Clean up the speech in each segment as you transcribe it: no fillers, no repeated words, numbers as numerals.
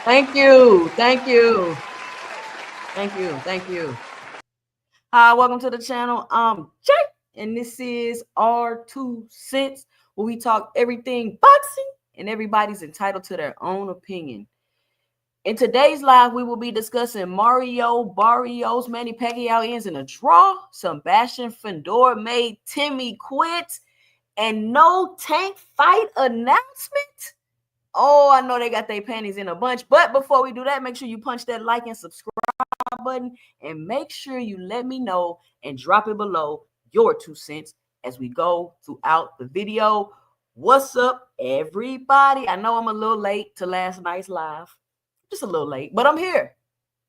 Thank you. Thank you. Thank you. Thank you. Hi, welcome to the channel. I'm Jake, and this is our 2 cents, where we talk everything boxing, and everybody's entitled to their own opinion. In today's live, we will be discussing Barrios, Manny Pacquiao ends in a draw. Sebastian Fundora made Timmy quit, and no tank fight announcement. Oh, I know they got their panties in a bunch. But before we do that, make sure you punch that like and subscribe button, and make sure you let me know and drop it below your 2 cents as we go throughout the video. What's up, everybody? I know I'm a little late to last night's live. Just a little late, but I'm here.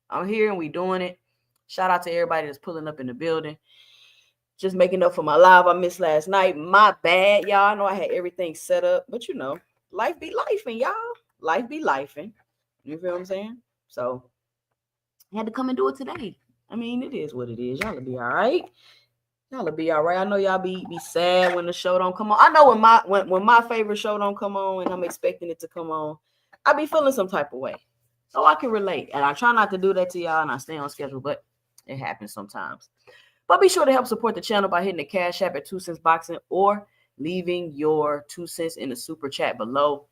I'm here and we doing it. Shout out to everybody that's pulling up in the building. Just making up for my live I missed last night. My bad, y'all. I know I had everything set up, but you know, life be lifing, y'all. Life be lifing. You feel what I'm saying? So I had to come and do it today. I mean, it is what it is. Y'all will be all right. Y'all will be all right. I know y'all be sad when the show don't come on. I know when my favorite show don't come on and I'm expecting it to come on, I be feeling some type of way. So I can relate. And I try not to do that to y'all and I stay on schedule, but it happens sometimes. But be sure to help support the channel by hitting the Cash App at 2 Cents Boxing or leaving your 2 cents in the super chat below.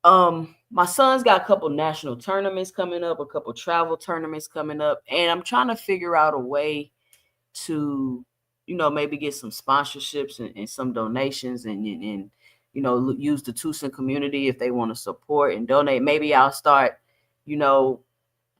My son's got a couple national tournaments coming up, a couple travel tournaments coming up, and I'm trying to figure out a way to, maybe get some sponsorships and some donations and use the 2 Cent community if they want to support and donate. Maybe I'll start,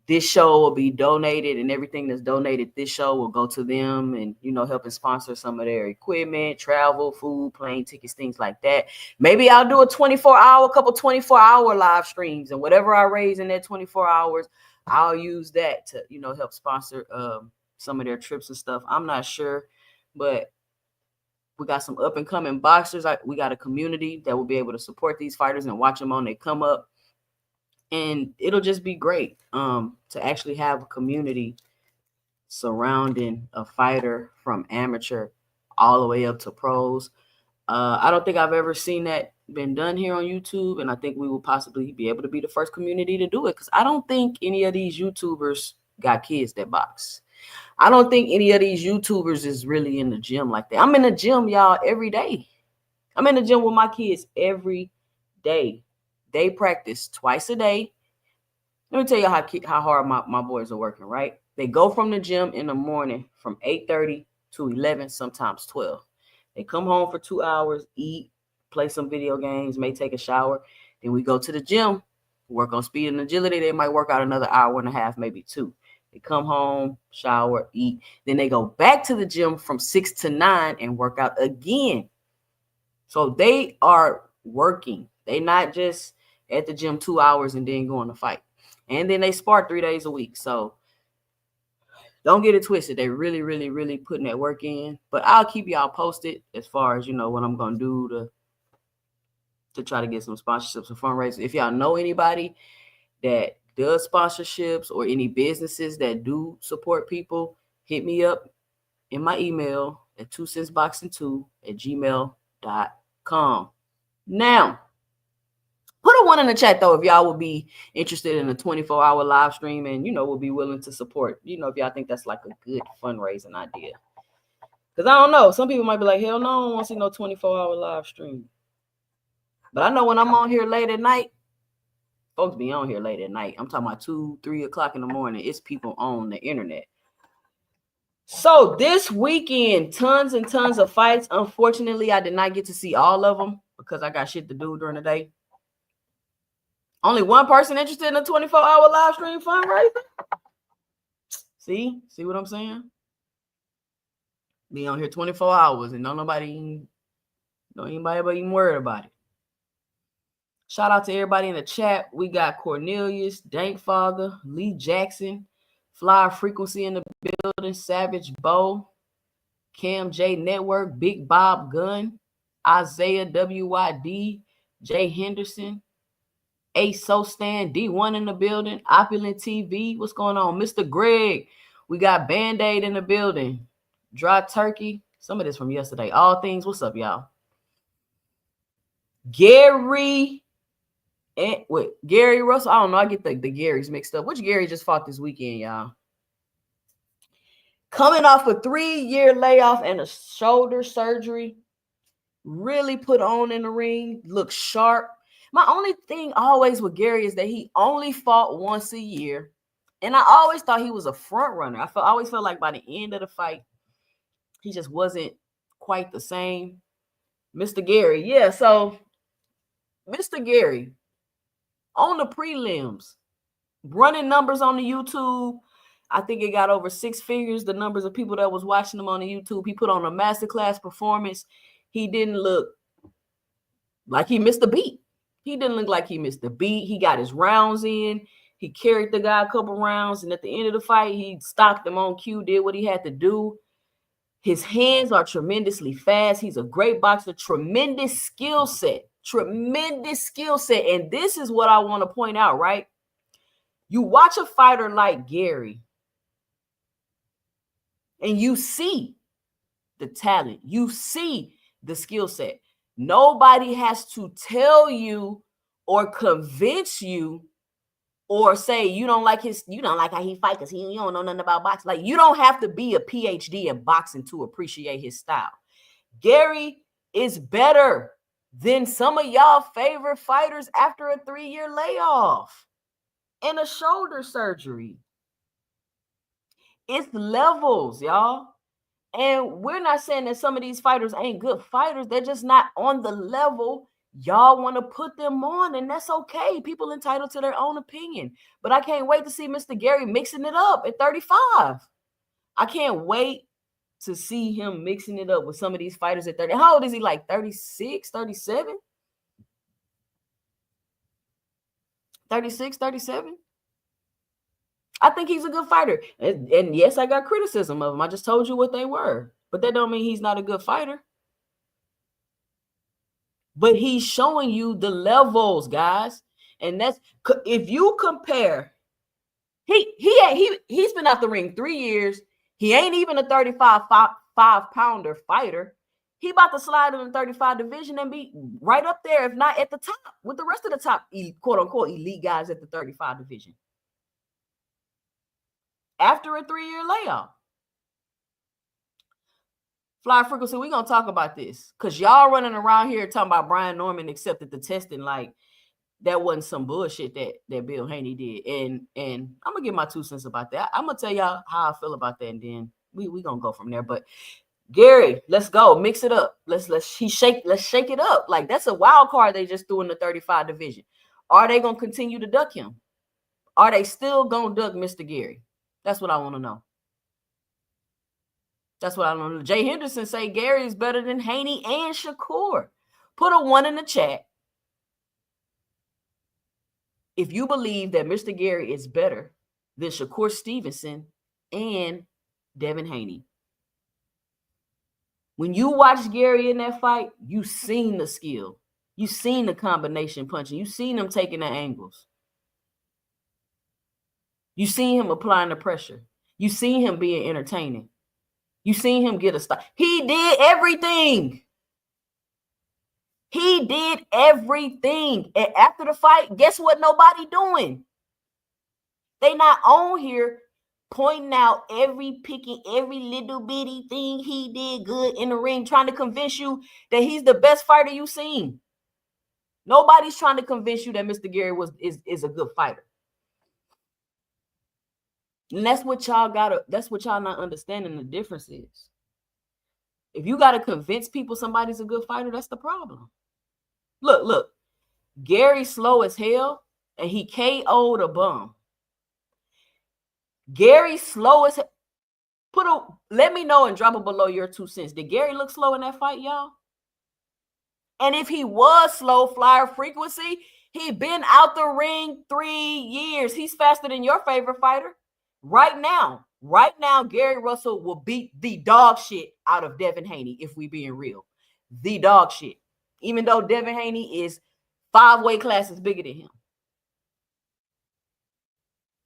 this show will be donated and everything that's donated this show will go to them and, helping sponsor some of their equipment, travel, food, plane tickets, things like that. Maybe I'll do a 24-hour live streams, and whatever I raise in that 24 hours, I'll use that to, help sponsor some of their trips and stuff. I'm not sure, but we got some up and coming boxers. We got a community that will be able to support these fighters and watch them on they come up. And it'll just be great to actually have a community surrounding a fighter from amateur all the way up to pros. I don't think I've ever seen that been done here on YouTube, and I think we will possibly be able to be the first community to do it, because I don't think any of these YouTubers got kids that box. I don't think any of these YouTubers is really in the gym like that. I'm in the gym, y'all, every day. I'm in the gym with my kids every day. They practice twice a day. Let me tell you how hard my boys are working, right? They go from the gym in the morning from 8:30 to 11, sometimes 12. They come home for 2 hours, eat, play some video games, may take a shower. Then we go to the gym, work on speed and agility. They might work out another hour and a half, maybe 2. They come home, shower, eat. Then they go back to the gym from 6 to 9 and work out again. So they are working. They not just at the gym 2 hours and then going to fight. And then they spar 3 days a week. So don't get it twisted. They really, really, really putting that work in. But I'll keep y'all posted as far as, what I'm going to do to try to get some sponsorships and fundraisers. If y'all know anybody that does sponsorships or any businesses that do support people, hit me up in my email at 2centsboxing2@gmail.com. Now, put a 1 in the chat, though, if y'all would be interested in a 24-hour live stream and, will be willing to support, if y'all think that's like a good fundraising idea. Because I don't know. Some people might be like, hell no, I don't want to see no 24-hour live stream. But I know when I'm on here late at night, folks be on here late at night. I'm talking about 2, 3 o'clock in the morning. It's people on the internet. So this weekend, tons and tons of fights. Unfortunately, I did not get to see all of them because I got shit to do during the day. Only one person interested in a 24-hour live stream fundraiser? See what I'm saying? Be on here 24 hours and don't anybody even worried about it. Shout out to everybody in the chat. We got Cornelius, Dankfather, Lee Jackson, Flyer Frequency in the building, Savage Bow, Cam J Network, Big Bob Gunn, Isaiah WYD, Jay Henderson, A Sebastain, D1 in the building, Opulent TV. What's going on? Mr. Greg. We got Band-Aid in the building. Dry Turkey. Some of this from yesterday. All Things. What's up, y'all? Gary And with Gary Russell, I don't know. I get the Garys mixed up. Which Gary just fought this weekend, y'all? Coming off a 3-year layoff and a shoulder surgery, really put on in the ring, look sharp. My only thing always with Gary is that he only fought once a year. And I always thought he was a front runner. I always felt like by the end of the fight, he just wasn't quite the same. Mr. Gary, yeah, so Mr. Gary, on the prelims, running numbers on the YouTube, I think it got over 6 figures, the numbers of people that was watching him on the YouTube. He put on a masterclass performance. He didn't look like he missed a beat. He didn't look like he missed a beat. He got his rounds in. He carried the guy a couple rounds, and at the end of the fight, he stopped him on cue, did what he had to do. His hands are tremendously fast. He's a great boxer, tremendous skill set. And this is what I want to point out, right? You watch a fighter like Gary, and you see the talent. You see the skill set. Nobody has to tell you or convince you or say you don't like how he fight because you don't know nothing about boxing. Like, you don't have to be a PhD in boxing to appreciate his style. Gary is better than some of y'all favorite fighters after a 3-year layoff and a shoulder surgery. It's levels, y'all. And we're not saying that some of these fighters ain't good fighters. They're just not on the level y'all want to put them on, and that's okay. People entitled to their own opinion. But I can't wait to see Mr. Gary mixing it up at 35. I can't wait to see him mixing it up with some of these fighters at 30. How old is he? Like 36, 37? 36, 37? I think he's a good fighter. And yes, I got criticism of him. I just told you what they were. But that don't mean he's not a good fighter. But he's showing you the levels, guys. And that's, if you compare, he's been out the ring 3 years. He ain't even a 35 pounder fighter. He about to slide in the 35 division and be right up there, if not at the top, with the rest of the top quote unquote elite guys at the 35 division. After a 3-year layoff. Fly Frequency, we're going to talk about this because y'all running around here talking about Brian Norman accepted the testing like that wasn't some bullshit that Bill Haney did. And I'm going to give my 2 cents about that. I'm going to tell y'all how I feel about that, and then we going to go from there. But Gary, let's go. Mix it up. Let's shake it up. Like, that's a wild card they just threw in the 35 division. Are they going to continue to duck him? Are they still going to duck Mr. Gary? That's what I want to know. That's what I don't know. Jay Henderson say Gary is better than Haney and Shakur. Put a 1 in the chat if you believe that Mr. Gary is better than Shakur Stevenson and Devin Haney. When you watch Gary in that fight, you seen the skill. You seen the combination punching. You seen him taking the angles. You seen him applying the pressure. You seen him being entertaining. You seen him get a stop. He did everything. He did everything. And after the fight, guess what nobody doing? They not on here pointing out every little bitty thing he did good in the ring, trying to convince you that he's the best fighter you've seen. Nobody's trying to convince you that Mr. Gary is a good fighter. And that's what y'all not understanding the difference is. If you gotta convince people somebody's a good fighter, that's the problem. Look, Gary's slow as hell, and he KO'd a bum. Gary's slow as hell. Let me know and drop it below your 2 cents. Did Gary look slow in that fight, y'all? And if he was slow, Flyer Frequency, he been out the ring 3 years. He's faster than your favorite fighter. Right now, Gary Russell will beat the dog shit out of Devin Haney, if we being real. The dog shit. Even though Devin Haney is 5 weight classes bigger than him.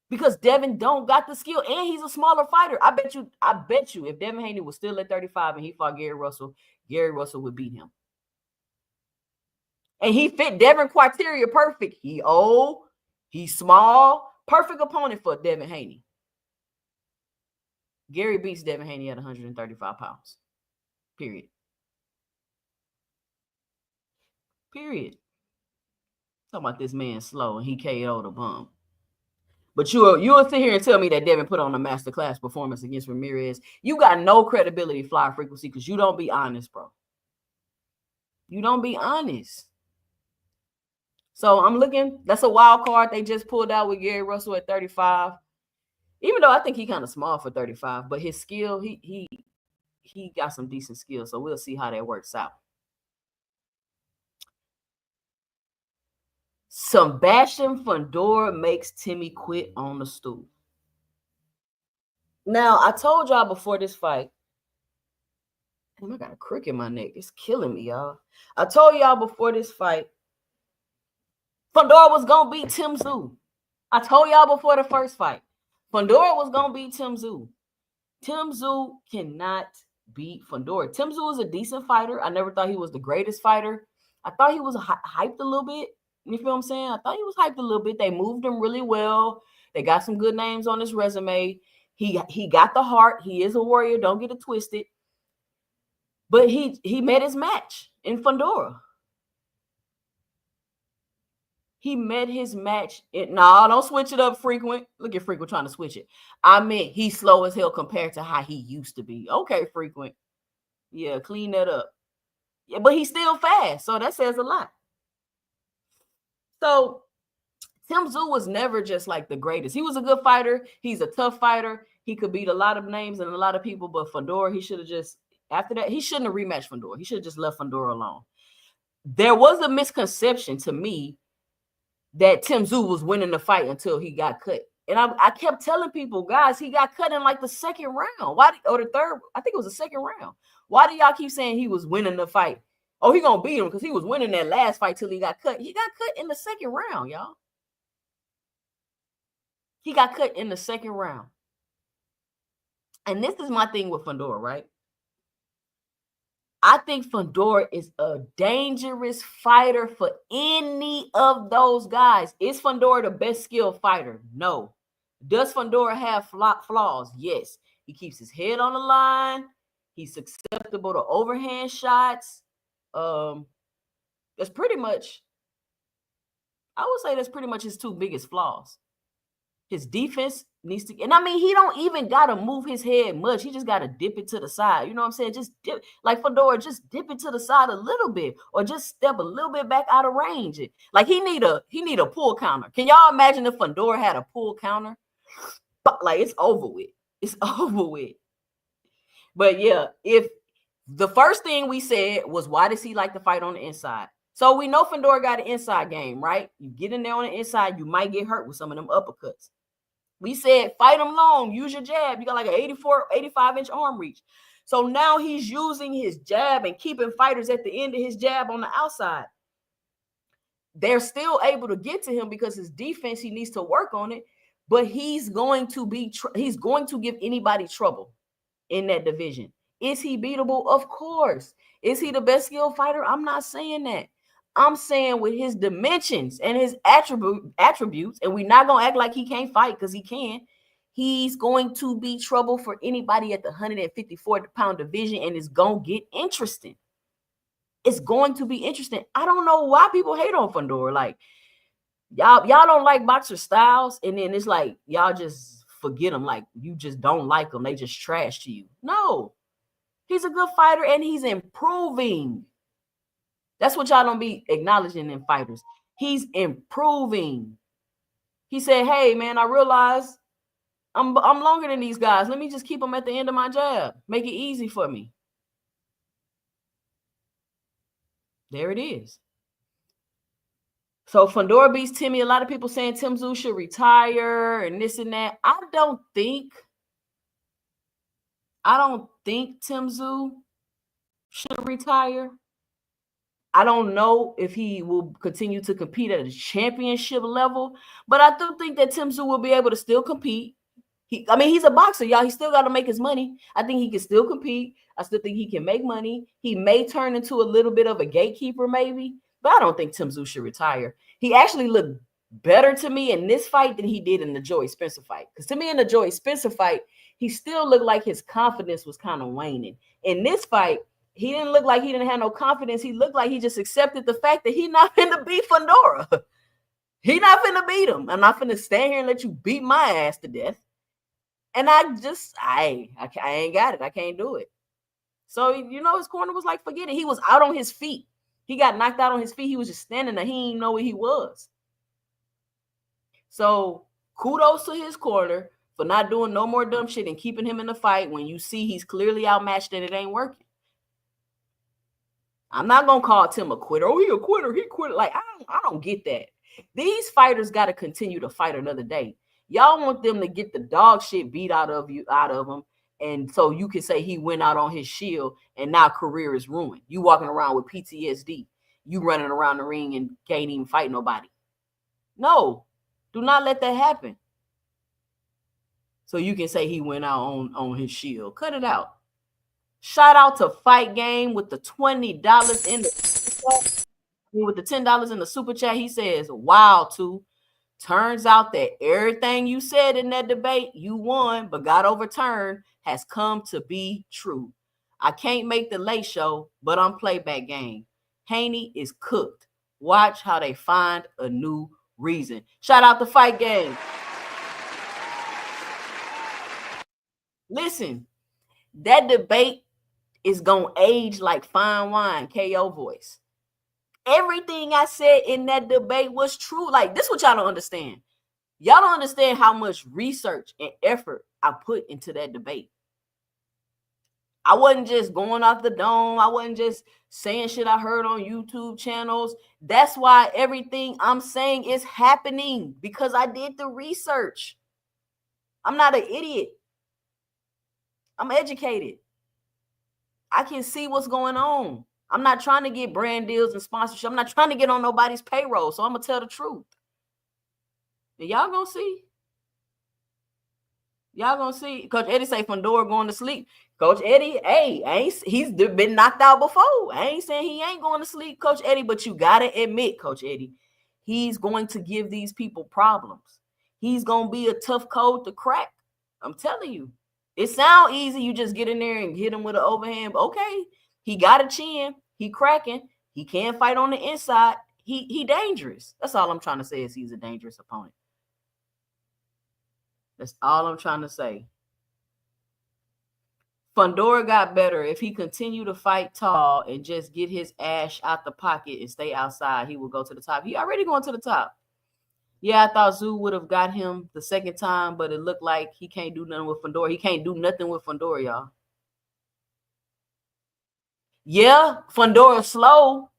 Because Devin don't got the skill, and he's a smaller fighter. I bet you if Devin Haney was still at 35 and he fought Gary Russell would beat him. And he fit Devin criteria perfect. He old, he's small, perfect opponent for Devin Haney. Gary beats Devin Haney at 135 pounds. Period. Period. Talking about this man slow and he KO'd a bum. But you will sit here and tell me that Devin put on a masterclass performance against Ramirez. You got no credibility, Fly Frequency, because you don't be honest, bro. You don't be honest. So I'm looking. That's a wild card they just pulled out with Gary Russell at 35. Even though I think he kind of small for 35, but his skill, he got some decent skills. So we'll see how that works out. Sebastian Fundora makes Timmy quit on the stool. Now, I told y'all before this fight, I got a crick in my neck. It's killing me, y'all. I told y'all before this fight, Fundora was going to beat Tszyu. I told y'all before the first fight, Fundora was going to beat Tszyu. Tszyu cannot beat Fundora. Tszyu is a decent fighter. I never thought he was the greatest fighter. I thought he was hyped a little bit. You feel what I'm saying? I thought he was hyped a little bit. They moved him really well. They got some good names on his resume. He got the heart. He is a warrior. Don't get it twisted. But he met his match in Fundora. He met his match. No, don't switch it up, Frequent. Look at Frequent trying to switch it. I meant he's slow as hell compared to how he used to be. Okay, Frequent. Yeah, clean that up. Yeah, but he's still fast, so that says a lot. So Tszyu was never just like the greatest. He was a good fighter. He's a tough fighter. He could beat a lot of names and a lot of people, but Fundora, he should have just, after that, he shouldn't have rematched Fundora. He should have just left Fundora alone. There was a misconception to me that Tszyu was winning the fight until he got cut. And I kept telling people, guys, he got cut in like the second round. Why? Or the third, I think it was the second round. Why do y'all keep saying he was winning the fight? Oh, he gonna beat him because he was winning that last fight till he got cut. He got cut in the second round, y'all. He got cut in the second round. And this is my thing with Fundora, right? I think Fundora is a dangerous fighter for any of those guys. Is Fundora the best skilled fighter? No. Does Fundora have flaws? Yes. He keeps his head on the line. He's susceptible to overhand shots. That's pretty much, I would say that's pretty much his two biggest flaws. His defense needs to, and I mean, he don't even got to move his head much. He just got to dip it to the side. You know what I'm saying? Just dip, like Fundora, just dip it to the side a little bit or just step a little bit back out of range. Like he need a pull counter. Can y'all imagine if Fundora had a pull counter? But like it's over with. It's over with. But yeah, if the first thing we said was, why does he like to fight on the inside? So we know Fundora got an inside game, right? You get in there on the inside, you might get hurt with some of them uppercuts. We said, fight him long, use your jab. You got like an 85-inch arm reach. So now he's using his jab and keeping fighters at the end of his jab on the outside. They're still able to get to him because his defense, he needs to work on it. But he's going to give anybody trouble in that division. Is he beatable? Of course. Is he the best skilled fighter? I'm not saying that. I'm saying with his dimensions and his attributes, and we're not going to act like he can't fight because he can. He's going to be trouble for anybody at the 154-pound division, and it's going to get interesting. It's going to be interesting. I don't know why people hate on Fundora. Like, y'all don't like boxer styles, and then it's like y'all just forget them. Like, you just don't like them. They just trash to you. No. He's a good fighter, and he's improving. That's what y'all don't be acknowledging in fighters. He's improving. He said, hey, man, I realize I'm longer than these guys. Let me just keep them at the end of my jab. Make it easy for me. There it is. So Fundora beats Timmy. A lot of people saying Tszyu should retire and this and that. I don't think Tszyu should retire. I don't know if he will continue to compete at a championship level, but I do think that Tszyu will be able to still compete. He's a boxer, y'all. He still got to make his money. I think he can still compete. I still think he can make money. He may turn into a little bit of a gatekeeper, maybe. But I don't think Tszyu should retire. He actually looked better to me in this fight than he did in the Joey Spencer fight. Because to me, in the Joey Spencer fight, he still looked like his confidence was kind of waning. In this fight, he didn't look like he didn't have no confidence. He looked like he just accepted the fact that he not finna beat Fundora. He not finna beat him. I'm not finna stand here and let you beat my ass to death. And I ain't got it. I can't do it. So, his corner was like, forget it. He was out on his feet. He got knocked out on his feet. He was just standing there. He didn't even know where he was. So kudos to his corner for not doing no more dumb shit and keeping him in the fight when you see he's clearly outmatched and it ain't working. I'm not going to call Tim a quitter. Oh, he a quitter. He quit. Like, I don't get that. These fighters got to continue to fight another day. Y'all want them to get the dog shit beat out of them. And so you can say he went out on his shield and now career is ruined. You walking around with PTSD. You running around the ring and can't even fight nobody. No, do not let that happen. So you can say he went out on his shield. Cut it out. Shout out to Fight Game with the $20 in the with the $10 in the super chat. He says, wow, Tszyu. Turns out that everything you said in that debate, you won, but got overturned, has come to be true. I can't make the late show, but I'm playback game. Haney is cooked. Watch how they find a new reason. Shout out to Fight Game. Listen, that debate is going to age like fine wine, KO voice. Everything I said in that debate was true. Like, this is what y'all don't understand. Y'all don't understand how much research and effort I put into that debate. I wasn't just going off the dome. I wasn't just saying shit I heard on YouTube channels. That's why everything I'm saying is happening, because I did the research. I'm not an idiot. I'm educated. I can see what's going on. I'm not trying to get brand deals and sponsorship. I'm not trying to get on nobody's payroll. So I'm going to tell the truth. And y'all going to see. Y'all going to see. Coach Eddie say Fundora going to sleep. Coach Eddie, hey, he's been knocked out before. I ain't saying he ain't going to sleep, Coach Eddie, but you got to admit, Coach Eddie, he's going to give these people problems. He's going to be a tough code to crack. I'm telling you. It sounds easy. You just get in there and hit him with an overhand. Okay. He got a chin. He cracking. He can't fight on the inside. He dangerous. That's all I'm trying to say is he's a dangerous opponent. That's all I'm trying to say. Fundora got better. If he continued to fight tall and just get his ass out the pocket and stay outside, he will go to the top. He already going to the top. Yeah, I thought Tszyu would have got him the second time, but it looked like he can't do nothing with Fundora. He can't do nothing with Fundora, y'all. Yeah, Fundora's slow.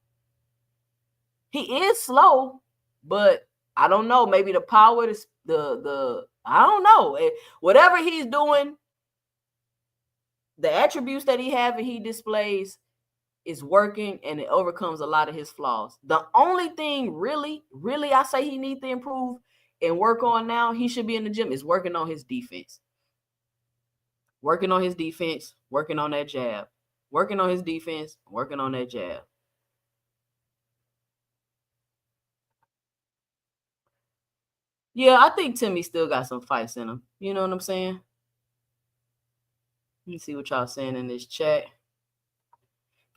He is slow, but I don't know. Maybe the power, I don't know. Whatever he's doing, the attributes that he have and he displays is working, and it overcomes a lot of his flaws. The only thing really I say he needs to improve and work on now, he should be in the gym, is working on his defense. Working on his defense, working on that jab. Working on his defense, working on that jab. Yeah, I think Timmy still got some fights in him. You know what I'm saying? Let me see what y'all saying in this chat.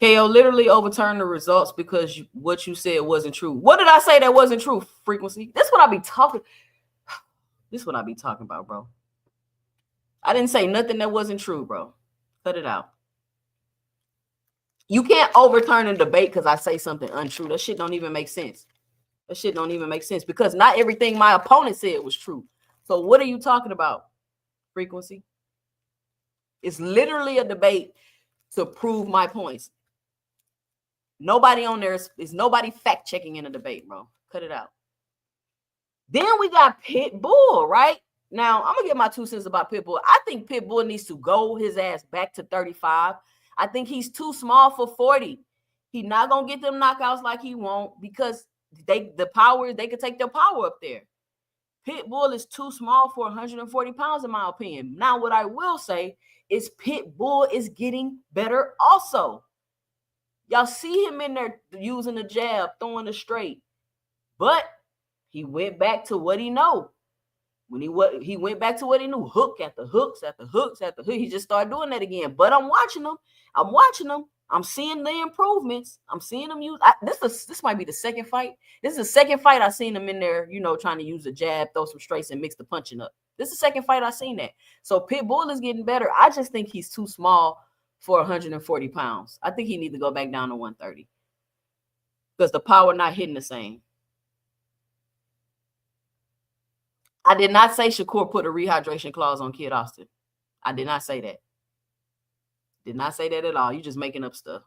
KO literally overturned the results because what you said wasn't true. What did I say that wasn't true? Frequency. That's what I be talking. This is what I be talking about, bro. I didn't say nothing that wasn't true, bro. Cut it out. You can't overturn a debate because I say something untrue. That shit don't even make sense. That shit don't even make sense because not everything my opponent said was true. So what are you talking about? Frequency. It's literally a debate to prove my points. Nobody on there is nobody fact checking in a debate, bro. Cut it out. Then we got Pit Bull, right? Now, I'm going to get my 2 cents about Pit Bull. I think Pit Bull needs to go his ass back to 35. I think he's too small for 40. He's not going to get them knockouts like he won't because they could take their power up there. Pit Bull is too small for 140 pounds, in my opinion. Now, what I will say is Pit Bull is getting better also. Y'all see him in there using the jab, throwing the straight. But he went back to what he know. When he went back to what he knew, hook after hooks after hooks after hook. He just started doing that again. But I'm watching him. I'm seeing the improvements. I'm seeing him use. This might be the second fight. This is the second fight I seen him in there, trying to use the jab, throw some straights, and mix the punching up. This is the second fight I seen that. So Pit Bull is getting better. I just think he's too small for 140 pounds. I think he needs to go back down to 130 because the power not hitting the same. I did not say Shakur put a rehydration clause on Kid Austin. I did not say that. Did not say that at all. You just making up stuff.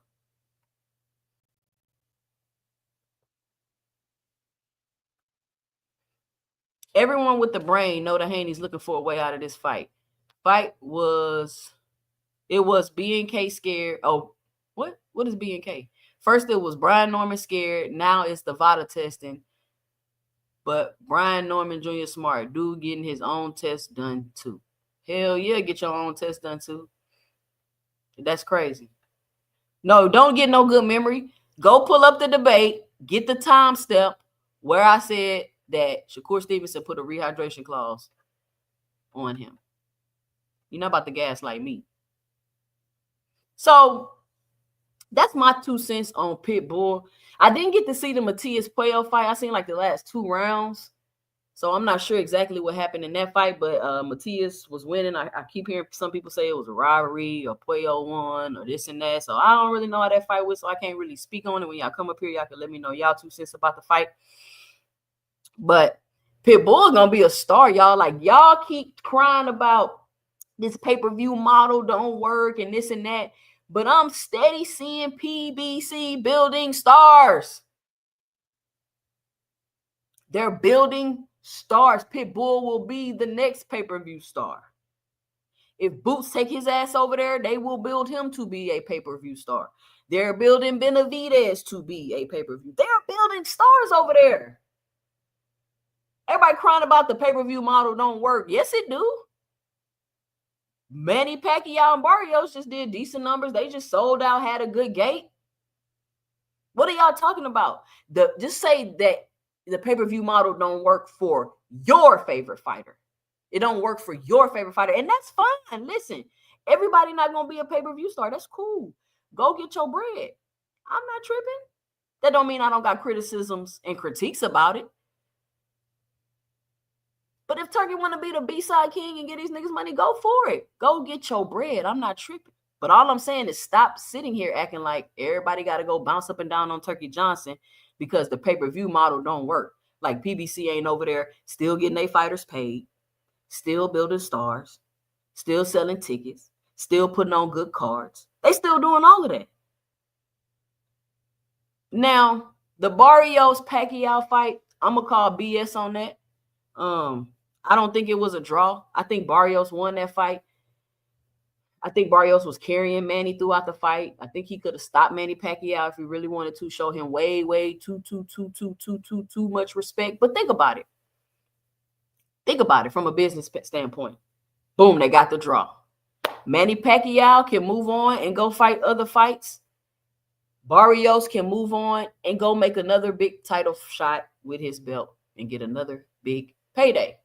Everyone with the brain know that Haney's looking for a way out of this fight. It was BNK scared. Oh, what is BNK? First it was Brian Norman scared. Now it's the VADA testing. But Brian Norman Jr. smart. Dude getting his own test done too. Hell yeah, get your own test done too. That's crazy. No, don't get no good memory. Go pull up the debate. Get the time step where I said that Shakur Stevenson put a rehydration clause on him. You're not about to gaslight me. So that's my 2 cents on Pit Bull. I didn't get to see the Matias Puello fight. I seen like the last 2 rounds. So I'm not sure exactly what happened in that fight, but Matias was winning. I keep hearing some people say it was a rivalry or Puello won or this and that. So I don't really know how that fight was, so I can't really speak on it. When y'all come up here, y'all can let me know y'all 2 cents about the fight. But Pit Bull is going to be a star, y'all. Like, y'all keep crying about this pay-per-view model don't work and this and that. But I'm steady seeing PBC building stars. They're building stars. Pit Bull will be the next pay-per-view star. If Boots take his ass over there, they will build him to be a pay-per-view star. They're building Benavidez to be a pay-per-view. They're building stars over there. Everybody crying about the pay-per-view model don't work. Yes, it do. Manny Pacquiao and Barrios just did decent numbers. They just sold out, had a good gate. What are y'all talking about? Just say that the pay-per-view model don't work for your favorite fighter. It don't work for your favorite fighter, and that's fine. Listen, everybody not going to be a pay-per-view star. That's cool. Go get your bread. I'm not tripping. That don't mean I don't got criticisms and critiques about it. But if Turkey want to be the B-side king and get these niggas money, go for it. Go get your bread. I'm not tripping. But all I'm saying is stop sitting here acting like everybody got to go bounce up and down on Turkey Johnson because the pay-per-view model don't work. Like PBC ain't over there still getting their fighters paid, still building stars, still selling tickets, still putting on good cards. They still doing all of that. Now, the Barrios Pacquiao fight, I'm going to call BS on that. I don't think it was a draw. I think Barrios won that fight. I think Barrios was carrying Manny throughout the fight. I think he could have stopped Manny Pacquiao if he really wanted to, show him way too much respect. But think about it. Think about it from a business standpoint. Boom, they got the draw. Manny Pacquiao can move on and go fight other fights. Barrios can move on and go make another big title shot with his belt and get another big payday.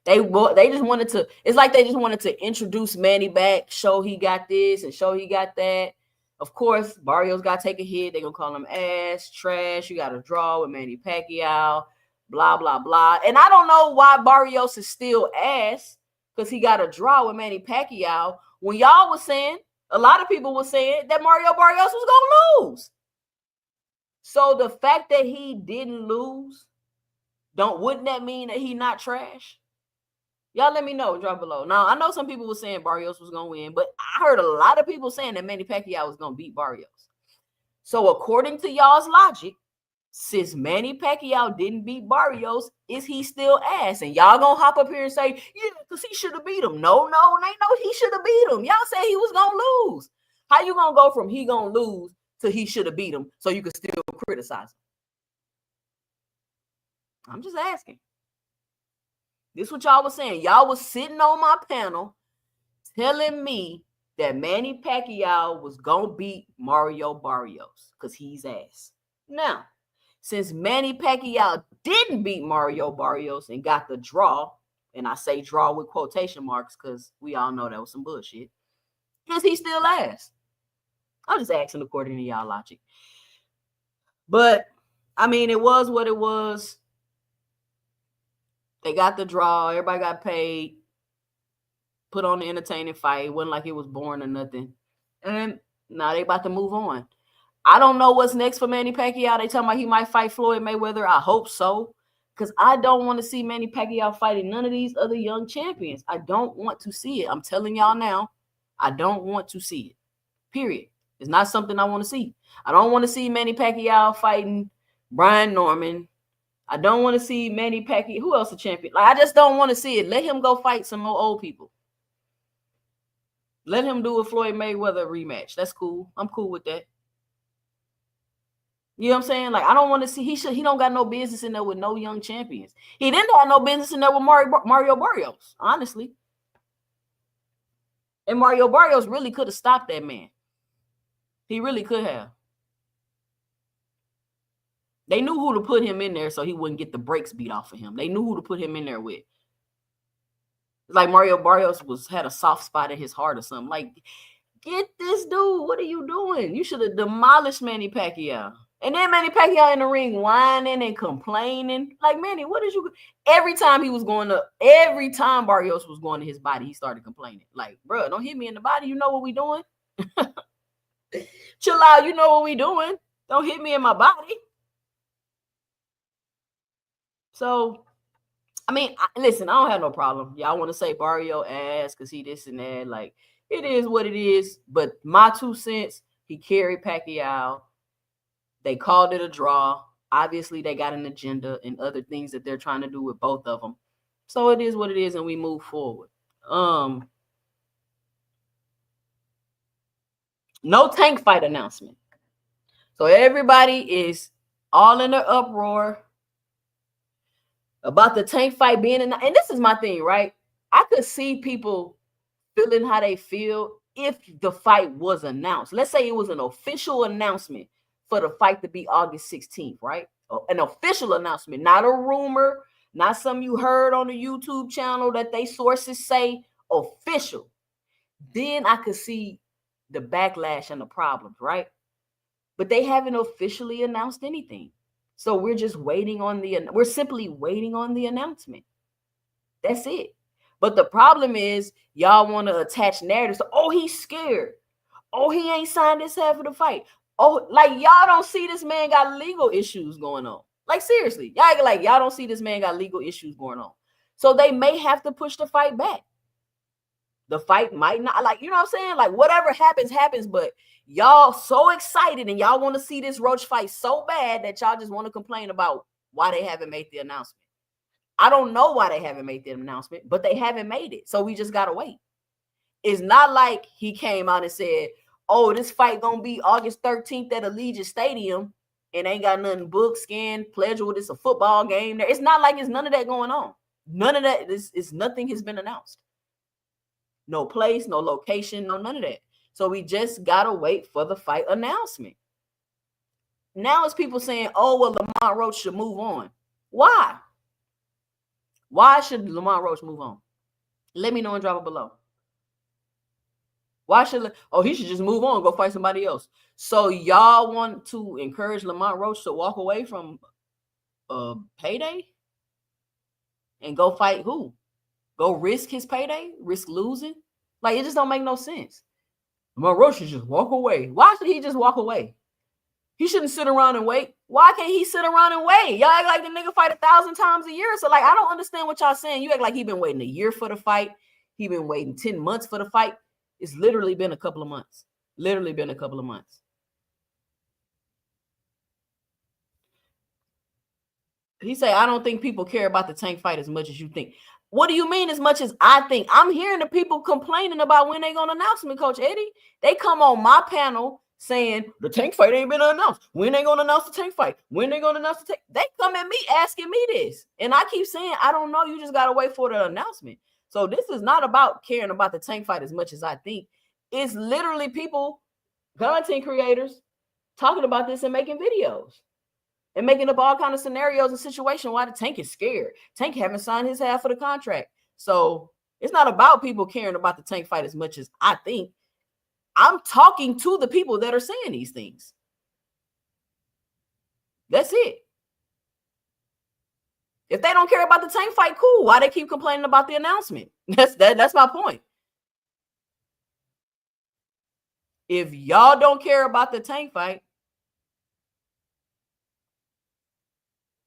They just wanted to, it's like they just wanted to introduce Manny back, show he got this and show he got that. Of course, Barrios got to take a hit. They're going to call him ass, trash. You got to draw with Manny Pacquiao, blah, blah, blah. And I don't know why Barrios is still ass because he got a draw with Manny Pacquiao when y'all was saying, a lot of people were saying that Mario Barrios was going to lose. So the fact that he didn't lose, wouldn't that mean that he not trash? Y'all let me know. Drop below. Now, I know some people were saying Barrios was going to win, but I heard a lot of people saying that Manny Pacquiao was going to beat Barrios. So according to y'all's logic, since Manny Pacquiao didn't beat Barrios, is he still ass? And y'all going to hop up here and say, yeah, because he should have beat him. No, he should have beat him. Y'all said he was going to lose. How you going to go from he going to lose to he should have beat him so you can still criticize him? I'm just asking. This is what y'all was saying. Y'all was sitting on my panel telling me that Manny Pacquiao was going to beat Mario Barrios because he's ass. Now, since Manny Pacquiao didn't beat Mario Barrios and got the draw, and I say draw with quotation marks because we all know that was some bullshit, is he still ass? I'm just asking according to y'all logic. But, I mean, it was what it was. They got the draw. Everybody got paid. Put on the entertaining fight. It wasn't like it was boring or nothing. And now they about to move on. I don't know what's next for Manny Pacquiao. They talking about he might fight Floyd Mayweather. I hope so. Because I don't want to see Manny Pacquiao fighting none of these other young champions. I don't want to see it. I'm telling y'all now. I don't want to see it. Period. It's not something I want to see. I don't want to see Manny Pacquiao fighting Brian Norman. I don't want to see Manny Pacquiao. Who else a champion? Like, I just don't want to see it. Let him go fight some more old people. Let him do a Floyd Mayweather rematch. That's cool. I'm cool with that. You know what I'm saying? Like, I don't want to see. He don't got no business in there with no young champions. He didn't have no business in there with Mario Barrios, honestly. And Mario Barrios really could have stopped that man. He really could have. They knew who to put him in there so he wouldn't get the brakes beat off of him. They knew who to put him in there with. Like Mario Barrios had a soft spot in his heart or something. Like, get this dude. What are you doing? You should have demolished Manny Pacquiao. And then Manny Pacquiao in the ring whining and complaining. Like, Manny, what did you... Every time Barrios was going to his body, he started complaining. Like, bro, don't hit me in the body. You know what we doing? Chill out. You know what we doing. Don't hit me in my body. So, I mean, listen, I don't have no problem. Y'all want to say Barrio ass because he this and that. Like, it is what it is. But my 2 cents, he carried Pacquiao. They called it a draw. Obviously, they got an agenda and other things that they're trying to do with both of them. So it is what it is, and we move forward. No tank fight announcement. So everybody is all in an uproar about the tank fight being in. And this is my thing, right? I could see people feeling how they feel if the fight was announced. Let's say it was an official announcement for the fight to be August 16th, right? An official announcement, not a rumor, not something you heard on the YouTube channel that they sources say, official. Then I could see the backlash and the problems, right? But they haven't officially announced anything. So we're just we're simply waiting on the announcement. That's it. But the problem is y'all want to attach narratives. Oh, he's scared. Oh, he ain't signed this half of the fight. Oh, like y'all don't see this man got legal issues going on. Like, seriously, y'all don't see this man got legal issues going on. So they may have to push the fight back. The fight might not, like, you know what I'm saying? Like, whatever happens, happens. But y'all so excited and y'all want to see this Roach fight so bad that y'all just want to complain about why they haven't made the announcement. I don't know why they haven't made the announcement, but they haven't made it. So we just got to wait. It's not like he came out and said, oh, this fight going to be August 13th at Allegiant Stadium and ain't got nothing booked, scanned, pledged. It's a football game there. It's not like it's none of that going on. None of that. Nothing has been announced. No place, no location, no none of that. So we just got to wait for the fight announcement. Now it's people saying, oh, well, Lamont Roach should move on. Why? Why should Lamont Roach move on? Let me know and drop it below. Why should he should just move on, go fight somebody else? So y'all want to encourage Lamont Roach to walk away from payday and go fight who? Go risk his payday? Risk losing? Like, it just don't make no sense. Lamont Roach should just walk away. Why should he just walk away? He shouldn't sit around and wait. Why can't he sit around and wait? Y'all act like the nigga fight 1,000 times a year. So, like, I don't understand what y'all saying. You act like he been waiting a year for the fight. He been waiting 10 months for the fight. It's literally been a couple of months. Literally been a couple of months. He say, I don't think people care about the tank fight as much as you think. What do you mean as much as I think? I'm hearing the people complaining about when they going to announce me, Coach Eddie. They come on my panel saying the tank fight ain't been announced. When they going to announce the tank fight? When they going to announce the tank? They come at me asking me this. And I keep saying, I don't know. You just got to wait for the announcement. So this is not about caring about the tank fight as much as I think. It's literally people, content creators, talking about this and making videos and making up all kind of scenarios and situations why the Tank is scared. Tank haven't signed his half of the contract. So it's not about people caring about the Tank fight as much as I think. I'm talking to the people that are saying these things. That's it. If they don't care about the Tank fight, cool. Why they keep complaining about the announcement? That's my point. If y'all don't care about the Tank fight,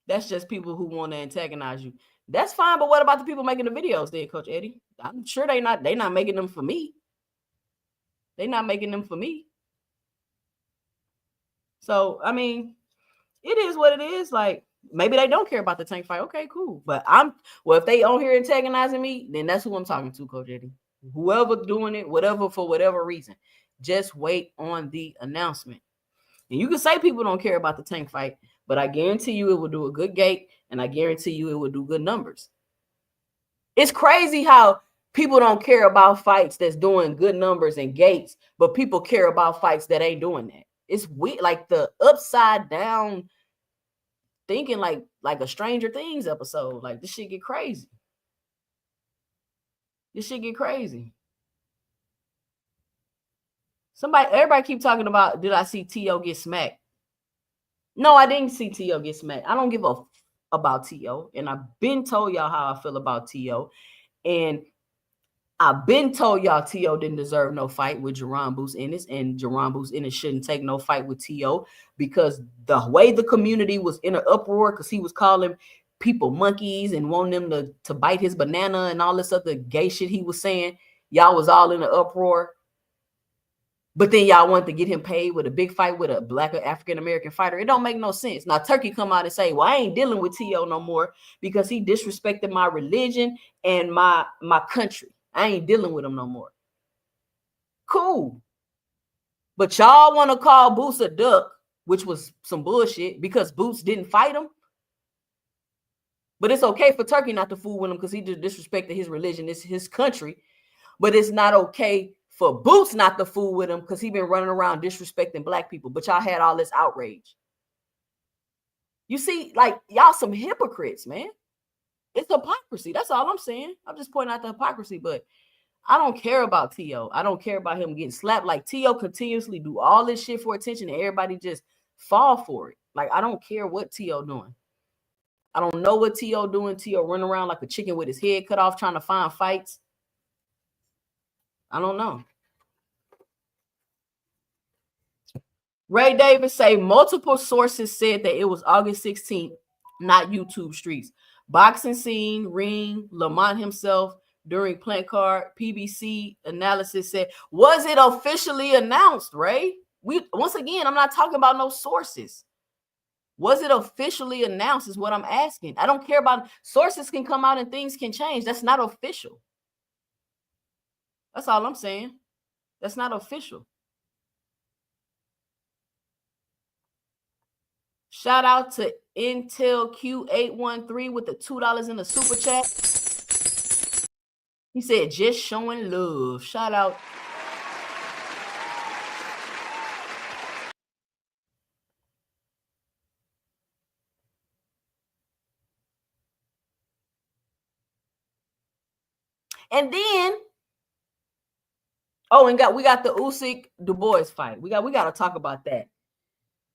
that's just people who want to antagonize you. That's fine, but what about the people making the videos then, Coach Eddie? I'm sure they're not making them for me. They're not making them for me. So, I mean, it is what it is. Like, maybe they don't care about the Tank fight. Okay, cool. But if they on here antagonizing me, then that's who I'm talking to, Coach Eddie. Whoever doing it, whatever, for whatever reason, just wait on the announcement. And you can say people don't care about the Tank fight, but I guarantee you it will do a good gate, and I guarantee you it will do good numbers. It's crazy how people don't care about fights that's doing good numbers and gates, but people care about fights that ain't doing that. It's weird, like the upside down thinking, like a Stranger Things episode. Like, this shit get crazy. This shit get crazy. Everybody keep talking about, did I see Tszyu get smacked? No, I didn't see Tszyu get smacked. I don't give a about Tszyu, and I've been told y'all how I feel about Tszyu, and I've been told y'all Tszyu didn't deserve no fight with Jaron Boots Ennis, and Jaron Boots Ennis shouldn't take no fight with Tszyu, because the way the community was in an uproar, because he was calling people monkeys and wanting them to bite his banana and all this other gay shit he was saying. Y'all was all in an uproar. But then y'all wanted to get him paid with a big fight with a black or African-American fighter. It don't make no sense. Now, Turkey come out and say, well, I ain't dealing with Tszyu no more because he disrespected my religion and my country. I ain't dealing with him no more. Cool. But y'all want to call Boots a duck, which was some bullshit, because Boots didn't fight him. But it's okay for Turkey not to fool with him because he just disrespected his religion. It's his country. But it's not okay for Boots not to fool with him because he been running around disrespecting black people. But y'all had all this outrage. You see, like, y'all some hypocrites, man. It's hypocrisy. That's all I'm saying. I'm just pointing out the hypocrisy. But I don't care about Tszyu. I don't care about him getting slapped. Like, Tszyu continuously do all this shit for attention and everybody just fall for it. Like, I don't care what Tszyu doing. I don't know what Tszyu doing. Tszyu running around like a chicken with his head cut off trying to find fights. I don't know. Ray Davis say multiple sources said that it was August 16th, not YouTube streets. Boxing scene, ring, Lamont himself during plant card, PBC analysis said, was it officially announced, Ray? Once again, I'm not talking about no sources. Was it officially announced is what I'm asking. I don't care about sources can come out and things can change. That's not official. That's all I'm saying. That's not official. Shout out to Intel Q813 with the $2 in the super chat. He said, just showing love. Shout out. And then, and we got the Usyk Dubois fight. We got to talk about that.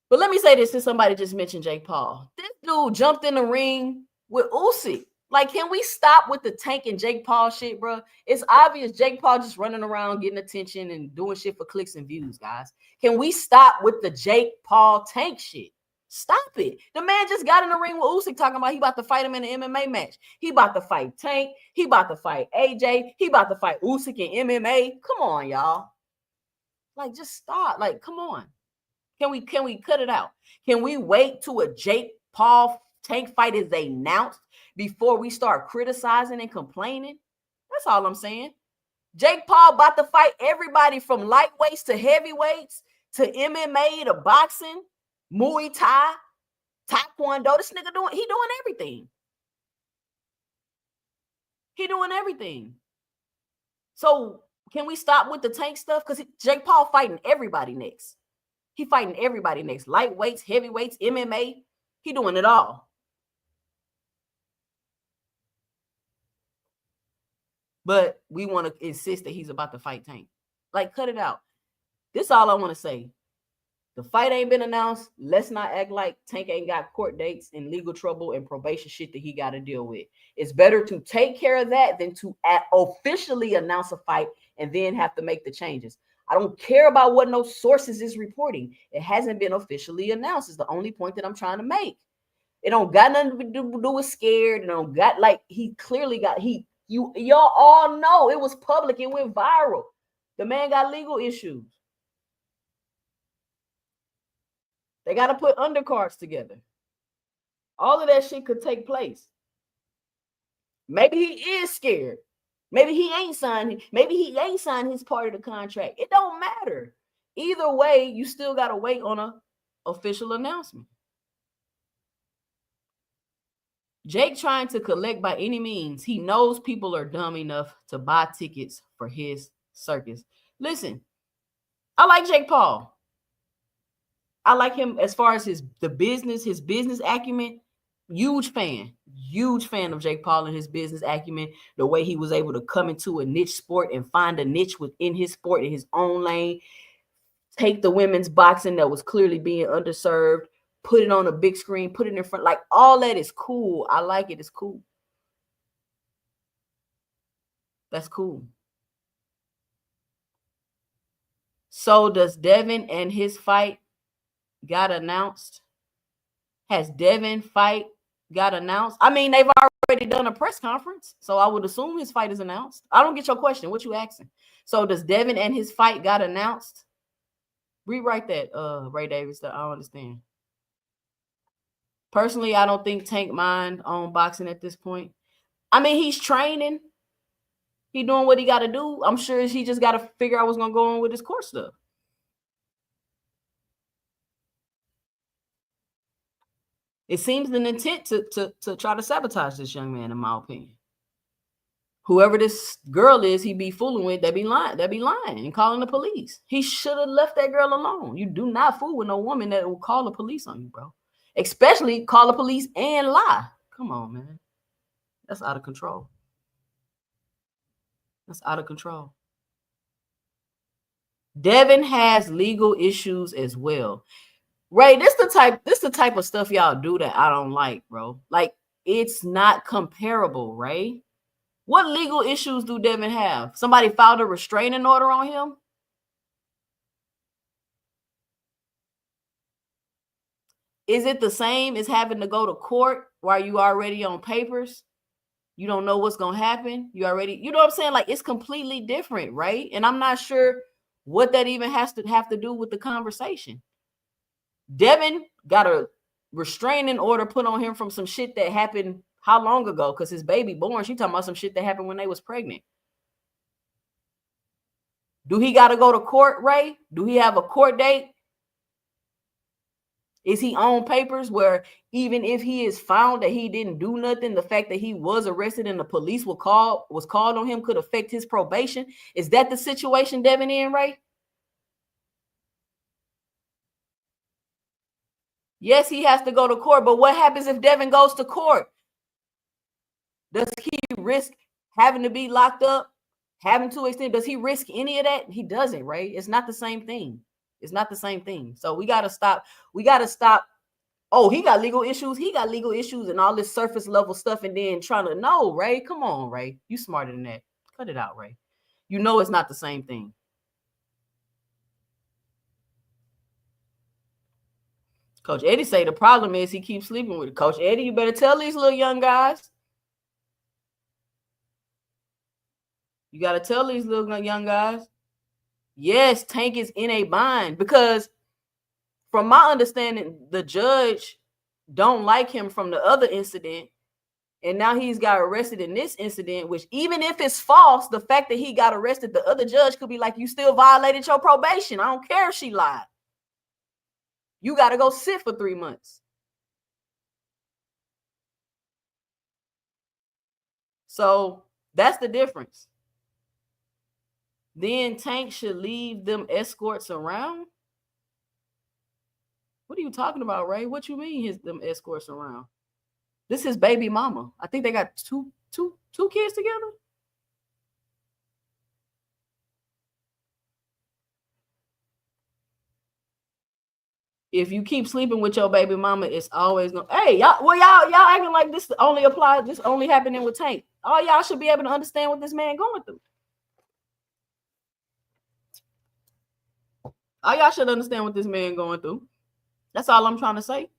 But let me say this, since somebody just mentioned Jake Paul. This dude jumped in the ring with Usyk. Like, can we stop with the Tank and Jake Paul shit, bro? It's obvious Jake Paul just running around getting attention and doing shit for clicks and views, guys. Can we stop with the Jake Paul Tank shit? Stop it. The man just got in the ring with Usyk talking about he about to fight him in an MMA match. He about to fight Tank. He about to fight AJ. He about to fight Usyk in MMA. Come on, y'all. Like, just stop. Like, come on. Can we cut it out? Can we wait till a Jake Paul Tank fight is announced before we start criticizing and complaining? That's all I'm saying. Jake Paul about to fight everybody from lightweights to heavyweights to MMA to boxing, Muay Thai, Taekwondo. This nigga doing everything. He doing everything. So Can we stop with the Tank stuff? Because Jake Paul fighting everybody next. He fighting everybody next. Lightweights, heavyweights, MMA. He doing it all. But we want to insist that he's about to fight Tank. Like, cut it out. This is all I want to say. The fight ain't been announced. Let's not act like Tank ain't got court dates and legal trouble and probation shit that he got to deal with. It's better to take care of that than to officially announce a fight and then have to make the changes. I don't care about what no sources is reporting. It hasn't been officially announced. Is the only point that I'm trying to make. It don't got nothing to do with scared. It don't got, like, he clearly got, y'all all know it was public. It went viral. The man got legal issues. They got to put undercards together. All of that shit could take place. Maybe he is scared. Maybe he ain't signed. Maybe he ain't signed his part of the contract. It don't matter. Either way, you still got to wait on a official announcement. Jake trying to collect by any means. He knows people are dumb enough to buy tickets for his circus. Listen, I like Jake Paul. I like him as far as his business acumen. Huge fan of Jake Paul and his business acumen. The way he was able to come into a niche sport and find a niche within his sport in his own lane. Take the women's boxing that was clearly being underserved, put it on a big screen, put it in front. Like, all that is cool. I like it. It's cool. That's cool. So does Devin and his fight got announced? Has Devin fight got announced? I mean, they've already done a press conference, so I would assume his fight is announced. I don't get your question. What you asking? So does Devin and his fight got announced? Rewrite that, Ray Davis. That I don't understand. Personally, I don't think Tank mind on boxing at this point. I mean, he's training. He doing what he got to do. I'm sure he just got to figure out what's going to go on with his court stuff. It seems an intent to try to sabotage this young man, in my opinion. Whoever this girl is he be fooling with, they be lying and calling the police. He should have left that girl alone. You do not fool with no woman that will call the police on you, bro. Especially call the police and lie. Come on, man. That's out of control. That's out of control. Devin has legal issues as well. Ray, this the type of stuff y'all do that I don't like, bro. Like, it's not comparable, Ray. What legal issues do Devin have? Somebody filed a restraining order on him? Is it the same as having to go to court while you already on papers? You don't know what's going to happen. You already, you know what I'm saying? Like, it's completely different, right? And I'm not sure what that even has to have to do with the conversation. Devin got a restraining order put on him from some shit that happened how long ago? Because his baby born, she talking about some shit that happened when they was pregnant. Do he got to go to court, Ray? Do he have a court date? Is he on papers where even if he is found that he didn't do nothing, the fact that he was arrested and the police was called on him could affect his probation? Is that the situation Devin in, Ray? Yes, he has to go to court, but what happens if Devin goes to court? Does he risk having to be locked up, having to extend? Does he risk any of that? He doesn't, Ray. It's not the same thing. It's not the same thing. So we got to stop. We got to stop. Oh, he got legal issues. He got legal issues and all this surface level stuff. And then trying to know, Ray, come on, Ray. You smarter than that. Cut it out, Ray. You know it's not the same thing. Coach Eddie say the problem is he keeps sleeping with it. Coach Eddie, you better tell these little young guys. You got to tell these little young guys. Yes, Tank is in a bind because from my understanding, the judge don't like him from the other incident. And now he's got arrested in this incident, which even if it's false, the fact that he got arrested, the other judge could be like, you still violated your probation. I don't care if she lied. You got to go sit for 3 months. So that's the difference. then Tank should leave them escorts around? What are you talking about, Ray? What you mean them escorts around? This is baby mama. I think they got two kids together. If you keep sleeping with your baby mama, it's always gonna. Hey, y'all acting like this only applies. This only happening with Tank. All y'all should be able to understand what this man going through. All y'all should understand what this man going through. That's all I'm trying to say.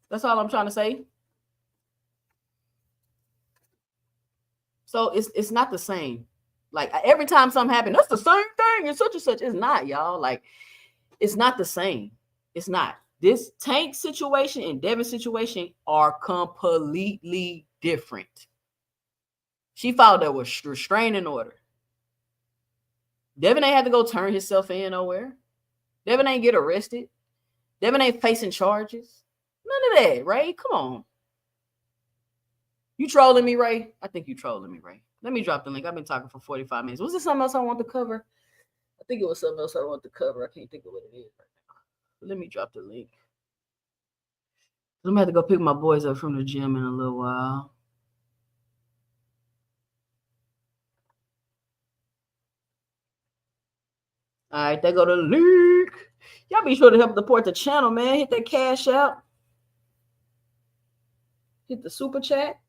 That's all I'm trying to say. So it's not the same. Like every time something happens, that's the same thing and such and such. It's not, y'all. Like it's not the same. It's not. This Tank situation and Devin situation are completely different. She filed a restraining order. Devin ain't had to go turn himself in nowhere. Devin ain't get arrested. Devin ain't facing charges. None of that, Ray. Come on. You trolling me, Ray? I think you trolling me, Ray. Let me drop the link. I've been talking for 45 minutes. Was there something else I want to cover? I think it was something else I want to cover. I can't think of what it is right now. Let me drop the link. I'm going to have to go pick my boys up from the gym in a little while. All right, there go the link. Y'all be sure to help support the channel, man. Hit that cash out. Hit the super chat.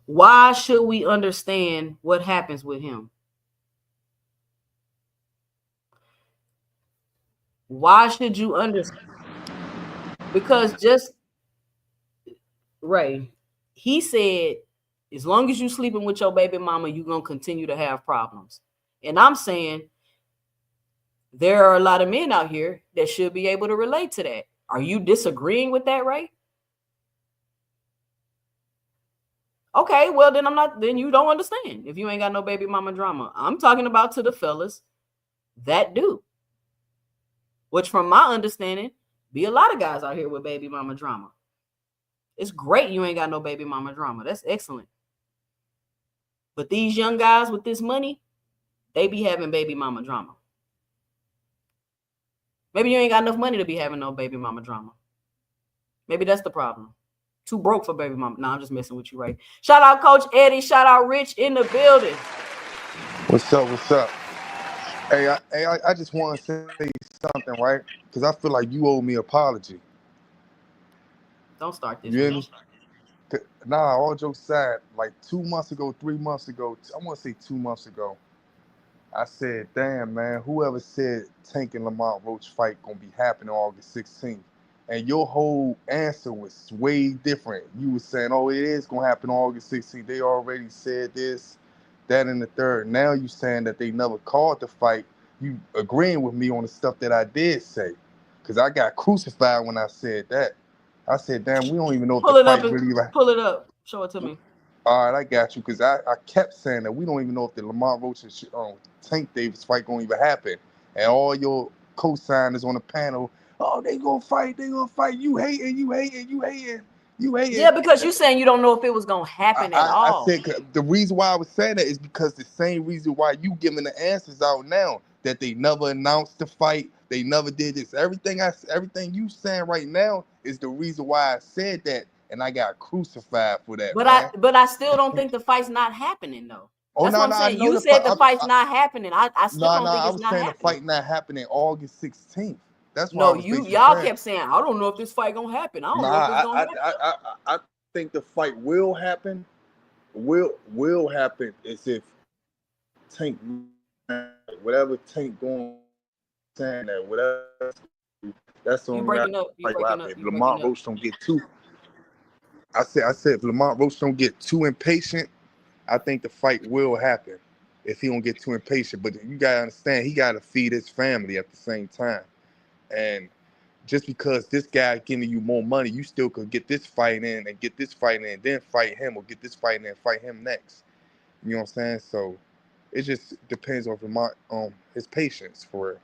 Why should we understand what happens with him? Why should you understand? Because just Ray, he said, as long as you sleeping with your baby mama, you're going to continue to have problems. And I'm saying there are a lot of men out here that should be able to relate to that. Are you disagreeing with that, Ray? Okay, well, then you don't understand if you ain't got no baby mama drama. I'm talking about to the fellas that do. Which from my understanding, be a lot of guys out here with baby mama drama. It's great you ain't got no baby mama drama. That's excellent. But these young guys with this money, they be having baby mama drama. Maybe you ain't got enough money to be having no baby mama drama. Maybe that's the problem. Too broke for baby mama. No, I'm just messing with you, right? Shout out Coach Eddie. Shout out Rich in the building. What's up? What's up? Hey, I just want to say something, right? Because I feel like you owe me an apology. Don't start this. You hear me? Nah, all jokes aside, like 2 months ago, 3 months ago, I want to say 2 months ago, I said, damn, man, whoever said Tank and Lamont Roach fight going to be happening August 16th? And your whole answer was way different. You were saying, oh, it is going to happen August 16th. They already said this, that, and the third. Now you saying that they never called the fight. You agreeing with me on the stuff that I did say. Because I got crucified when I said that. I said, damn, we don't even know if the fight really... Pull it up. Show it to me. All right, I got you, because I kept saying that we don't even know if the Lamont Roach and Tank Davis fight going to even happen. And all your co-signers on the panel, oh, they going to fight, You hating. Yeah, because you saying you don't know if it was going to happen at all. I said the reason why I was saying that is because the same reason why you giving the answers out now, that they never announced the fight, they never did this. Everything you saying right now is the reason why I said that. And I got crucified for that. But I still don't think the fight's not happening though. Oh, that's what I'm saying. You said the fight's not happening. I still don't think it's not happening. I was saying the fight not happening August 16th. That's why y'all kept saying, I don't know if this fight gonna happen. I don't know if it's gonna happen. I think the fight will happen. Will happen is if Tank, whatever Tank going, saying that whatever. That's the only way. Lamont Roach don't get too. I said if Lamont Roach don't get too impatient, I think the fight will happen if he don't get too impatient. But you gotta understand, he gotta feed his family at the same time. And just because this guy giving you more money, you still could get this fight in and get this fight in, and then fight him, or get this fight in and fight him next. You know what I'm saying? So it just depends on Lamont, his patience for it.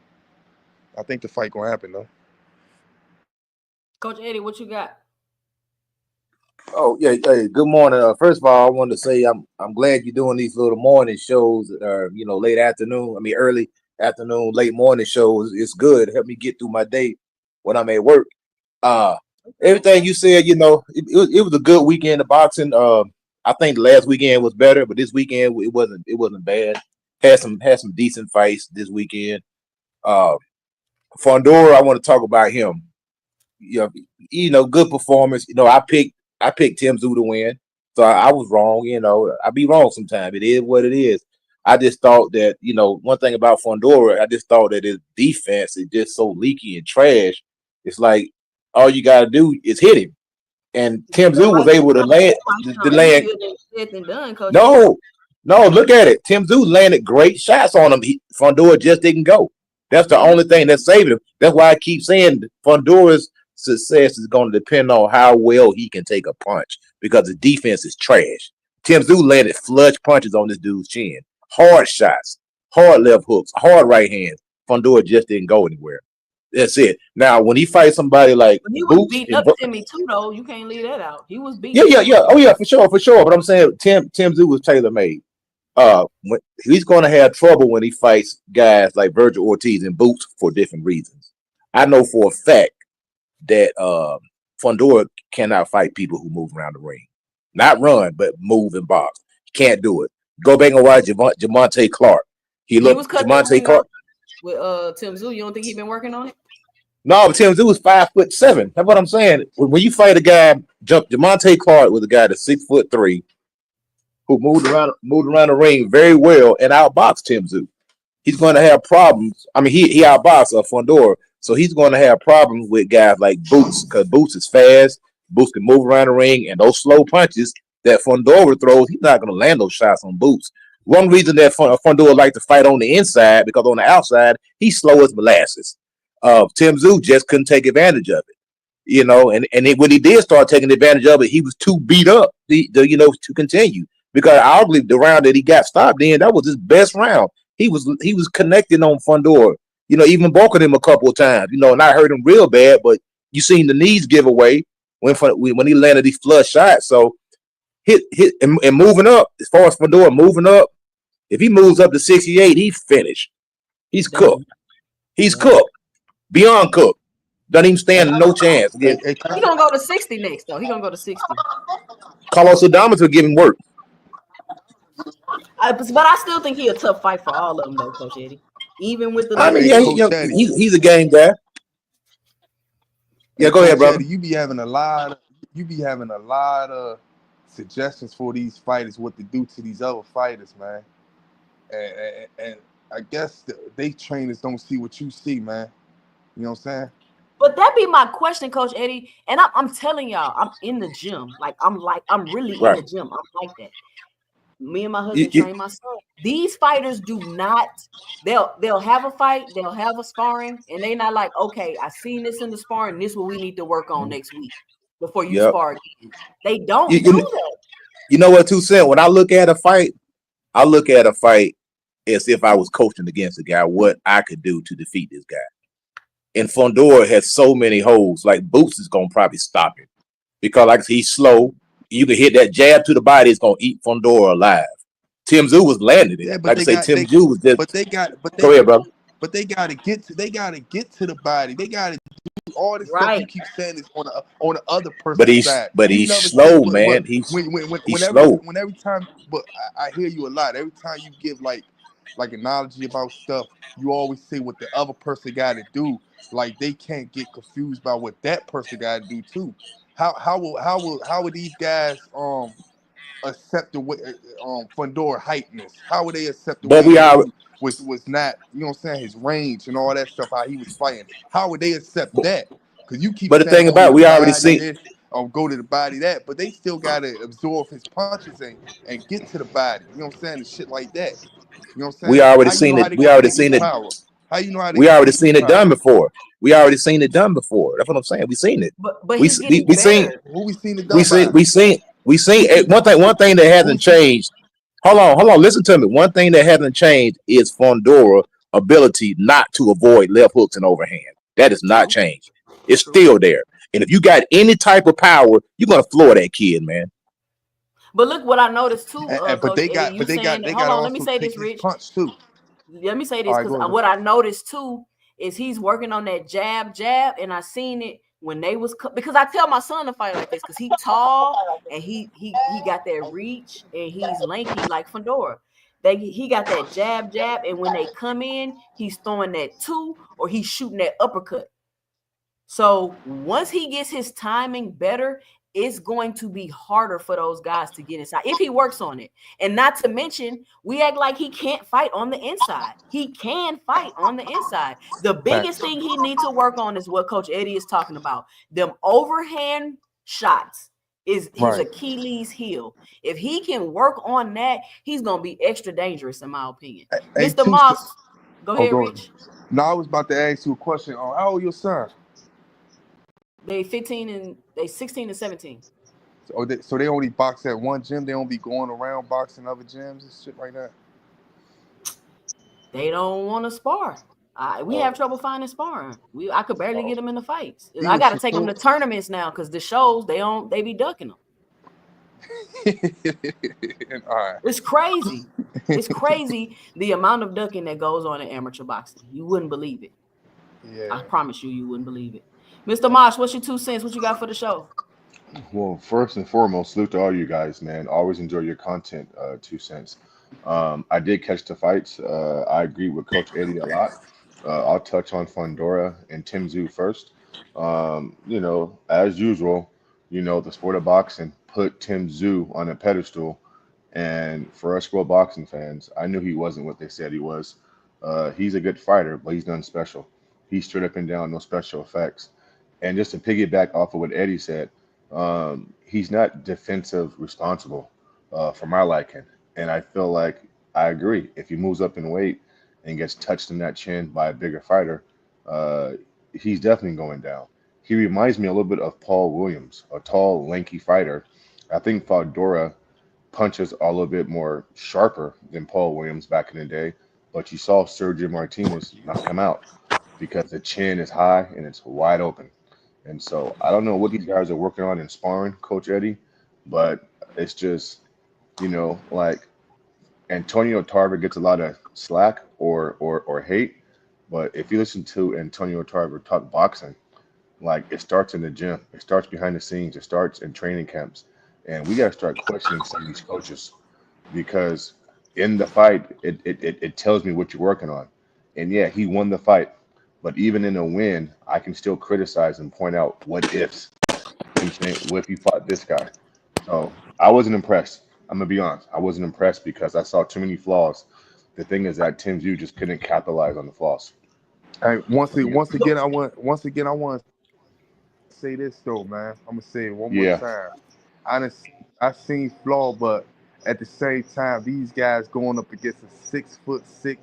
I think the fight gonna happen though. Coach Eddie, what you got? Oh yeah, hey, good morning. First of all, I wanted to say I'm glad you're doing these little morning shows. Late afternoon. I mean, early afternoon, late morning shows. It's good. Help me get through my day when I'm at work. Uh, Everything you said, it was a good weekend of boxing. I think the last weekend was better, but this weekend it wasn't bad. Had some decent fights this weekend. Uh, Fundora, I want to talk about him. you know, good performance. I picked Tszyu to win, so I was wrong. I be wrong sometimes. It is what it is. I just thought that one thing about Fundora, I just thought that his defense is just so leaky and trash. It's like all you got to do is hit him, and Tszyu was able to land. The land. Easier than said than done, Coach. No, no, look at it. Tszyu landed great shots on him. Fundora just didn't go. That's the only thing that saved him. That's why I keep saying Fundora's success is going to depend on how well he can take a punch because the defense is trash. Tszyu landed flush punches on this dude's chin. Hard shots, hard left hooks, hard right hands. Fundora just didn't go anywhere. That's it. Now, when he fights somebody like He was Boots, beating up Timmy too, though. You can't leave that out. He was beating. yeah. Oh yeah, for sure. But I'm saying Tszyu was tailor made. He's going to have trouble when he fights guys like Virgil Ortiz and Boots for different reasons. I know for a fact that Fundora cannot fight people who move around the ring, not run, but move and box. He can't do it. Go back and watch Javante Clark. He was Javante Clark with Tszyu. You don't think he's been working on it? No, but Tszyu was 5'7". That's what I'm saying. When you fight a guy, Javante Clark was a guy that's 6'3", who moved around the ring very well and outboxed Tszyu. He's going to have problems. I mean, he outboxed Fundora, so he's going to have problems with guys like Boots because Boots is fast. Boots can move around the ring, and those slow punches that Fundora throws, he's not going to land those shots on Boots. One reason that Fundora likes to fight on the inside because on the outside he's slow as molasses. Tszyu just couldn't take advantage of it, and when he did start taking advantage of it, he was too beat up to continue. Because arguably the round that he got stopped in, that was his best round. He was connecting on Fundora, even bulking him a couple of times, and I hurt him real bad. But you seen the knees give away when he landed these flush shots. So hit and moving up as far as Fundora moving up. If he moves up to 68, he's finished. He's cooked. He's cooked. Beyond cooked. Doesn't even stand no chance. He's gonna go to 60 next, though. He's gonna go to 60. Carlos Adames will give him work. But I still think he's a tough fight for all of them, though, Coach Eddie. Even with the he's a game guy. Yeah, go ahead, brother. You be having a lot of suggestions for these fighters, what to do to these other fighters, man. And I guess they trainers don't see what you see, man. You know what I'm saying? But that be my question, Coach Eddie. And I'm telling y'all, I'm in the gym. I'm really in the gym. I'm like that. Me and my husband train my son. These fighters do not. They'll have a fight. They'll have a sparring, and they not like, okay, I seen this in the sparring. This is what we need to work on next week before you spar again. They don't do that. You know what, 2 Cent? When I look at a fight as if I was coaching against a guy, what I could do to defeat this guy. And Fundora has so many holes. Like Boots is gonna probably stop him because like he's slow. You can hit that jab to the body; it's gonna eat Fundora alive. Tszyu was landing it. Like I say, Tszyu was just. Go ahead, brother. But they gotta get to the body. They gotta do all this stuff you keep saying is on the other person's side. But he's slow, man. He's slow. Every time, but I hear you a lot. Every time you give like analogy about stuff, you always say what the other person got to do. Like they can't get confused by what that person got to do too. How will these guys accept the way Fundora heightness? How would they accept the way was not, you know what I'm saying, his range and all that stuff, how he was fighting? How would they accept that? Because you keep but the thing about it, we already seen this, go to the body that, but they still gotta absorb his punches and get to the body. You know what I'm saying? And shit like that. You know what I'm saying? We already seen it. We already seen it. How you know how to we already seen it done before. We already seen it done before. That's what I'm saying. We seen it. But we seen it done. We seen one thing that hasn't changed. Hold on. Listen to me. One thing that hasn't changed is Fundora ability not to avoid left hooks and overhand. That has not changed. It's still there. And if you got any type of power, you're gonna floor that kid, man. But look what I noticed too, but Coach they Eddie. got, You but they saying got, that? they Hold got to on, let me also say take this, his Rich. punch too. Let me say this All right, because go ahead. what I noticed too is he's working on that jab, and I seen it when they was because I tell my son to fight like this because he tall and he got that reach and he's lanky like Fundora. He got that jab, and when they come in, he's throwing that 2 or he's shooting that uppercut. So once he gets his timing better, it's going to be harder for those guys to get inside if he works on it. And not to mention, we act like he can't fight on the inside. He can fight on the inside. The biggest thing he needs to work on is what Coach Eddie is talking about. Them overhand shots is his Achilles heel. If he can work on that, he's going to be extra dangerous, in my opinion. Hey, Mr. Moss, go ahead, Rich. No, I was about to ask you a question. How old your son? They 16 and 17. So they only box at one gym. They don't be going around boxing other gyms and shit like that. They don't want to spar. We have trouble finding sparring. I could barely get them in the fights. I got to take them to tournaments now because the shows they be ducking them. It's crazy. It's crazy the amount of ducking that goes on in amateur boxing. You wouldn't believe it. Yeah. I promise you wouldn't believe it. Mr. Mosh, what's your 2 cents? What you got for the show? Well, first and foremost, salute to all you guys, man. Always enjoy your content. 2 cents. I did catch the fights. I agree with Coach Eddie a lot. I'll touch on Fundora and Tszyu first. As usual, the sport of boxing put Tszyu on a pedestal. And for us pro boxing fans, I knew he wasn't what they said he was. He's a good fighter, but he's nothing special. He's straight up and down, no special effects. And just to piggyback off of what Eddie said, he's not defensive responsible for my liking. And I feel like I agree. If he moves up in weight and gets touched in that chin by a bigger fighter, he's definitely going down. He reminds me a little bit of Paul Williams, a tall, lanky fighter. I think Fundora punches are a little bit more sharper than Paul Williams back in the day, but you saw Sergio Martinez knock him out because the chin is high and it's wide open. And so I don't know what these guys are working on in sparring, Coach Eddie, but it's just, like Antonio Tarver gets a lot of slack or hate, but if you listen to Antonio Tarver talk boxing, like it starts in the gym, it starts behind the scenes, it starts in training camps, and we got to start questioning some of these coaches because in the fight, it tells me what you're working on. And yeah, he won the fight, but even in a win, I can still criticize and point out what ifs. He's saying, what if he fought this guy? So I wasn't impressed. I'm gonna be honest. I wasn't impressed because I saw too many flaws. The thing is that Tszyu just couldn't capitalize on the flaws. Hey, once again, I want to say this though, man. I'm gonna say it one more time. I seen flaw, but at the same time, these guys going up against a 6'6",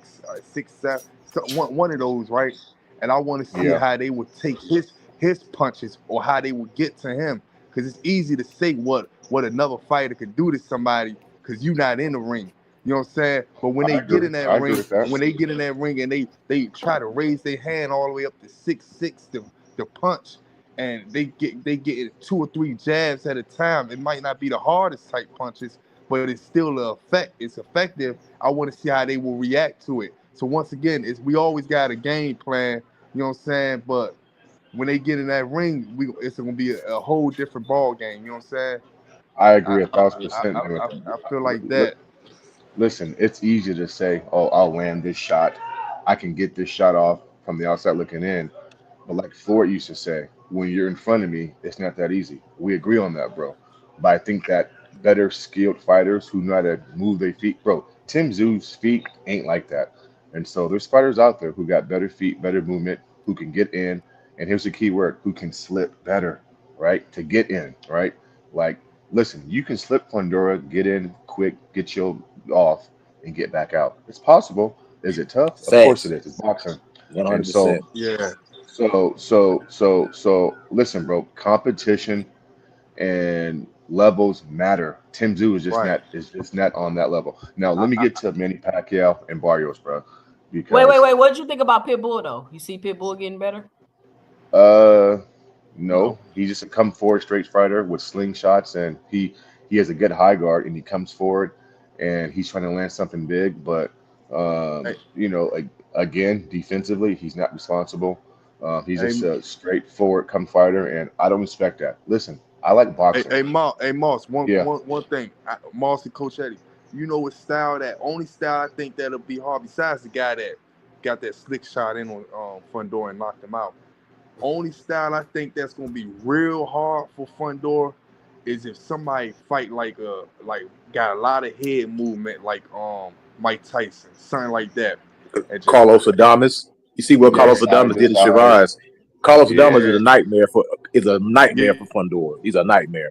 6'7", one of those, right? And I want to see how they would take his punches or how they would get to him, because it's easy to say what another fighter could do to somebody because you're not in the ring. You know what I'm saying? But when they get in that ring, and they try to raise their hand all the way up to 6'6" to punch, and they get 2 or 3 jabs at a time. It might not be the hardest type punches, but it's still it's effective. I want to see how they will react to it. So once again, we always got a game plan, you know what I'm saying? But when they get in that ring, it's gonna be a whole different ball game, you know what I'm saying? I agree 1,000%. I feel like that. Listen, it's easy to say, oh, I'll land this shot. I can get this shot off from the outside looking in. But like Floyd used to say, when you're in front of me, it's not that easy. We agree on that, bro. But I think that better skilled fighters who know how to move their feet, bro, Tszyu's feet ain't like that. And so there's fighters out there who got better feet, better movement, who can get in. And here's the key word, who can slip better, right? To get in, right? Like, listen, you can slip Fundora, get in quick, get your off, and get back out. It's possible. Is it tough? Of course it is. It's boxing. 100%. And so, So listen, bro, competition and levels matter. Tszyu is just not on that level. Now let me get to Manny Pacquiao and Barrios, bro. Because wait. What did you think about Pit Bull though? You see Pit Bull getting better? No, he's just a come forward straight fighter with slingshots, and he has a good high guard, and he comes forward, and he's trying to land something big, but Hey, again, defensively, he's not responsible. He's hey, just a straightforward come fighter, and I don't respect that. Listen, I like boxing. Hey, Moss. Yeah, One thing. Moss and Coach Eddie. You know what style that only style I think that'll be hard besides the guy that got that slick shot in on Fundora and knocked him out. Only style I think that's gonna be real hard for Fundora is if somebody fight like got a lot of head movement like Mike Tyson, something like that, and just Carlos Adames. You see what yeah, Carlos Adames did to Shiraz. Carlos Adames yeah, is a nightmare yeah, for Fundora. He's a nightmare.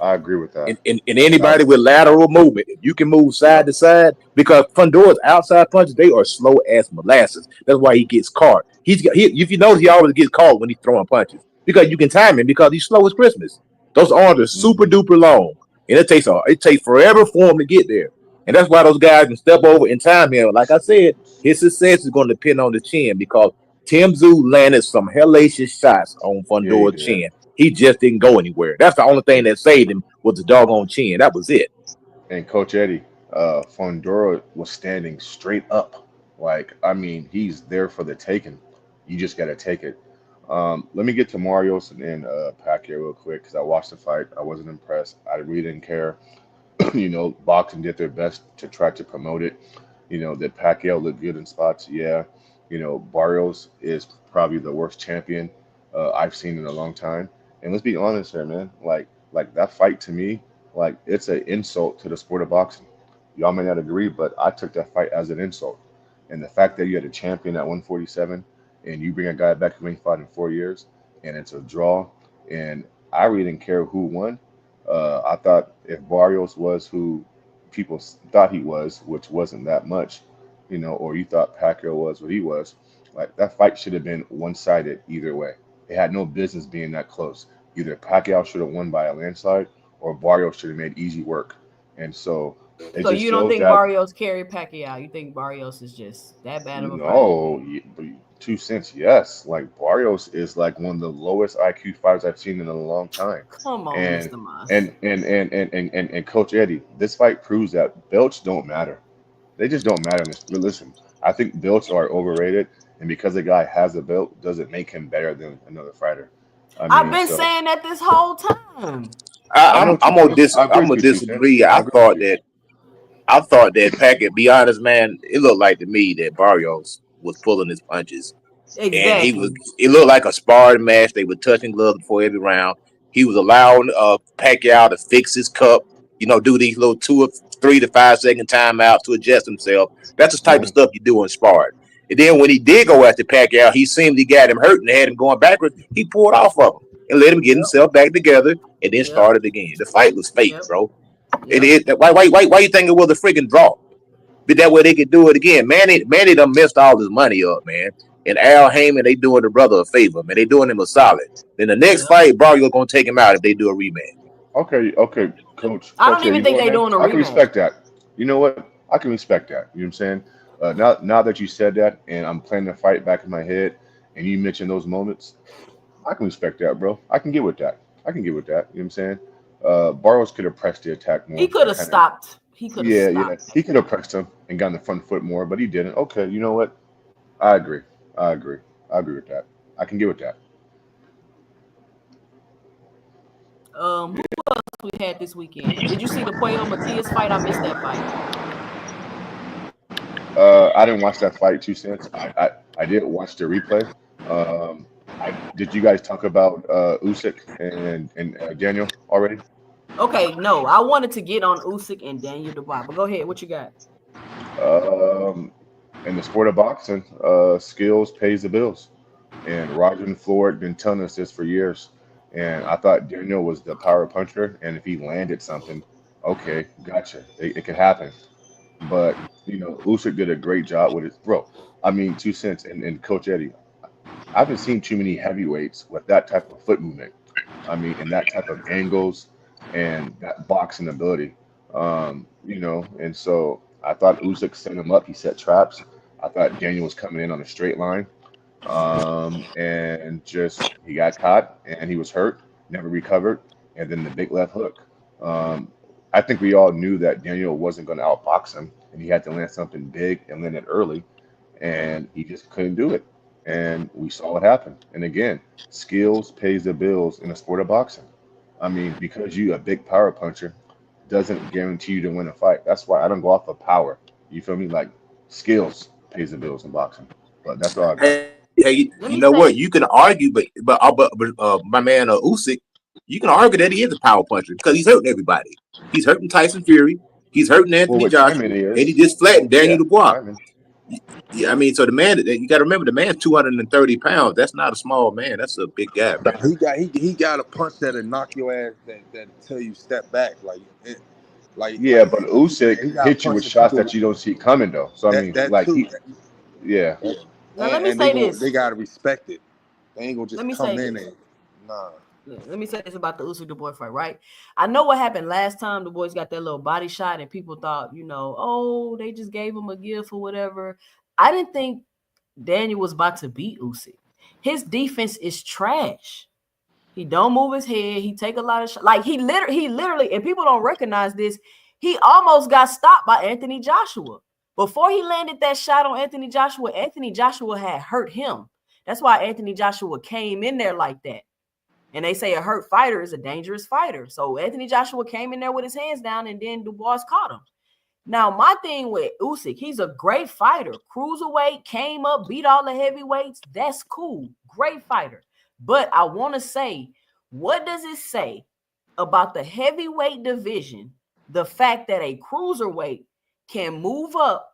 I agree with that. And I anybody agree with with that. lateral movement, if you can move yeah. side to side, because Fundora's outside punches, they are slow as molasses. That's why he gets caught. If you notice, he always gets caught when he's throwing punches because you can time him because he's slow as Christmas. Those arms are super Hmm. duper long, and it takes forever for him to get there. And that's why those guys can step over and time him. Like I said, his success is going to depend on the chin because Tim Tszyu landed some hellacious shots on Yeah, he Fundora's did. chin. He just didn't go anywhere. That's the only thing that saved him was the doggone chin. That was it. And Coach Eddie, Fundora was standing straight up. Like, I mean, he's there for the taking. You just got to take it. Let me get to Marios and Pacquiao real quick because I watched the fight. I wasn't impressed. I really didn't care. Boxing did their best to try to promote it. That Pacquiao looked good in spots. Yeah. Barrios is probably the worst champion I've seen in a long time. And let's be honest here, man. Like that fight to me, like it's an insult to the sport of boxing. Y'all may not agree, but I took that fight as an insult. And the fact that you had a champion at 147 and you bring a guy back who ain't fought in 4 years and it's a draw, and I really didn't care who won. I thought if Barrios was who people thought he was, which wasn't that much, or you thought Pacquiao was what he was, like that fight should have been one-sided either way. It had no business being that close. Either Pacquiao should have won by a landslide, or Barrios should have made easy work. And so it So just you don't shows think that Barrios carried Pacquiao? You think Barrios is just that bad of a fighter? no, 2 cents, yes. Like Barrios is like one of the lowest IQ fighters I've seen in a long time. Come on, And Mr. Moss. and Coach Eddie, this fight proves that belts don't matter. They just don't matter in this. But listen, I think belts are overrated, and because a guy has a belt doesn't make him better than another fighter. I I've mean, been so saying that this whole time. I know two cents. I agree I'm with gonna you, 2 cents. disagree. I agree with you. I thought that Packard. Be honest, man. It looked like to me that Barrios was pulling his punches, and Exactly. It looked like a sparring match. They were touching gloves before every round. He was allowing Pacquiao to fix his cup. Do these little 2 or 3 to 5 second timeouts to adjust himself. That's the type of Mhm. stuff you do in sparring. And then when he did go after Pacquiao, he seemed he got him hurt and had him going backwards. He pulled off of him and let him get Yep. himself back together and then Yep. started again. The fight was fake, Yep. bro. Yep. Why you think it was a freaking draw? But that way they could do it again. Manny done messed all his money up, man. And Al Heyman, they doing the brother a favor, man. They doing him a solid. Then the next Yep. fight, Barrio gonna take him out if they do a rematch. Okay, I don't Coach. Yeah, even you know think what, they man? doing a I can rematch. respect that. You know what? I can respect that. You know what I'm saying? Now that you said that, and I'm playing the fight back in my head, and you mentioned those moments, I can respect that, bro. I can get with that. I can get with that. You know what I'm saying? Barros could have pressed the attack He more could and have kind of, stopped. He could have yeah. stopped. He could have pressed him and gotten the front foot more, but he didn't. Okay, you know what? I agree. I agree. I agree with that. I can get with that. Who else we had this weekend? Did you see the Puello Matias fight? I missed that fight. I didn't watch that fight 2 cents. I did watch the replay. Um, did you guys talk about Usyk and Daniel already? Okay, no, I wanted to get on Usyk and Daniel Dubois, but go ahead. What you got? Um, in the sport of boxing, skills pays the bills, and Roger and Floyd been telling us this for years. And I thought Daniel was the power puncher, and if he landed something, okay, gotcha, it could happen. But Usyk did a great job with it, bro. I mean, 2 cents and Coach Eddie. I haven't seen too many heavyweights with that type of foot movement. I mean, and that type of angles and that boxing ability. And so I thought Usyk set him up. He set traps. I thought Daniel was coming in on a straight line. And just he got caught and he was hurt, never recovered, and then the big left hook. Um, I think we all knew that Daniel wasn't going to outbox him, and he had to land something big and land it early, and he just couldn't do it. And we saw what happened. And again, skills pays the bills in the sport of boxing. I mean, because you a big power puncher doesn't guarantee you to win a fight. That's why I don't go off of power. You feel me? Like skills pays the bills in boxing. But that's all I got. Hey, you Let know me what? say, You can argue, but my man Usyk, you can argue that he is a power puncher because he's hurting everybody. He's hurting Tyson Fury. He's hurting Well, Anthony with timing, Joshua, he and he is. just flattened Daniel Yeah, Dubois. timing. Yeah, I mean, so the man, you got to remember, the man's 230 pounds. That's not a small man. That's a big guy, Nah, man. he got a punch that'll knock your ass. That tell you step back. Yeah, but He Usyk got hit you with punches shots people that you don't see coming though. So I mean, that like too. yeah. now let me And say this. they gotta respect it. They ain't gonna Let just me come say in this. and nah. Let me say this about the Usyk Dubois fight, right? I know what happened last time. The boys got that little body shot, and people thought, oh, they just gave him a gift or whatever. I didn't think Daniel was about to beat Usyk. His defense is trash. He don't move his head. He take a lot of shots. Like he literally, and people don't recognize this. He almost got stopped by Anthony Joshua before he landed that shot on Anthony Joshua. Anthony Joshua had hurt him. That's why Anthony Joshua came in there like that. And they say a hurt fighter is a dangerous fighter. So Anthony Joshua came in there with his hands down, and then Dubois caught him. Now, my thing with Usyk, he's a great fighter. Cruiserweight, came up, beat all the heavyweights. That's cool. Great fighter. But I want to say, what does it say about the heavyweight division? The fact that a cruiserweight can move up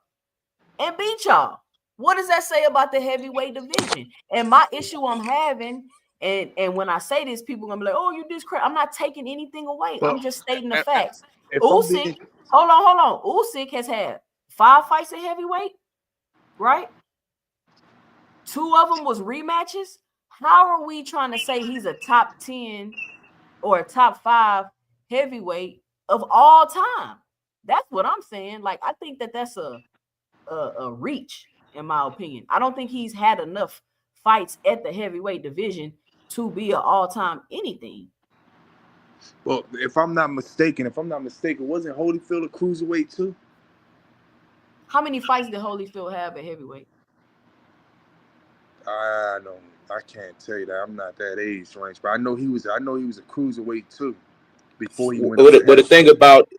and beat y'all. What does that say about the heavyweight division? And my issue I'm having, and when I say this, people are gonna be like, "Oh, you discredit." I'm not taking anything away. But I'm just stating the facts. if I'm Usyk, being hold on. Usyk has had 5 fights at heavyweight, right? 2 of them was rematches. How are we trying to say he's a top 10 or a top 5 heavyweight of all time? That's what I'm saying. Like, I think that's a reach, in my opinion. I don't think he's had enough fights at the heavyweight division to be an all-time anything. well, if I'm not mistaken, wasn't Holyfield a cruiserweight too? How many fights did Holyfield have at heavyweight? I can't tell you that. I'm not that age range, but I know he was a cruiserweight too before he went up to But the thing heavyweight. about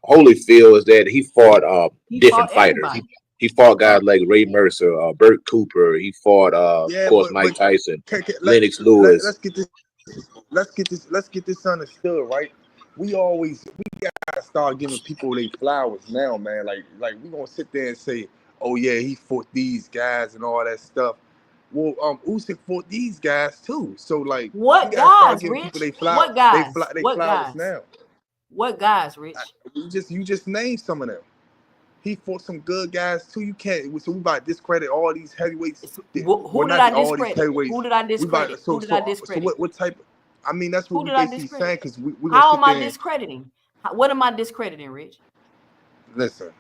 Holyfield is that he fought He different fought fighters. everybody. He fought guys like Ray Mercer, Burt Cooper. He fought, of Yeah, course, Mike Tyson, let, Lennox Lewis. let's get this understood, right? We gotta start giving people their flowers now, man. Like we gonna sit there and say, oh yeah, he fought these guys and all that stuff. Well, Usyk fought these guys too. So like we What gotta start guys, giving people Rich? their flower What guys? they What flowers guys? now. What guys, Rich? You just named some of them. He fought some good guys too. You can't. So we about to discredit all these heavyweights. Well, Who did not I all these discredit? heavyweights. Who did I We about discredit? Who did I so discredit? what type? I mean, that's what Who we did I basically saying discredit? because we gonna How sit am I there and discrediting? What am I discrediting, Rich? listen.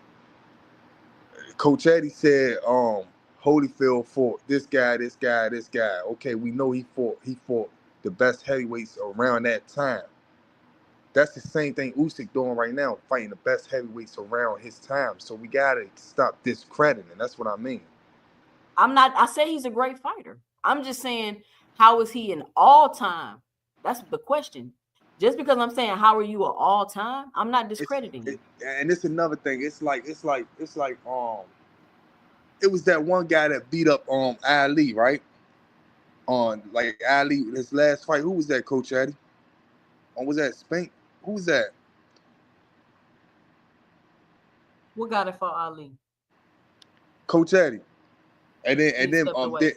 Coach Eddie said, Holyfield fought this guy, this guy, this guy. Okay, we know he fought the best heavyweights around that time. That's the same thing Usyk doing right now, fighting the best heavyweights around his time. So we gotta stop discrediting. That's what I mean. I say he's a great fighter. I'm just saying, how is he an all-time? That's the question. Just because I'm saying, how are you an all-time? I'm not discrediting you. And it's another thing. It was that one guy that beat up Ali, right? On like Ali, his last fight. Who was that, Coach Eddie? Was that Spink? Who was that? What got it for Ali? Coach Eddie. And He stepped away.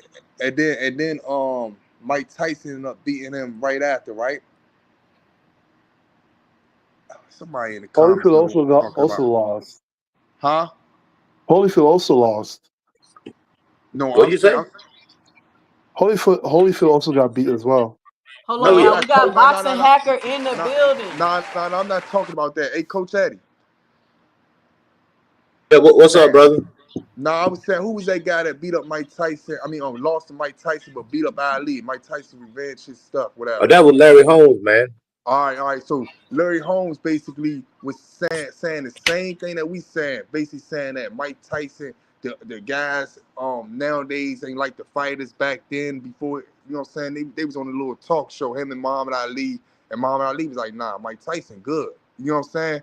Mike Tyson ended up beating him right after, right? Somebody in the comments Holyfield know what we're talking also about. lost. Huh? Holyfield also lost. No, What I'm did you say? saying Holyfield also got beat as well. Hold No, on, yeah. y'all. We got boxing hacker in the building. No, I'm not talking about that. Hey, Coach Eddie. Yeah, what's up, brother? No, I was saying, who was that guy that beat up Mike Tyson? I mean, lost to Mike Tyson, but beat up Ali. Mike Tyson revenge his stuff, whatever. Oh, that was Larry Holmes, man. All right. So Larry Holmes basically was saying the same thing that we saying, basically saying that Mike Tyson, the guys nowadays ain't like the fighters back then before, you know what I'm saying? They was on a little talk show, him and Muhammad Ali, and Muhammad Ali was like, nah, Mike Tyson good. You know what I'm saying?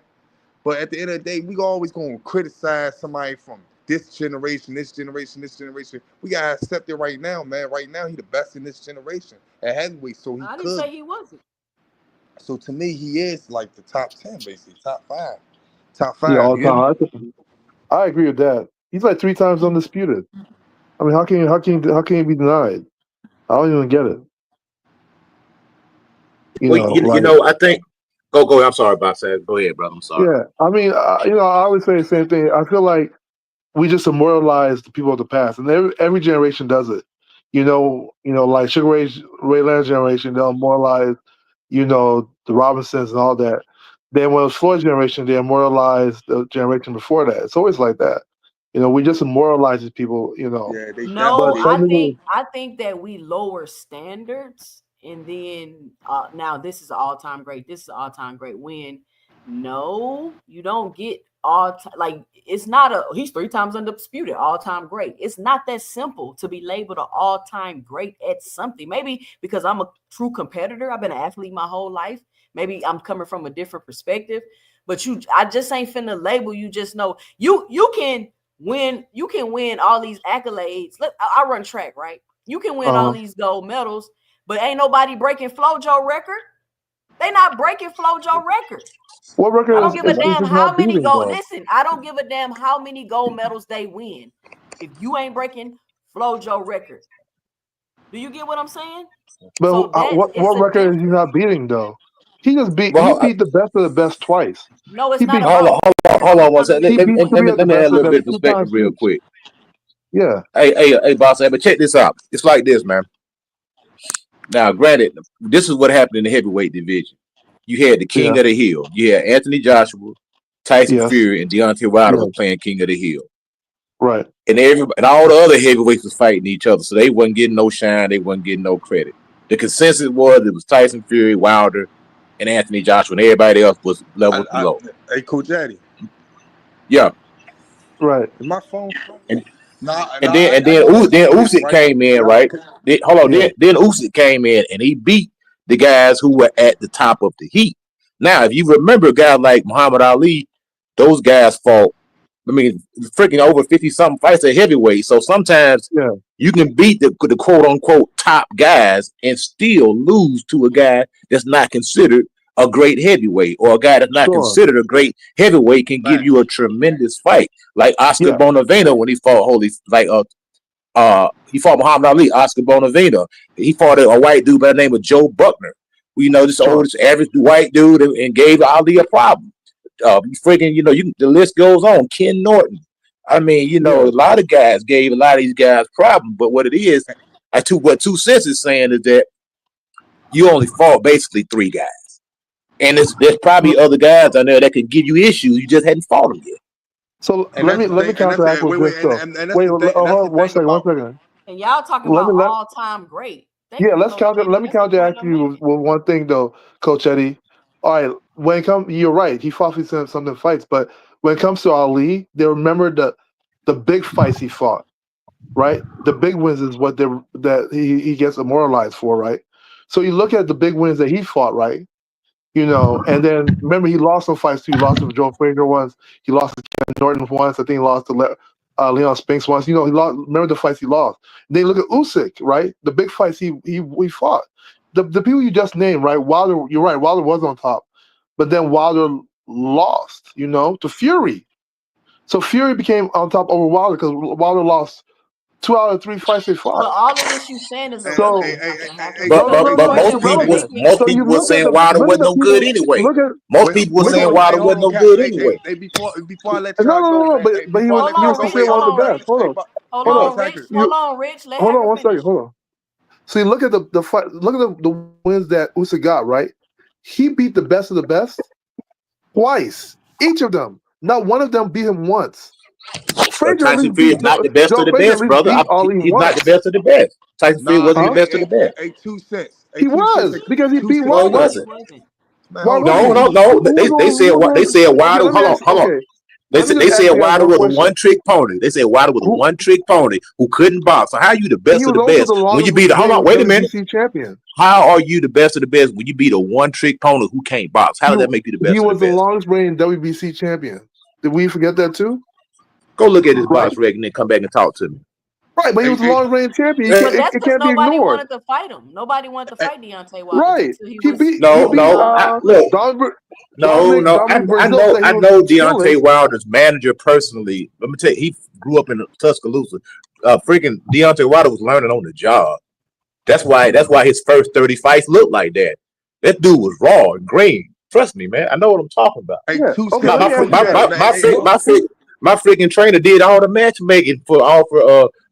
But at the end of the day, we always gonna criticize somebody from this generation. We gotta accept it right now, man. Right now, he the best in this generation at heavyweight, so he I didn't could. say he wasn't. So to me, he is like the top 10, basically, top 5. Top Yeah, 5, all you the hear me? time. I agree with that. He's like 3 times undisputed. I mean, how can he be denied? I don't even get it. Well, you know, I think. Go. I'm sorry about that. Go ahead, brother. I'm sorry. Yeah, I mean, I always say the same thing. I feel like we just immortalize the people of the past, and every generation does it. Like Ray Leonard's generation, they'll immortalize, the Robinsons and all that. Then when it was Floyd's generation, they immortalized the generation before that. It's always like that. We just immortalize these people. Yeah, they No, definitely. I think that we lower standards, and then now this is all-time great. This is all-time great win. No, you don't get like it's not he's 3 times undisputed, all-time great. It's not that simple to be labeled an all-time great at something. Maybe because I'm a true competitor, I've been an athlete my whole life. Maybe I'm coming from a different perspective, but I just ain't finna label you. Just know you can win all these accolades. I run track, right? You can win all these gold medals, but ain't nobody breaking Flojo record. They not breaking Flojo record. What record I don't give a damn how many beating, gold. though? Listen, I don't give a damn how many gold medals they win. If you ain't breaking Flojo record, do you get what I'm saying? But So it's what a record is he difference. not beating, though? He Well, beat the best of the best twice. No, it's He not beat about. hold on one second. he beat Let 3 me of the add best a of the little bit best of 2 perspective times real each. quick. Yeah. Hey, boss. But check this out. It's like this, man. Now, granted, this is what happened in the heavyweight division. You had the King of the Hill. You had Anthony Joshua, Tyson Yes. Fury, and Deontay Wilder Yes. was playing King of the Hill. Right. And all the other heavyweights was fighting each other, so they wasn't getting no shine. They wasn't getting no credit. The consensus was it was Tyson Fury, Wilder, and Anthony Joshua, and everybody else was levels below. Hey, Coach Eddie. Yeah. Right. Is my phone? And then Usyk right? came in, right? Hold on. Yeah. Then Usyk came in and he beat the guys who were at the top of the heat. Now, if you remember guys like Muhammad Ali, those guys fought, freaking over 50-something fights at heavyweight. So sometimes Yeah. you can beat the quote-unquote top guys and still lose to a guy that's not considered a great heavyweight, or a guy that's not Sure. considered a great heavyweight can give you a tremendous fight. Like Oscar Bonavena when he fought he fought Muhammad Ali, Oscar Bonavena. He fought a white dude by the name of Joe Buckner. This oldest average white dude, and gave Ali a problem. The list goes on. Ken Norton. A lot of guys gave a lot of these guys problems, but what it is, what 2 Cents is saying is that you only fought basically 3 guys. And there's probably other guys on there that could give you issues. You just hadn't fought them yet. So let me counteract with this though. Wait, hold on, one second. And y'all talking about all-time great. Let me counteract you with one thing though, Coach Eddie. All right, you're right. He fought some fights, but when it comes to Ali, they remember the big fights he fought, right? The big wins is what that he gets immortalized for, right? So you look at the big wins that he fought, right? And then remember he lost some fights too. He lost to Joe Frazier once. He lost to Ken Norton once. I think he lost to Leon Spinks once. He lost. Remember the fights he lost. Then look at Usyk, right? The big fights he fought. The people you just named, right? Wilder, you're right. Wilder was on top, but then Wilder lost, to Fury. So Fury became on top over Wilder because Wilder lost 2 out of 3 fights they fought. But all of this you saying is irrelevant. But most people were saying Wilder wasn't no good anyway. Most people were saying Wilder wasn't no good anyway. Before I let y'all go, but he was considered one of the best. Hold on, Rich. Hold on, one second. Hold on. So you look at the fight. Look at the wins that Usyk got. Right, he beat the best of the best twice. Each of them. Not one of them beat him once. Frazier at Tyson least Fury is beat not the best Joe of the Frazier. At best, least brother. beat Ali He's not the once. best of the best. Tyson Fury wasn't the best of the best. 2 cents. He was because he beat No, he Wilder. wasn't. Man, Why hold wasn't on. No. Who They said was They said okay, Wilder. let me ask, Hold on. okay. They Let me said just ask you guys Wilder one was a question. one-trick pony. They said Wilder was a one-trick pony who couldn't box. So how are you the best He of was the also best the when you longest beat? Hold on, reigning wait a minute. WBC champion. How are you the best of the best when you beat a one-trick pony who can't box? How does that make you the best He of was the the best? longest reigning WBC champion. Did we forget that too? Go look at his Right. box record and then come back and talk to me. Right, but he was the longest reigning champion. But that's It because can't be nobody ignored. wanted to fight him. Nobody wanted to fight Deontay Wilder. Right. Until He beat look. Dominic Brazil said I he know was Deontay skillless. Wilder's manager personally. Let me tell you, he grew up in Tuscaloosa. Freaking Deontay Wilder was learning on the job. That's why his first 30 fights looked like that. That dude was raw and green. Trust me, man. I know what I'm talking about. Yeah. Okay, let me ask you guys. My freaking trainer did all the matchmaking for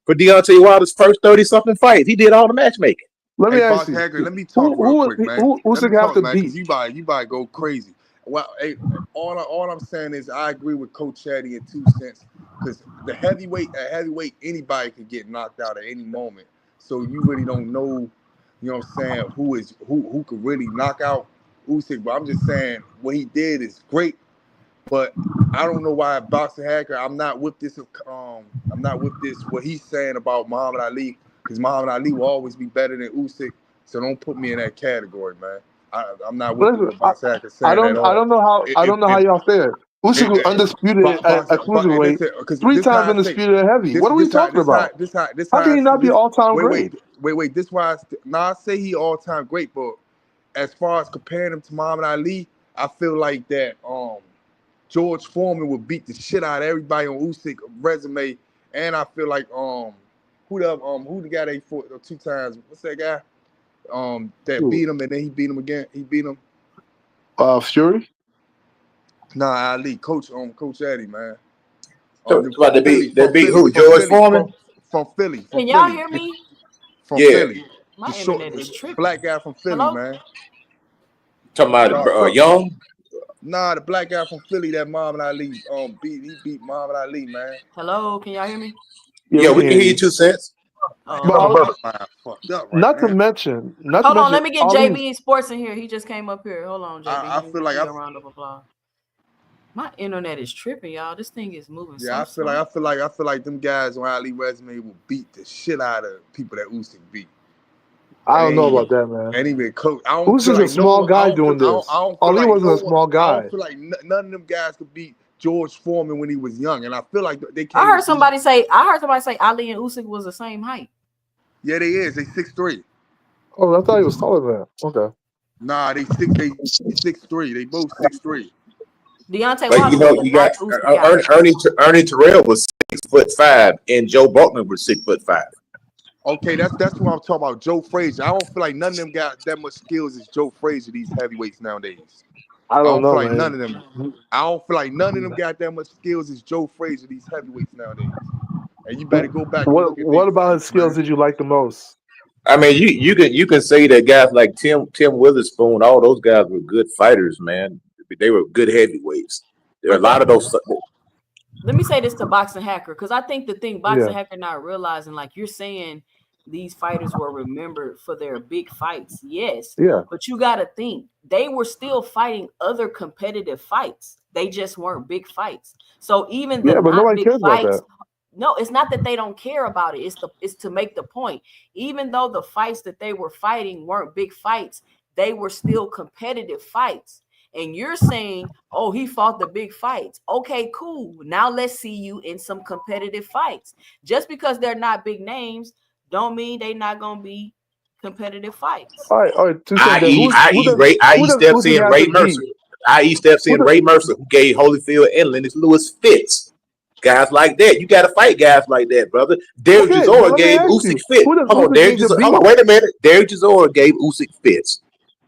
Deontay Wilder's first 30-something fights. He did all the matchmaking. Let me ask Boss you. Hager, let me talk real quick, man. Who Usyk have to beat? Because you about to go crazy. Well, hey, all I'm saying is I agree with Coach Chatty in 2 cents because the heavyweight, anybody can get knocked out at any moment. So you really don't know, you know what I'm saying, who could really knock out Usyk. But I'm just saying what he did is great. But I don't know why Boxing Hacker. I'm not with this. What he's saying about Muhammad Ali, because Muhammad Ali will always be better than Usyk. So don't put me in that category, man. I'm not with what Boxing Hacker saying at all. I don't know how y'all say it. Usyk was undisputed at cruiserweight, 3 times undisputed at heavy. What are we talking about? How can he not be all-time great? Wait. This why I say he all-time great, but as far as comparing him to Muhammad Ali, I feel like that George Foreman would beat the shit out of everybody on Usyk resume, and I feel like who the guy they fought 2 times? What's that guy? That beat him and then he beat him again. He beat him. Fury? Nah, Ali, Coach Eddie, man. They beat who? George Foreman from Philly. Can y'all hear me? From Philly. My internet is tripping. Black guy from Philly, Hello? man. Talking about Young? Nah, the black guy from Philly that Muhammad Ali beat Muhammad Ali, man. Hello, can y'all hear me? Yeah, we can hear you 2 cents. Not to mention. Hold on, let me get JB Sports in here. He just came up here. Hold on, JB. I feel like a round of applause. My internet is tripping, y'all. This thing is moving. Yeah, I feel like them guys on Ali resume will beat the shit out of people that Usyk beat. I don't know about that, man. And even close. Usyk's a small guy doing this. Ali wasn't a small guy. I don't feel like none of them guys could beat George Foreman when he was young, and I feel like they can't. I heard somebody say Ali and Usyk was the same height. Yeah, they is. They 6'3". Oh, I thought he was taller than that. Okay. Nah, they 6'3". They both 6'3". Deontay But Wilder, you got Ernie Terrell was 6'5", and Joe Buckman was 6'5". Okay, that's what I'm talking about. Joe Frazier. I don't feel like none of them got that much skills as Joe Frazier. These heavyweights nowadays. I don't know, feel like man. none of them. I don't feel like none of them got that much skills as Joe Frazier. These heavyweights nowadays. And you better go back. What about his skills did you like the most? I mean, you can say that guys like Tim Witherspoon, all those guys were good fighters, man. They were good heavyweights. There are a lot of those. Let me say this to Boxing Hacker, because I think the thing Boxing Hacker not realizing, like you're saying, these fighters were remembered for their big fights. Yes. Yeah. But you got to think they were still fighting other competitive fights. They just weren't big fights. So even the but nobody cares about that. No, it's not that they don't care about it. It's to make the point. Even though the fights that they were fighting weren't big fights, they were still competitive fights. And you're saying, oh, he fought the big fights. Okay, cool. Now let's see you in some competitive fights. Just because they're not big names, don't mean they're not going to be competitive fights. All right. I.e. steps in Ray Mercer. Ray Mercer, who gave Holyfield and Lennox Lewis fits. Guys like that. You got to fight guys like that, brother. Derek Chisora gave Usyk fits. Wait a minute. Derek Chisora gave Usyk fits.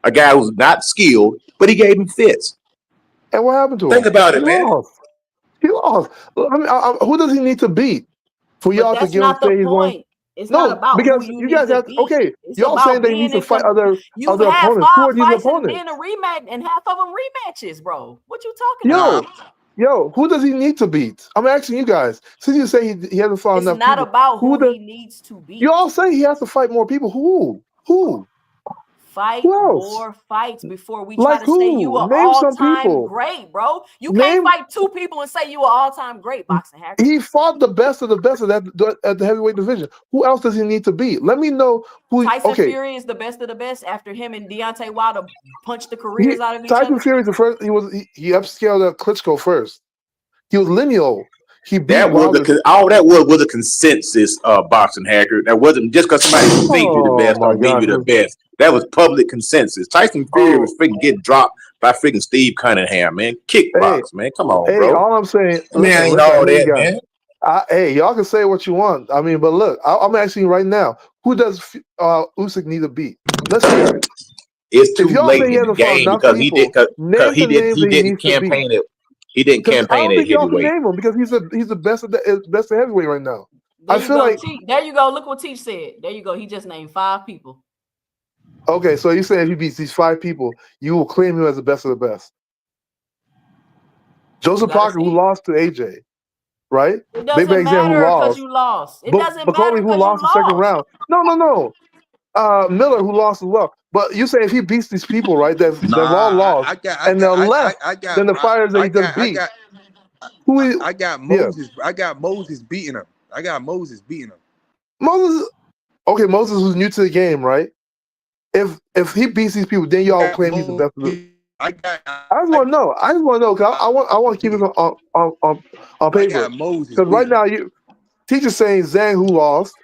A guy who's not skilled, but he gave him fits. And what happened to him? Think about it, man. He lost. I mean, who does he need to beat for y'all to give him say he's won? It's not about because who you guys have okay. Y'all saying they need to fight other opponents. Who are these opponents? And a rematch, and half of them rematches, bro. What you talking about? Yo, who does he need to beat? I'm asking you guys. Since you say he hasn't fought It's enough not people, about who does he needs to beat. you all say he has to fight more people? Who? Fight Who else? more fights before we Like try to say you who? are Name some all-time people. great, bro. You Name. can't fight 2 people and say you are all-time great, boxing hacker. He fought the best of the best at the heavyweight division. Who else does he need to beat? Let me know who. Tyson Okay, Fury is the best of the best after him and Deontay Wilder punched the careers out of each Tyson other. Fury is the first. He upscaled Klitschko first. He was lineal. He beat That was Wilder. all that was a consensus boxing hacker. That wasn't just because somebody think you the best my don't mean you the God. best. That was public consensus. Tyson Fury was freaking get dropped by freaking Steve Cunningham, man. Kickbox, man. Come on, Hey, bro. all I'm saying, Man, ain't listen, I all hear you that, guys. man. Hey, y'all can say what you want. I mean, but look, I'm asking you right now, who does Usyk need to beat? Let's hear it. It's too If y'all late say he in the hasn't fought game enough because he people, did name the names that he didn't needs to beat. campaign it. He didn't Because I campaign don't at think y'all can heavyweight. name him because he's the best of the best of heavyweight right now. There I you feel go, like Teach. There you go. Look what Teach said. There you go. He just named 5 people. okay, so you saying if he beats these 5 people, you will claim him as the best of the best. Joseph Parker, who lost to AJ, right? It doesn't matter because you lost. It doesn't matter Coley, who because you lost the second lost. round. No. Miller, who lost as well. But you say if he beats these people, right? They've all lost, and they're left. Then the fighters that he just beat. I got Moses. Yeah. I got Moses beating him. Moses. Okay, Moses who's new to the game, right? If he beats these people, then y'all claim he's the best of the. I just want to know. Because I want to keep it on paper. I got Moses because right now teacher's saying Zhang who lost,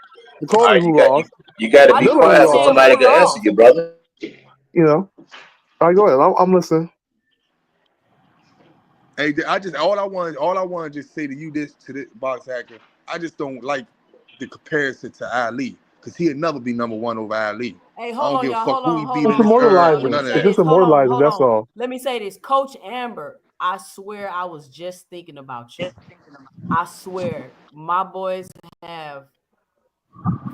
Coley who lost. You got to be Miller quiet who so lost. somebody can answer you, brother. You know. All right, go ahead. I'm listening. Hey, all I want to just say to you to this box hacker. I just don't like the comparison to Ali because he'll never be number 1 over Ali. Hey, hold on, y'all. Hold on. It's immortalizing. It's just immortalizing. That's all. Let me say this, Coach Amber. I swear, I was just thinking about you. I swear, my boys have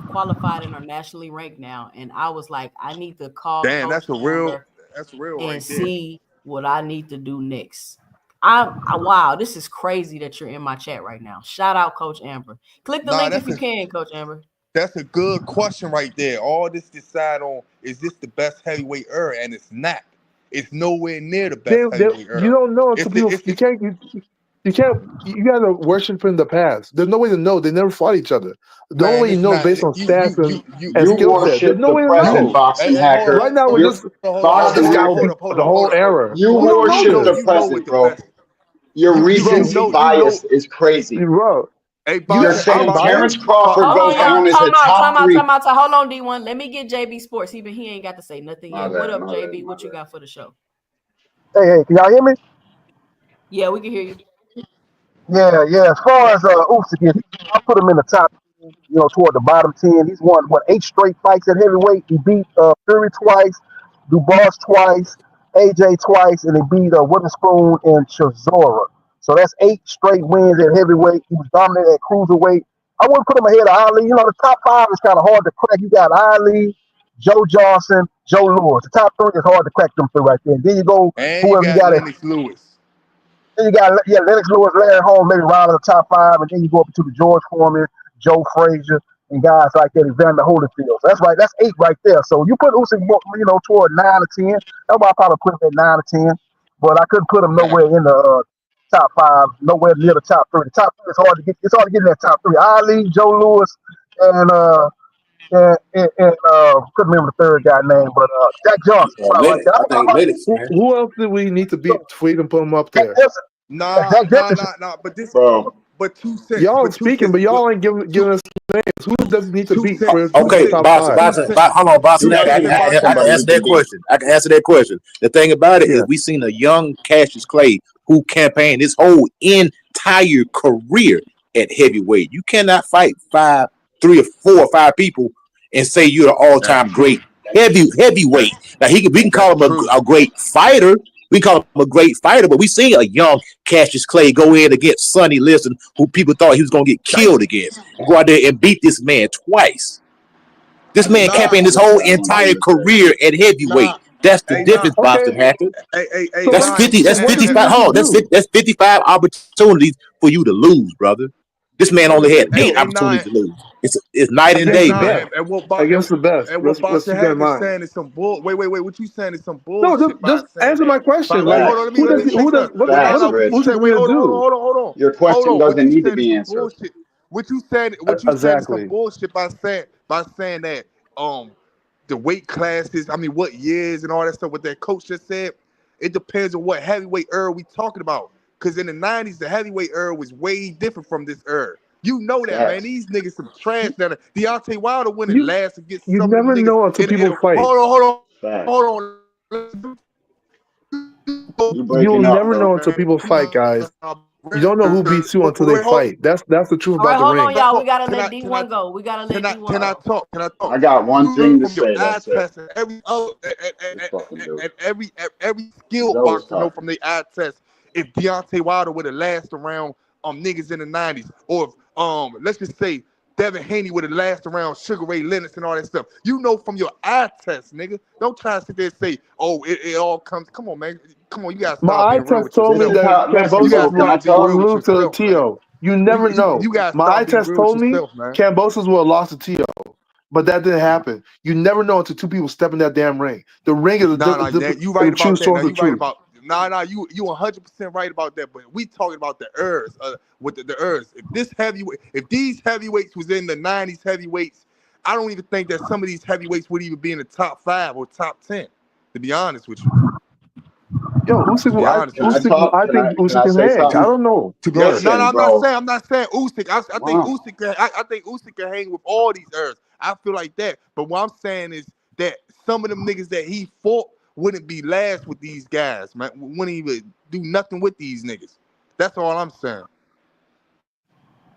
qualified and are nationally ranked now, and I was like, I need to call. Damn, Coach Amber that's real, and right see what I need to do next. Wow, this is crazy that you're in my chat right now. Shout out, Coach Amber. Click the link if you can, Coach Amber. That's a good question right there. All this decide on is this the best heavyweight era, and it's not. It's nowhere near the best heavyweight era. You don't know until people. You gotta worship in the past. There's no way to know. They never fought each other. The only way you know is based on stats and skill set. There's no way to know. Boxing hacker. Right now, we're just boxing this guy will beat the whole era. You worship the present, bro. Your recency bias is crazy. Bro. You're saying Terrence Crawford goes down as a top 3. Hold on, D1. Let me get JB Sports. He ain't got to say nothing yet. What up, JB? What you got for the show? Hey, can y'all hear me? Yeah, we can hear you. Yeah. As far as Usyk, I put him in the top, toward the bottom 10. He's won 8 straight fights at heavyweight. He beat Fury twice, Dubois twice, AJ twice, and he beat Witherspoon and Chisora. So that's 8 straight wins at heavyweight. He was dominant at cruiserweight. I wouldn't put him ahead of Ali. The top 5 is kind of hard to crack. You got Ali, Joe Johnson, Joe Lewis. The top 3 is hard to crack them 3 right there. And then you go whoever you got. Lennox Lewis. Then you got Lennox Lewis, Larry Holmes, maybe round of the top 5, and then you go up to the George Foreman, Joe Frazier, and guys like that, Evander Holyfield. So that's right, that's 8 right there. So you put Usyk, toward 9 or 10. That's why I probably put him at 9 or 10. But I couldn't put him nowhere in the top 5, nowhere near the top 3. The top 3 is hard to get. It's hard to get in that top 3. Ali, Joe Lewis, and couldn't remember the third guy name, but Jack Johnson. Who else did we need to beat for you to put him up there? Nah. But this, but 2 cents. Y'all speaking, but y'all ain't giving us names. Who does he need to beat for his Okay, top boxing. Hold on, boxing. I can answer that question. I can answer that question. The thing about it is, we seen a young Cassius Clay who campaigned his whole entire career at heavyweight. You cannot fight 3 or 4 or 5 people and say you're the all-time great heavyweight. Now we can call him a great fighter. We call him a great fighter, but we seen a young Cassius Clay go in against Sonny Liston, who people thought he was going to get killed against, and go out there and beat this man twice. This man campaigned his whole entire career at heavyweight. That's the Hey, difference, Boston Hacker. hey, So That's what? 50. So That's what does he 55. have to Hold on. do? That's 55 opportunities for you to lose, brother. This man only had hey, 8 opportunities nine. to lose. It's night and Against day, the Nah, man. best. Against the best. and what Let's Boston keep that in Hack is mind. saying is some bull. Wait. What you saying is some No, bullshit by just saying answer that. my question. Wait, Like, hold on. Facts. who Let does me he, say who does something. what Well, no, what Facts, no. does What you Rich. saying? Usyk Wait, need to hold on, do? Your hold question on. What doesn't you need to saying is be some answered. bullshit. What you saying is some Exactly. bullshit by saying that the weight classes. I mean, what years and all that stuff. What that coach just said. It depends on what heavyweight era we talking about. Because in the 90s, the heavyweight era was way different from this era. You know that, man. Facts. These niggas some trash. Now, Deontay Wilder winning You last against you some of them never niggas. know until people fight. Facts. Hold on. You You'll breaking up, never know bro. until people fight, guys. You don't know who beats you until they Wait, hold fight. That's the truth All right, about the hold on, ring. y'all. We gotta Can let I can I D1 go. We gotta let can I D1 can I go. talk? Can I I talk? got one You know thing to from your say. eye That's it. test and every other This fucking dude. and every skilled Joe was boxer know talking. from their eye test if Deontay Wilder would have lasted around niggas in the 90s, or if let's just say Devin Haney would have lasted around Sugar Ray Leonard and all that stuff. You know from your eye test, nigga. Don't try to sit there and say, oh, it all comes. Come on, man. Come on, you gotta My start eye being real test with told me This yourself, is that man. how. Listen, You Cambosos gotta bro. Can I start being will talk? real with lose to yourself, man. Tszyu. You never know. You gotta My eye start being test real with told me yourself, man. Cambosos will have lost to Tszyu, but that didn't happen. You never know until two people step in that damn ring. The ring is You the right true about that. Now source of you right truth. about you 100% right about that. But we talking about the Urs, with the Urs. If these heavyweights was in the 90s heavyweights, I don't even think that some of these heavyweights would even be in the top 5 or top 10. To be honest with you, Yo, to be honest Can with I you. talk? I think Can Usyk I can say hang. I something? don't know. To be Go honest, ahead. Listen, I'm not bro. saying. I'm not saying Usyk. I Come think on. Usyk. I think Usyk can hang with all these Urs. I feel like that. But what I'm saying is that some of them niggas that he fought wouldn't be last with these guys, man. Wouldn't even do nothing with these niggas. That's all I'm saying.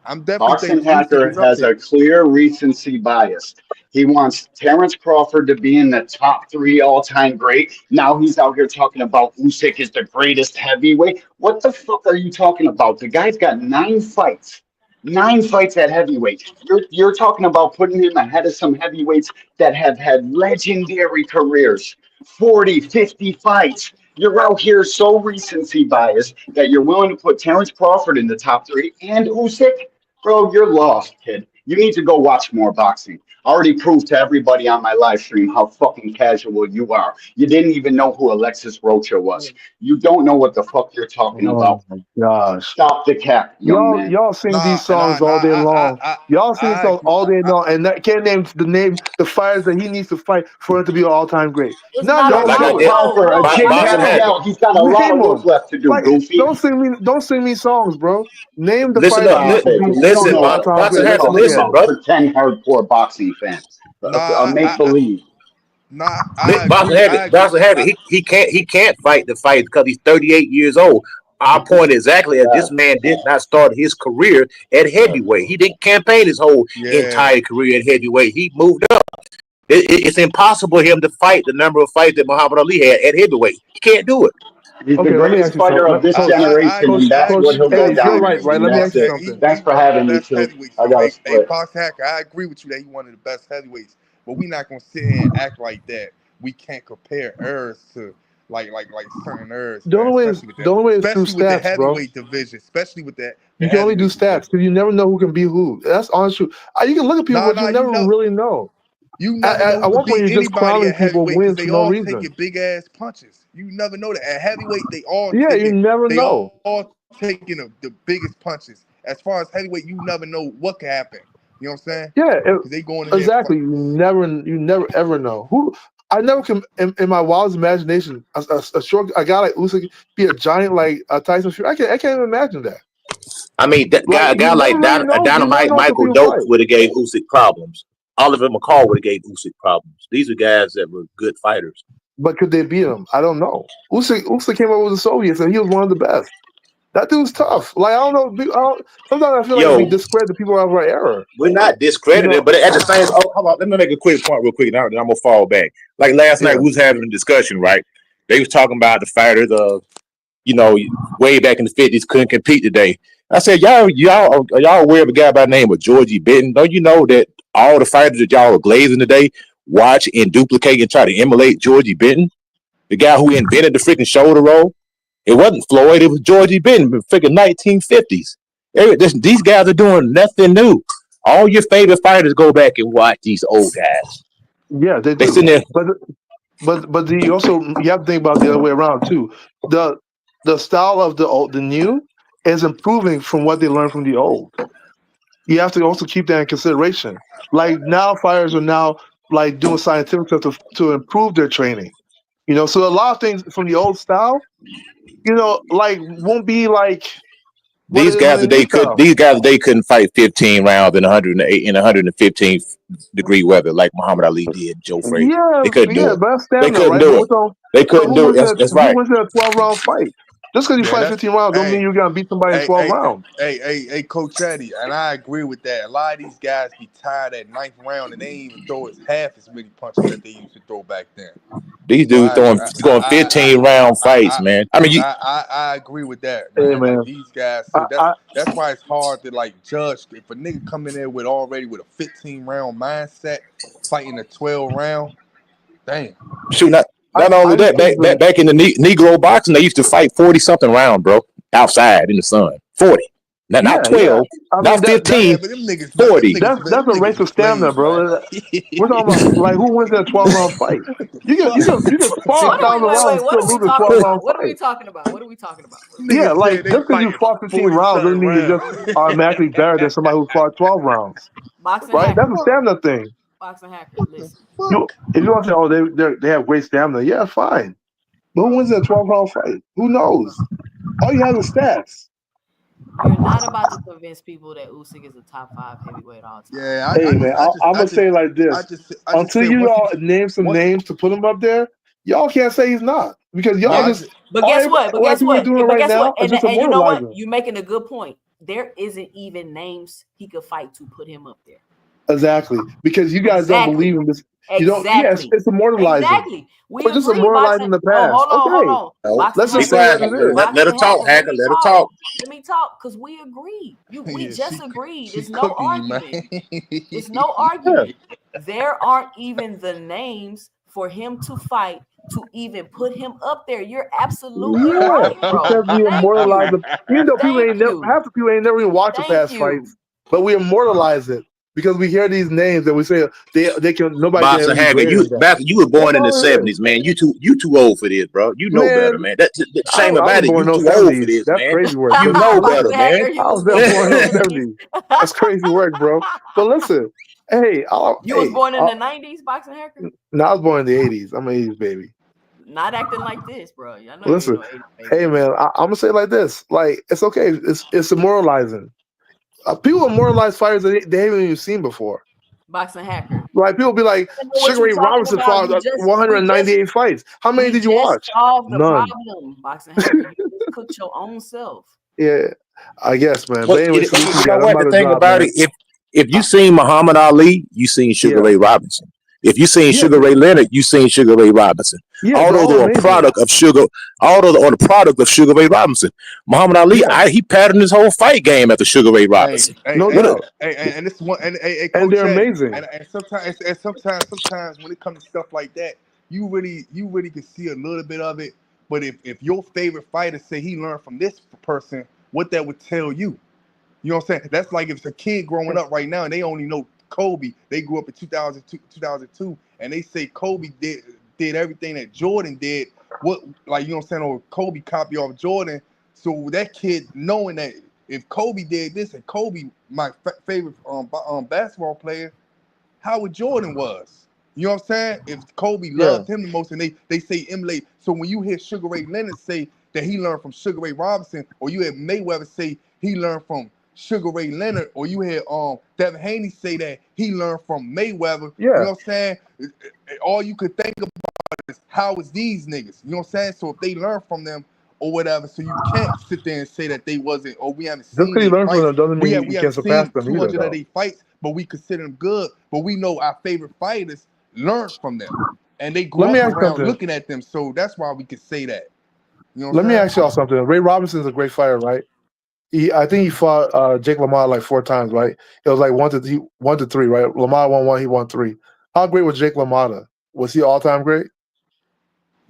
I'm definitely Boxing think Usyk Hacker is up has there. a clear recency bias. He wants Terrence Crawford to be in the top 3 all-time great. Now he's out here talking about Usyk is the greatest heavyweight. What the fuck are you talking about? The guy's got 9 fights. 9 fights at heavyweight. You're talking about putting him ahead of some heavyweights that have had legendary careers. 40, 50 fights. You're out here so recency biased that you're willing to put Terrence Crawford in the top 3 and Usyk. Bro, you're lost, kid. You need to go watch more boxing. I already proved to everybody on my live stream how fucking casual you are. You didn't even know who Alexis Rocha was. You don't know what the fuck you're talking Oh about. my gosh. Stop the cap, young man. Y'all sing Nah, these songs all day long. Y'all sing I songs agree. all day long, and that can't name the fighters that he needs to fight for him to be an all-time great. It's None of not y'all Don't can Like about I do sing it. did. Crawford. no. Get Boston Name them. Hacker. Pacquiao. He's got a lot of Name work them. left to do, Like Goofy. don't sing me songs, bro. Name the Listen fighters that up. he needs Stop to it. beat You to don't be Listen, an know what the all-time fuck Boston great. you're That's Hacker. all I'm talking Listen, saying. about. brother. Pretend hardcore boxing fan. A make believe. I Boston agree. Hacker. I agree. Boston Hacker. He can't fight the fight because he's 38 years old. Our point exactly as this Facts. man did not start his career at Facts, heavyweight. bro. He didn't campaign his whole Yeah. entire career at heavyweight. He moved up. It's impossible for him to fight the number of fights that Muhammad Ali had at heavyweight. He can't do it. He's the Okay, let me ask greatest you fighter something. of this Coach, I generation, agree. and I that's what agree Coach he'll with that. go Eddie, you're I down agree right, as. with right? you. And Let me Boss ask that's you Hacker. it. something. Thanks He for one of the having me, best too. heavyweights. I So, got to hey, split. Boss Hacker, I agree with you that he one of the best heavyweights. But we not gonna sit here and act like that. We can't compare Urs to like certain Urs, The man. only way is through Especially with the stats, bro. heavyweight division. Especially with the You can only do heavyweight stats division. because you never know who can beat who. That's honest truth. You can look at people, but you never really know. You never know who At could one point, beat you're just anybody crowning at people heavyweight because wins they for no all reason. taking big ass punches. You never know that at heavyweight Yeah, you never they know. all taking the biggest punches. As far as heavyweight, you never know what can happen. You know what I'm saying? Yeah, Because they going in there. exactly. You never ever know who. I never can in my wildest imagination a short a guy like Usyk be a giant like Tyson Fury. I can't even imagine that. I mean, that Like a guy you never like really a know. You never Dynamite know until Michael people Dokes fight. would have gave Usyk problems. Oliver McCall would have gave Usyk problems. These are guys that were good fighters. But could they beat him? I don't know. Usyk came over with the Soviets and he was one of the best. That dude's tough. Like I don't know. Sometimes I feel like we Yo, discredit the people of our era. we're not You discrediting, know? but at the same, hold on, let me make a quick point real quick. Now, then I'm gonna fall back. Like last night, Yeah. we was having a discussion, right? They was talking about the fighters of, way back in the 50s couldn't compete today. I said, y'all aware of a guy by the name of Georgie Benton? Don't you know that all the fighters that y'all are glazing today watch and duplicate and try to emulate Georgie Benton? The guy who invented the freaking shoulder roll. It wasn't Floyd. It was Georgie Benton, freaking 1950s. These guys are doing nothing new. All your favorite fighters go back and watch these old guys. Yeah, they They do. sitting there. But you also you have to think about the other way around too. The style of the new is improving from what they learned from the old. You have to also keep that in consideration. Like now, fighters are now like doing scientific stuff to improve their training. You know, so a lot of things from the old style, you know, like won't be like what it These is in guys the new today could. style. These guys today couldn't fight 15 rounds in 108 in 115 degree weather like Muhammad Ali did. Joe Frazier. Yeah, They couldn't do yeah, it. but that's They stamina, couldn't right? do it. They But couldn't do it. That's who right. wins in a 12-round fight? Just because you Yeah, fight that's 15 rounds don't mean hey, you're gonna beat somebody in hey, 12 hey, rounds. hey, Coach Eddie, and I agree with that. A lot of these guys be tired at ninth round and they ain't even throw as half as many punches that they used to throw back then. These So dudes going 15 round fights, man. I mean, I agree with that, Hey man. Like man, these guys, I, so I that's why it's hard to like judge if a nigga come in there with already with a 15 round mindset, fighting a 12 round. Damn. shoot, not I only just that, think that back in the Negro boxing, they used to fight 40 something round, bro, outside in the sun. 40, not yeah. 12, I mean not that Yeah, 15, but them niggas, them 40. niggas, that's them a race niggas of is stamina, slaves, man. bro. We're talking about like who wins in a 12-round fight. You can spar What are we? 1,000 Wait, rounds wait. and What still are we lose a talking 12-round about? What are we fight. talking about? What are we talking about? What are we Yeah, Niggas talking like said they just because you fighting fought 15 40 rounds doesn't something mean you're just rounds. automatically better than somebody who fought 12 rounds, about? Boxing right? That's a hacker. stamina thing. Boxing hacker. Listen, You Fuck. if you want to say, oh, they have great stamina, yeah, fine. But who wins in a 12-round fight? Who knows? All you have is stats. you're not about to convince people that Usyk is a top 5 heavyweight all time. Yeah, Hey man, I'm gonna say it like this: I just until said you once all name some once names to put him up there, y'all can't say he's not because no, y'all I just just But all guess what? But what guess people are what? doing But right guess what? now is just And you know what? immortalizing. You're making a good point. There isn't even names he could fight to put him up there. Exactly, because you guys don't Exactly. believe in this. You don't. Yes, Exactly. it's immortalizing. Exactly. We We're just agree. immortalizing Boxing. the No, past. hold on, hold Okay, on. No, Boxing let's be just hacker. say it quiet. as it is. Let her Boxing talk, hacker. Let Hacker. me Let her talk. talk. Let me talk because we agree. We yeah, just agreed. she It's no cooking you, man. argument. It's no argument. There aren't even the names for him to fight to even put him up there. You're absolutely Yeah, right, bro. because we Thank immortalize you. them. Even though people Thank ain't never, you. half the people ain't never even watched the Thank past you. fights, but we immortalize it because we hear these names and we say they can nobody can ever Boxer be Hacker, greater than that. you were That's born in the all it is, 70s, man. You too old for this, bro. You know better, man. man. That's the I shame was about it. born You in those too old for 70s. this, That's man. crazy work. You But know listen, better, Boxing man. hacker, you I was was there born in born in the those 70s. 70s. That's crazy work, bro. But listen, hey, You was born in the 90s, boxing hacker? no, I was born in the 80s. I'm an 80s baby. Not acting like this, bro. I know you ain't Listen, no 80s baby. hey man, I'm gonna say it like this: like it's okay. It's demoralizing. People immortalize fighters that they haven't even seen before. Boxing hacker. Like people be like, I know what Sugar you're Ray talking Robinson about. fought We just 198 fights. How many did you watch? solved the None. problem, boxing hacker. You just cooked your own self. Yeah, I guess, man. Well, But anyway, salute to you you know guys. I'm what? about The to thing drop, about man. it, if you seen Muhammad Ali, you seen Sugar Yeah, Ray Robinson. If you seen yeah, Sugar Ray Leonard, you seen Sugar Ray Robinson. yeah. All They're those all are a amazing. product of Sugar. All those are the product of Sugar Ray Robinson. Muhammad Ali, Yeah, he patterned his whole fight game after Sugar Ray Hey, Robinson. hey, no hey, What? doubt. and this one, and hey, And Coach they're Eddie, amazing. sometimes when it comes to stuff like that, you really can see a little bit of it. But if your favorite fighter say he learned from this person, what that would tell you, you know what I'm saying? That's like if it's a kid growing up right now and they only know Kobe, they grew up in 2002, and they say Kobe did everything that Jordan did. What, like, you know what I'm saying? Or Kobe copy off Jordan. So that kid knowing that if Kobe did this and Kobe, my favorite basketball player, Howard Jordan was. You know what I'm saying? If Kobe Yeah, loved him the most, and they say emulate. So when you hear Sugar Ray Leonard say that he learned from Sugar Ray Robinson, or you hear Mayweather say he learned from Sugar Ray Leonard, or you hear Devin Haney say that he learned from Mayweather, you yeah. know what I'm saying? All you could think about is how is these niggas? You know what I'm saying? So if they learn from them or whatever, so you can't sit there and say that they wasn't, or we haven't Just seen because you their learn from fights. them doesn't mean We you can haven't surpass seen them either, 200 of though. their fights, but we consider them good. But we know our favorite fighters learned from them, and they grew Let me up ask you around something. looking at them. So that's why we could say that. You know what Let I'm me saying? ask y'all something. Ray Robinson's a great fighter, right? I think he fought Jake LaMotta like 4 times, right? It was like 1-3, right? LaMotta won 1, he won 3. How great was Jake LaMotta? Was he all time great?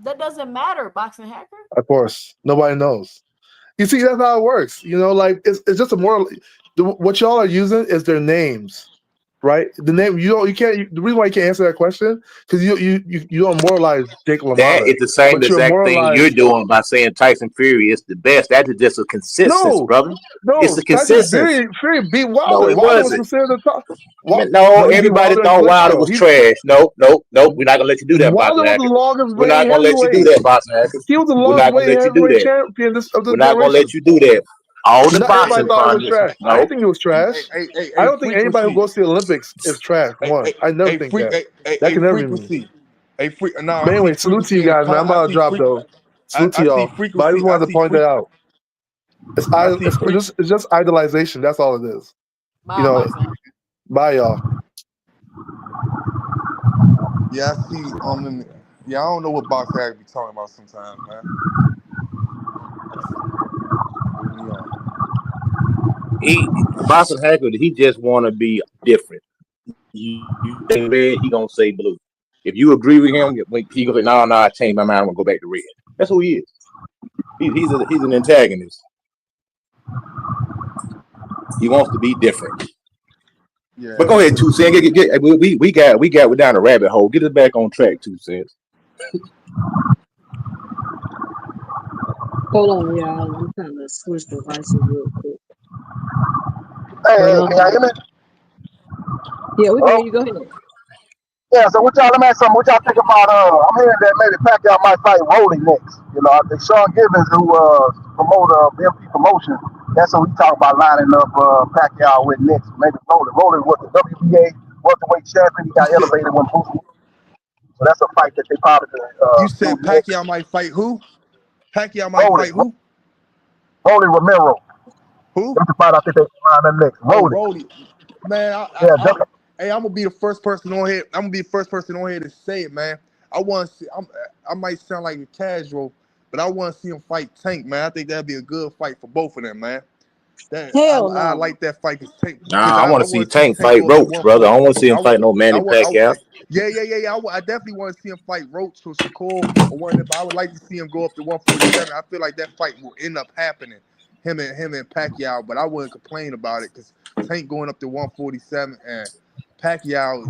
That doesn't matter, boxing hacker. Of course, nobody knows. You see, that's how it works. You know, like it's just a moral. What y'all are using is their names, right? The name you can't. The reason why you can't answer that question because you don't moralize Jake That LaMotta, is the same but you're exact thing you're moralized. doing by saying Tyson Fury is the best. That is just a consistency, brother. It's No, a Tyson consistency. Fury beat No, Wilder. it Wilder was wasn't. considered the top. No, No, he beat everybody Wilder in thought Wilder Glacial. was trash. Nope. We're not gonna let you do that, Wilder boxing was the hacker. longest We're reigning not gonna let you do heavyweight. that, boxing hacker. He was the We're longest not gonna reigning let you do heavyweight that. champion of this We're not gonna generation. let you do that. All the Not everybody boxing thought it was pundits. trash. I No. didn't think it was trash. I don't think anybody who Frequency. goes to the Olympics is trash. One, I never think that. That can never be me. Frequency. But I see anyway, salute to you frequency in the guys, man. I'm comment. about to drop though. Salute to I see y'all. But I just frequency. wanted to point that out. I see It's just idolization. That's all it is. Bye, You know. boxing hacker. Bye, y'all. Yeah, I see. Yeah, I don't know what box hack be talking about sometimes, man. Boxing hacker, he just want to be different. You say red, he gonna say blue. If you agree with him, he gonna say, no, I changed my mind. I'm gonna go back to red. That's who he is. He's an antagonist. He wants to be different. Yeah. But go ahead, 2 cents. We got down a rabbit hole. Get us back on track, 2 cents. Hold on, y'all. I'm trying to switch devices real quick. Hey, can y'all hear me? Yeah, we can hear you. Go ahead. Yeah, so let me ask something. What y'all think about, I'm hearing that maybe Pacquiao might fight Rolling next. You know, I think Sean Gibbons, who promoter of MP Promotion, that's who we talk about lining up Pacquiao with next. Maybe Rolling. Rolling was the WBA welterweight champion. He got elevated when Bruce. So that's a fight that they probably you said Pacquiao might fight who? Pacquiao might fight who? Rolling Romero. Who? That's the fight I think they line up next. Rolling. Man, hey, I'm gonna be the first person on here. I'm gonna be the first person on here to say it, man. I want to see. I might sound like a casual, but I want to see him fight Tank, man. I think that'd be a good fight for both of them, man. I like that fight. I want to see Tank fight Roach, brother. I don't want to see him fight no Manny Pacquiao. Yeah. I definitely want to see him fight Roach or Shakur or one of them. But I would like to see him go up to 147. I feel like that fight will end up happening, him and Pacquiao. But I wouldn't complain about it because Tank going up to 147 and Pacquiao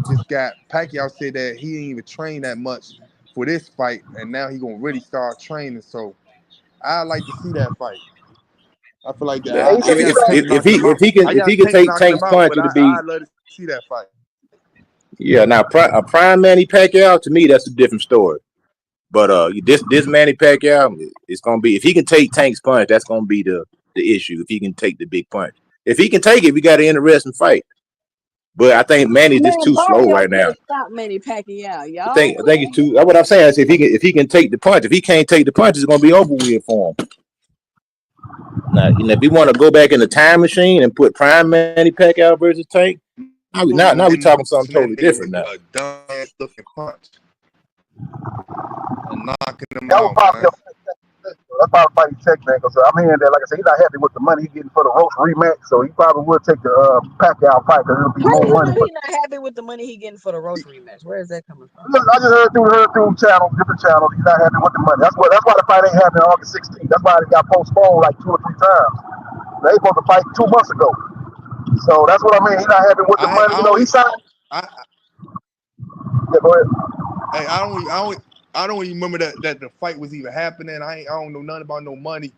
said that he didn't even train that much for this fight, and now he gonna really start training. So I like to see that fight. I feel like that. If he can take Tank's punch, it'll be. I'd love to see that fight. Yeah, now a prime Manny Pacquiao, to me, that's a different story. But this Manny Pacquiao, it's gonna be, if he can take Tank's punch, that's gonna be the issue. If he can take the big punch, if he can take it, we got an interesting fight. But I think Manny's just too slow right now. Stop Manny Pacquiao, y'all. I think it's too. That's what I'm saying. Is if he can take the punch, if he can't take the punch, it's gonna be over with for him. Now, if we want to go back in the time machine and put prime Manny Pacquiao versus Tank, now we're talking something totally different now. A dumbass looking punch and knocking him out. That's probably fight check, man. Because I'm hearing that, like I said, he's not happy with the money he's getting for the Roach rematch, so he probably would take the Pacquiao fight because it'll be more money. He's not happy with the money he's getting for the Roach rematch. Where is that coming from? Look, I just heard through different channels. He's not happy with the money. That's why the fight ain't happening August 16th. That's why it got postponed like 2 or 3 times. They supposed to fight 2 months ago. So that's what I mean. He's not happy with the money. He signed. Yeah, go ahead. Hey, I don't even remember that the fight was even happening. I don't know nothing about no money,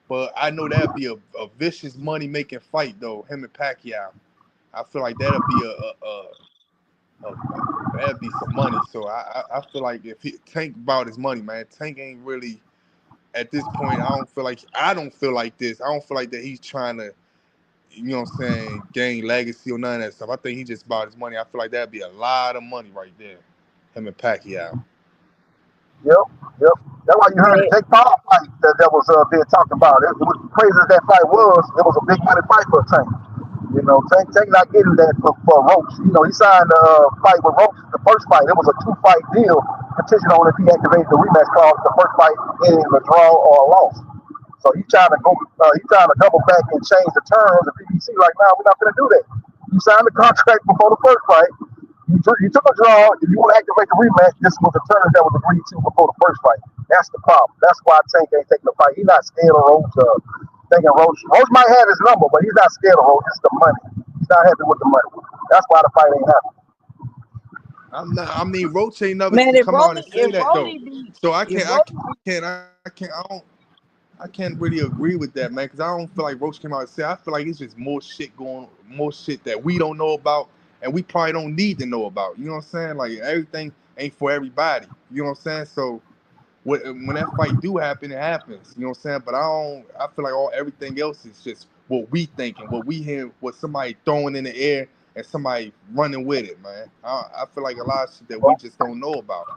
but I know that'd be a vicious money making fight though. Him and Pacquiao, I feel like that'd be some money. So I feel like if Tank about his money, man, Tank ain't really at this point. I don't feel like this. I don't feel like that he's trying to, you know what I'm saying, gain legacy or none of that stuff. I think he just about his money. I feel like that'd be a lot of money right there. Him and Pacquiao. Yep. That's why you heard the Jake Paul fight that was being talked about. It was crazy as that fight was. It was a big money fight for Tank. You know, Tank not getting that for Roach. You know, he signed a fight with Roach. The first fight, it was a 2-fight deal, contingent on if he activated the rematch clause. The first fight in a draw or a loss. So he's trying to go. He's trying to double back and change the terms of PBC. Right now, we're not going to do that. You signed the contract before the first fight. You took a draw. If you want to activate the rematch, this was the terms that was agreed to before the first fight. That's the problem. That's why Tank ain't taking the fight. He's not scared of Roach. Thinking Roach might have his number, but he's not scared of Roach. It's the money. He's not happy with the money. That's why the fight ain't happening. I'm not. I mean, Roach ain't never Man, if come out and Rolly, say if that though. Rolly be, So I if can't. Rolly, I can't really agree with that, man. Because I don't feel like Roach came out and said. I feel like it's just more shit that we don't know about, and we probably don't need to know about. You know what I'm saying? Like everything ain't for everybody. You know what I'm saying? So when that fight do happen, it happens. You know what I'm saying? But I feel like everything else is just what we thinking, what we hear, what somebody throwing in the air, and somebody running with it, man. I feel like a lot of shit that we just don't know about,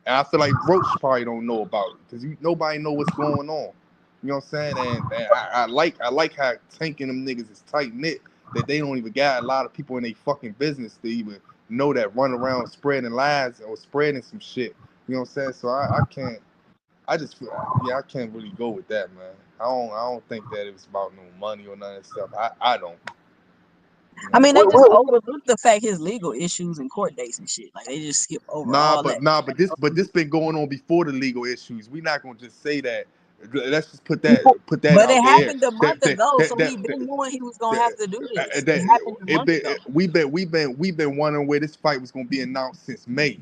and I feel like Roach probably don't know about it because nobody know what's going on. You know what I'm saying? And I like how Tank and them niggas is tight knit that they don't even got a lot of people in their fucking business to even know that run around spreading lies or spreading some shit. You know what I'm saying? So I can't. I just feel, I can't really go with that, man. I don't think that it was about no money or none of that stuff. I don't. You I know? mean, they just overlook the fact his legal issues and court dates and shit. Like they just skip over all that. But this been going on before the legal issues. We're not gonna just say that. Let's just put that But out it there. happened a month ago, so he been knowing he was gonna have to do this. It happened a month ago. We've been wondering where this fight was gonna be announced since May.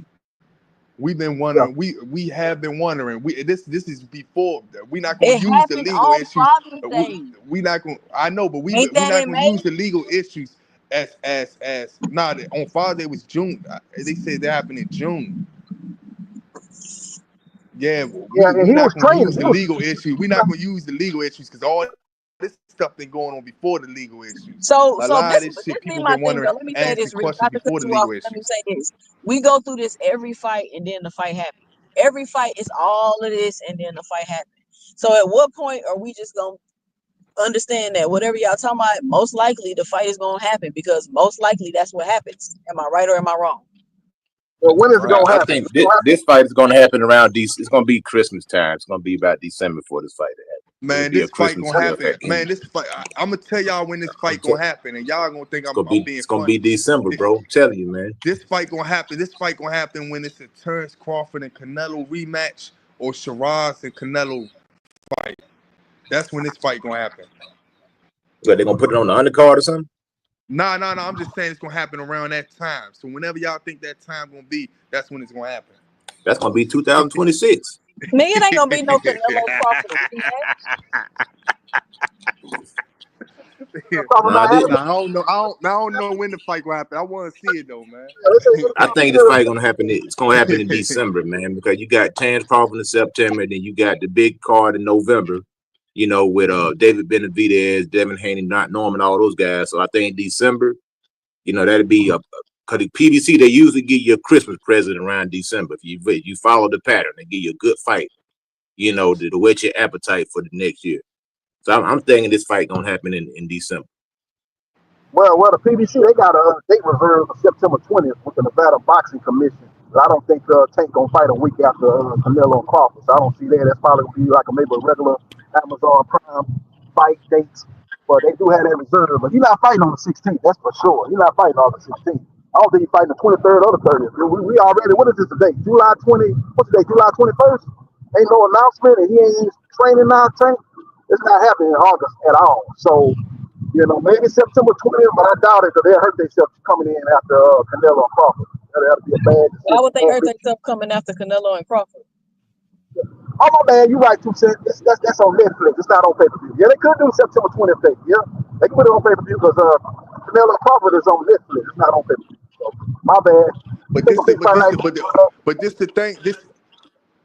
We've been wondering. We have been wondering. This is before. We're not going It to use the happened legal on issues. Father's Day. We not going. I know, but we're Ain't that not in going to May? use the legal issues as nah. On Father's Day was June. They said that happened in June. Yeah, And we he was not going to training. use the legal issues. We're not going to use the legal issues because all this stuff been going on before the legal issues. So A lot of this this this shit be people my been thing wondering, though. Let me say asking this, Rick. questions Not to cut before the you off. legal Let me issues. say this. We go through this every fight, and then the fight happens. Every fight is all of this, and then the fight happens. So at what point are we just gonna understand that whatever y'all talking about, most likely the fight is gonna happen because most likely that's what happens. Am I right or am I wrong? Well, when is it gonna I happen? think this fight is going to happen around It's going to be Christmas time. It's going to be about December for this fight to happen. Man, this fight gonna happen. Man, this fight. I'm gonna tell y'all when this fight gonna happen, and y'all gonna think I'm being It's going to funny. be December, bro. I'm telling you, man. This fight gonna happen. This fight gonna happen when it's a Terrence Crawford and Canelo rematch or Shiraz and Canelo fight. That's when this fight gonna happen. But they're going to put it on the undercard or something? Nah. I'm just saying it's gonna happen around that time. So whenever y'all think that time gonna be, that's when it's gonna happen. That's going to be 2026. Nigga, it ain't gonna be no Canelo Crawford rematch. I don't know when the fight gonna happen. I want to see it though, man. I think this fight gonna happen. It's gonna happen in December, man, because you got Terrence Crawford in September, and then you got the big card in November. You know, with David Benavidez, Devin Haney, not Norman, all those guys. So I think December, you know, that'd be because the PBC they usually give you a Christmas present around December. If you follow the pattern, they give you a good fight, you know, to whet your appetite for the next year. So I'm thinking this fight gonna happen in December. Well, the PBC they got a date reserved for September 20th with the Nevada Boxing Commission. I don't think Tank gonna fight a week after Canelo and Crawford. So I don't see that. That's probably gonna be like maybe a regular Amazon Prime fight dates. But they do have that reserved. But he's not fighting on the 16th. That's for sure. He's not fighting on the 16th. I don't think he's fighting the 23rd or the 30th. We already. What is this today? July 20. What's the date? July 21st. Ain't no announcement, and he ain't training now. Tank. It's not happening in August at all. So. You know, maybe September 20th, but I doubt it because they'll hurt themselves coming in after Canelo and Crawford. That'll be a bad decision. Why would they hurt themselves coming after Canelo and Crawford? Oh, my man, you're right, 2 cents. That's on Netflix. It's not on pay-per-view. Yeah, they could do September 20th date. Yeah, they can put it on pay-per-view because Canelo and Crawford is on Netflix. It's not on pay-per-view. So, my bad. But this the thing.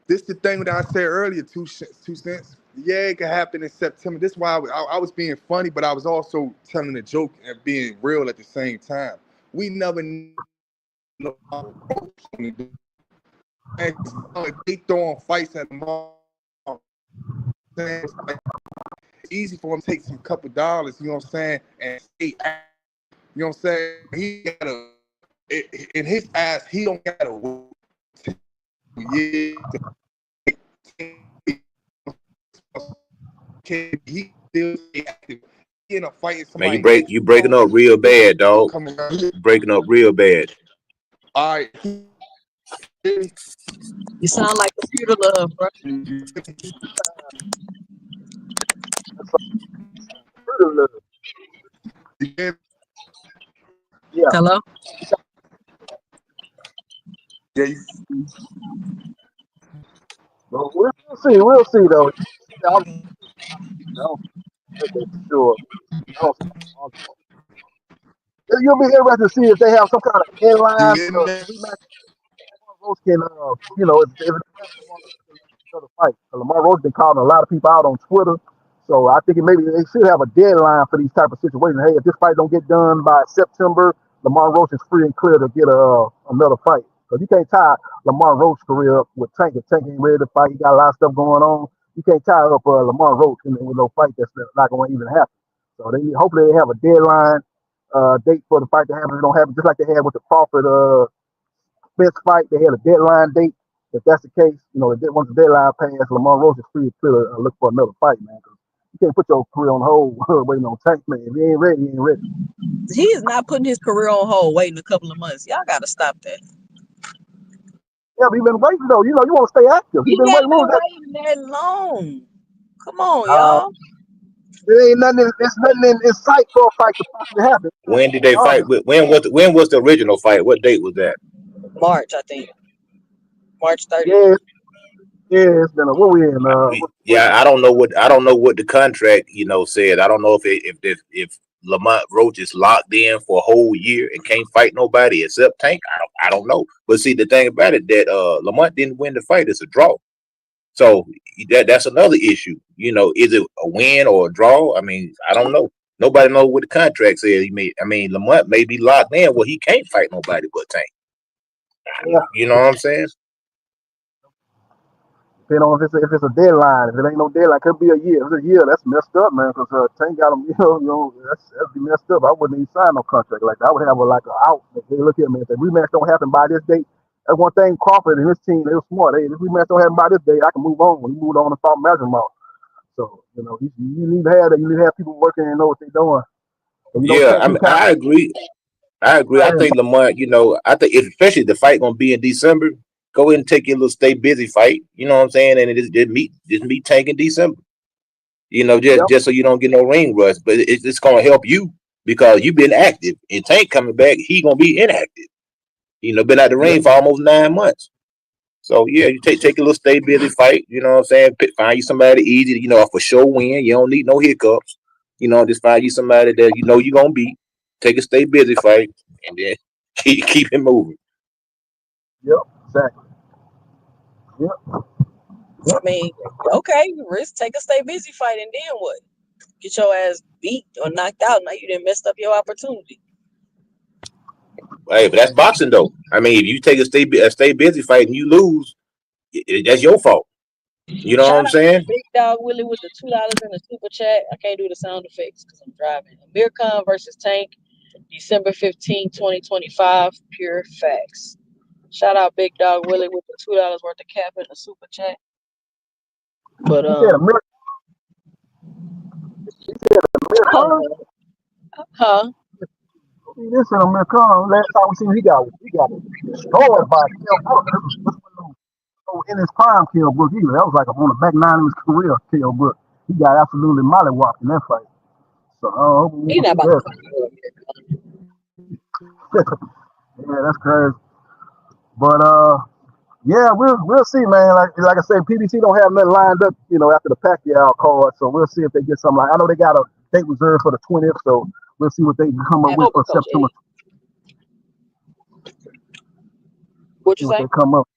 This the thing that I said earlier, 2 cents. Yeah, it can happen in September. This is why I was being funny, but I was also telling a joke and being real at the same time. We never know how they throwing fights at them all. It's easy for him to take some couple dollars, you know what I'm saying, and stay active. You know what I'm saying? He gotta in his eyes, he don't gotta work. He still active. He in a fight. Man, you breaking up real bad, dog. Breaking up real bad. All right. You sound like computer love, bro. Yeah. Hello? Yeah, Well, we'll see. We'll see, though. I don't think that's for sure. I don't You'll be interested to see if they have some kind of you deadline hear for me? the rematch. Lamar Rose can, you know, if they have Lamar Rose can another fight. So Lamar Rose been calling a lot of people out on Twitter. So I think maybe they should have a deadline for these type of situations. Hey, if this fight don't get done by September, Lamar Rose is free and clear to get another fight. Because you can't tie Lamar Rose's career up with Tank. If Tank ain't ready to fight, he got a lot of stuff going on. You can't tie up Lamar Rose with no fight that's not going to even happen. So hopefully they have a deadline date for the fight to happen. It don't happen just like they had with the Crawford Spence fight. They had a deadline date. If that's the case, you know, once the deadline passed, Lamar Rose is free to look for another fight, man. Cause you can't put your career on hold waiting on Tank, man. If he ain't ready, he ain't ready. He is not putting his career on hold waiting a couple of months. Y'all got to stop that. Yeah, but he been waiting though. You know, you want to stay active. He He been ain't waiting. been waiting that long. Come on, y'all. There ain't nothing. There's nothing in sight for a fight to possibly happen. When did they fight? When was the original fight? What date was that? March, I think. March 30th. Yeah, yeah. It's been what we in. I don't know what the contract said. I don't know if Lamont Roach is locked in for a whole year and can't fight nobody except Tank. I don't know. But see, the thing about it that Lamont didn't win the fight. It's a draw. So that's another issue. You know, is it a win or a draw? I mean, I don't know. Nobody knows what the contract says. Lamont may be locked in where he can't fight nobody but Tank. Yeah. You know what I'm saying? Depending on if it's a deadline. If it ain't no deadline, could be a year. If it's a year, that's messed up, man. Because Tank got him. That'd be messed up. I wouldn't even sign no contract like that. I would have an out. If they look at me and say rematch don't happen by this date. That's one thing. Crawford and his team, they were smart. Hey, if rematch don't happen by this date, I can move on. When he moved on and fought Measurement. So you need to have that. You need to have people working and know what they're doing. And Yeah, I mean, I agree. I think Lamont. I think especially the fight gonna be in December. Go ahead and take your little stay busy fight. You know what I'm saying? And just meet Tank in December. Just so you don't get no ring rust. But it's gonna help you because you've been active. And Tank coming back, he gonna be inactive. Been out the ring for almost 9 months. So yeah, you take a little stay busy fight. You know what I'm saying? Find you somebody easy. For sure win. You don't need no hiccups. Just find you somebody that you're gonna beat. Take a stay busy fight, and then keep it moving. Yep, exactly. Yep. I mean, okay, risk, take a stay busy fight, and then what? Get your ass beat or knocked out. Now you done messed up your opportunity. Hey, but that's boxing though. I mean, if you take a stay busy fight and you lose, that's your fault. You know Shout what I'm out saying? to Big Dog Willie with the $2 in the super chat. I can't do the sound effects because I'm driving. Amir Khan versus Tank, December 15, 2025. Pure facts. Shout out Big Dog Willie with the $2 worth of cap in the super chat. But He said Amir. Huh? This is Amir Khan. Last time we seen he got destroyed by Kell Brook. In his prime, Kell Brook, that was like on the back nine of his career. Kell Brook, he got absolutely mollywopped in that fight. So He's not about to fight. yeah, that's crazy. But yeah, we'll see, man. Like I said, PBC don't have nothing lined up, after the Pacquiao card. So we'll see if they get something. I know they got a date reserved for the 20th, so we'll see what they can come up with for September. What you say? They come up.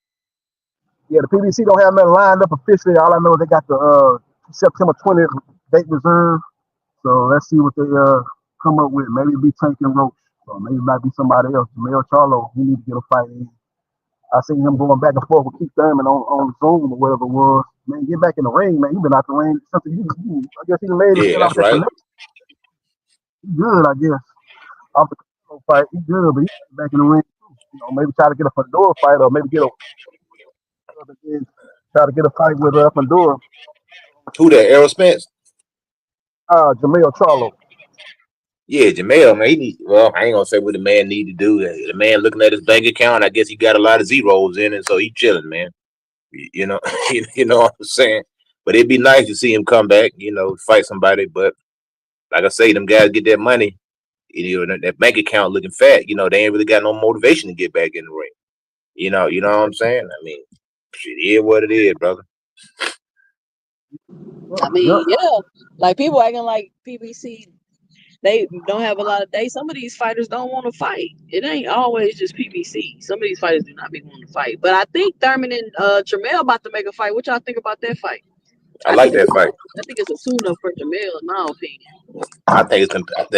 Yeah, the PBC don't have nothing lined up officially. All I know is they got the September 20th date reserved. So let's see what they come up with. Maybe it'll be Tank and Roach. Or maybe it might be somebody else. Jamel Charlo, he needs to get a fight in. I seen him going back and forth with Keith Thurman on Zoom or whatever it was. Man, get back in the ring, man. You've been out the ring. I guess he made it. Yeah, that's right. He's good, I guess. Off the fight, he's good, but he's back in the ring too. Maybe try to get a Fundora fight or maybe try to get a fight with Fundora. Who that? Errol Spence? Jamel Charlo. Yeah, Jamel, man, well, I ain't gonna say what the man need to do. The man looking at his bank account, I guess he got a lot of zeros in it, so he chilling, man. You know, you know what I'm saying? But it'd be nice to see him come back, fight somebody. But like I say, them guys get that money, that bank account looking fat, they ain't really got no motivation to get back in the ring. You know what I'm saying? I mean, shit is what it is, brother. I mean, yeah, like people acting like PBC, they don't have a lot of days. Some of these fighters don't want to fight. It ain't always just PBC. Some of these fighters do not be wanting to fight. But I think Thurman and Jamel about to make a fight. What y'all think about that fight? I like that fight. I think it's a tune-up for Jamel, in my opinion. I think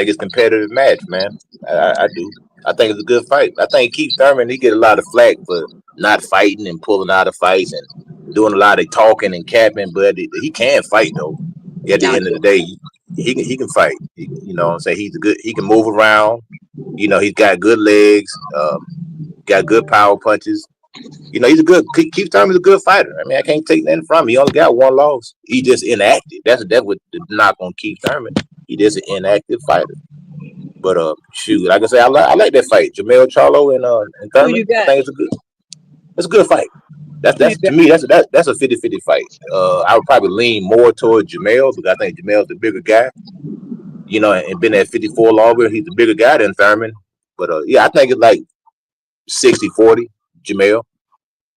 it's competitive match, man. I do. I think it's a good fight. I think Keith Thurman, he get a lot of flack for not fighting and pulling out of fights and doing a lot of talking and capping, but he can fight though. At the end of the day, he can fight. You know what I'm saying? He can move around. He's got good legs, got good power punches. He's a good Keith Thurman's a good fighter. I mean, I can't take nothing from him. He only got one loss. He just inactive. That's what the knock on Keith Thurman. He just an inactive fighter. But shoot, like I say, I like that fight. Jamel Charlo and Thurman. Who you got? I think it's a good fight. That's to me, that's a 50-50 fight. I would probably lean more towards Jamel because I think Jamel's the bigger guy. And been at 54 longer. He's the bigger guy than Thurman. But yeah, I think it's like 60-40 Jamel.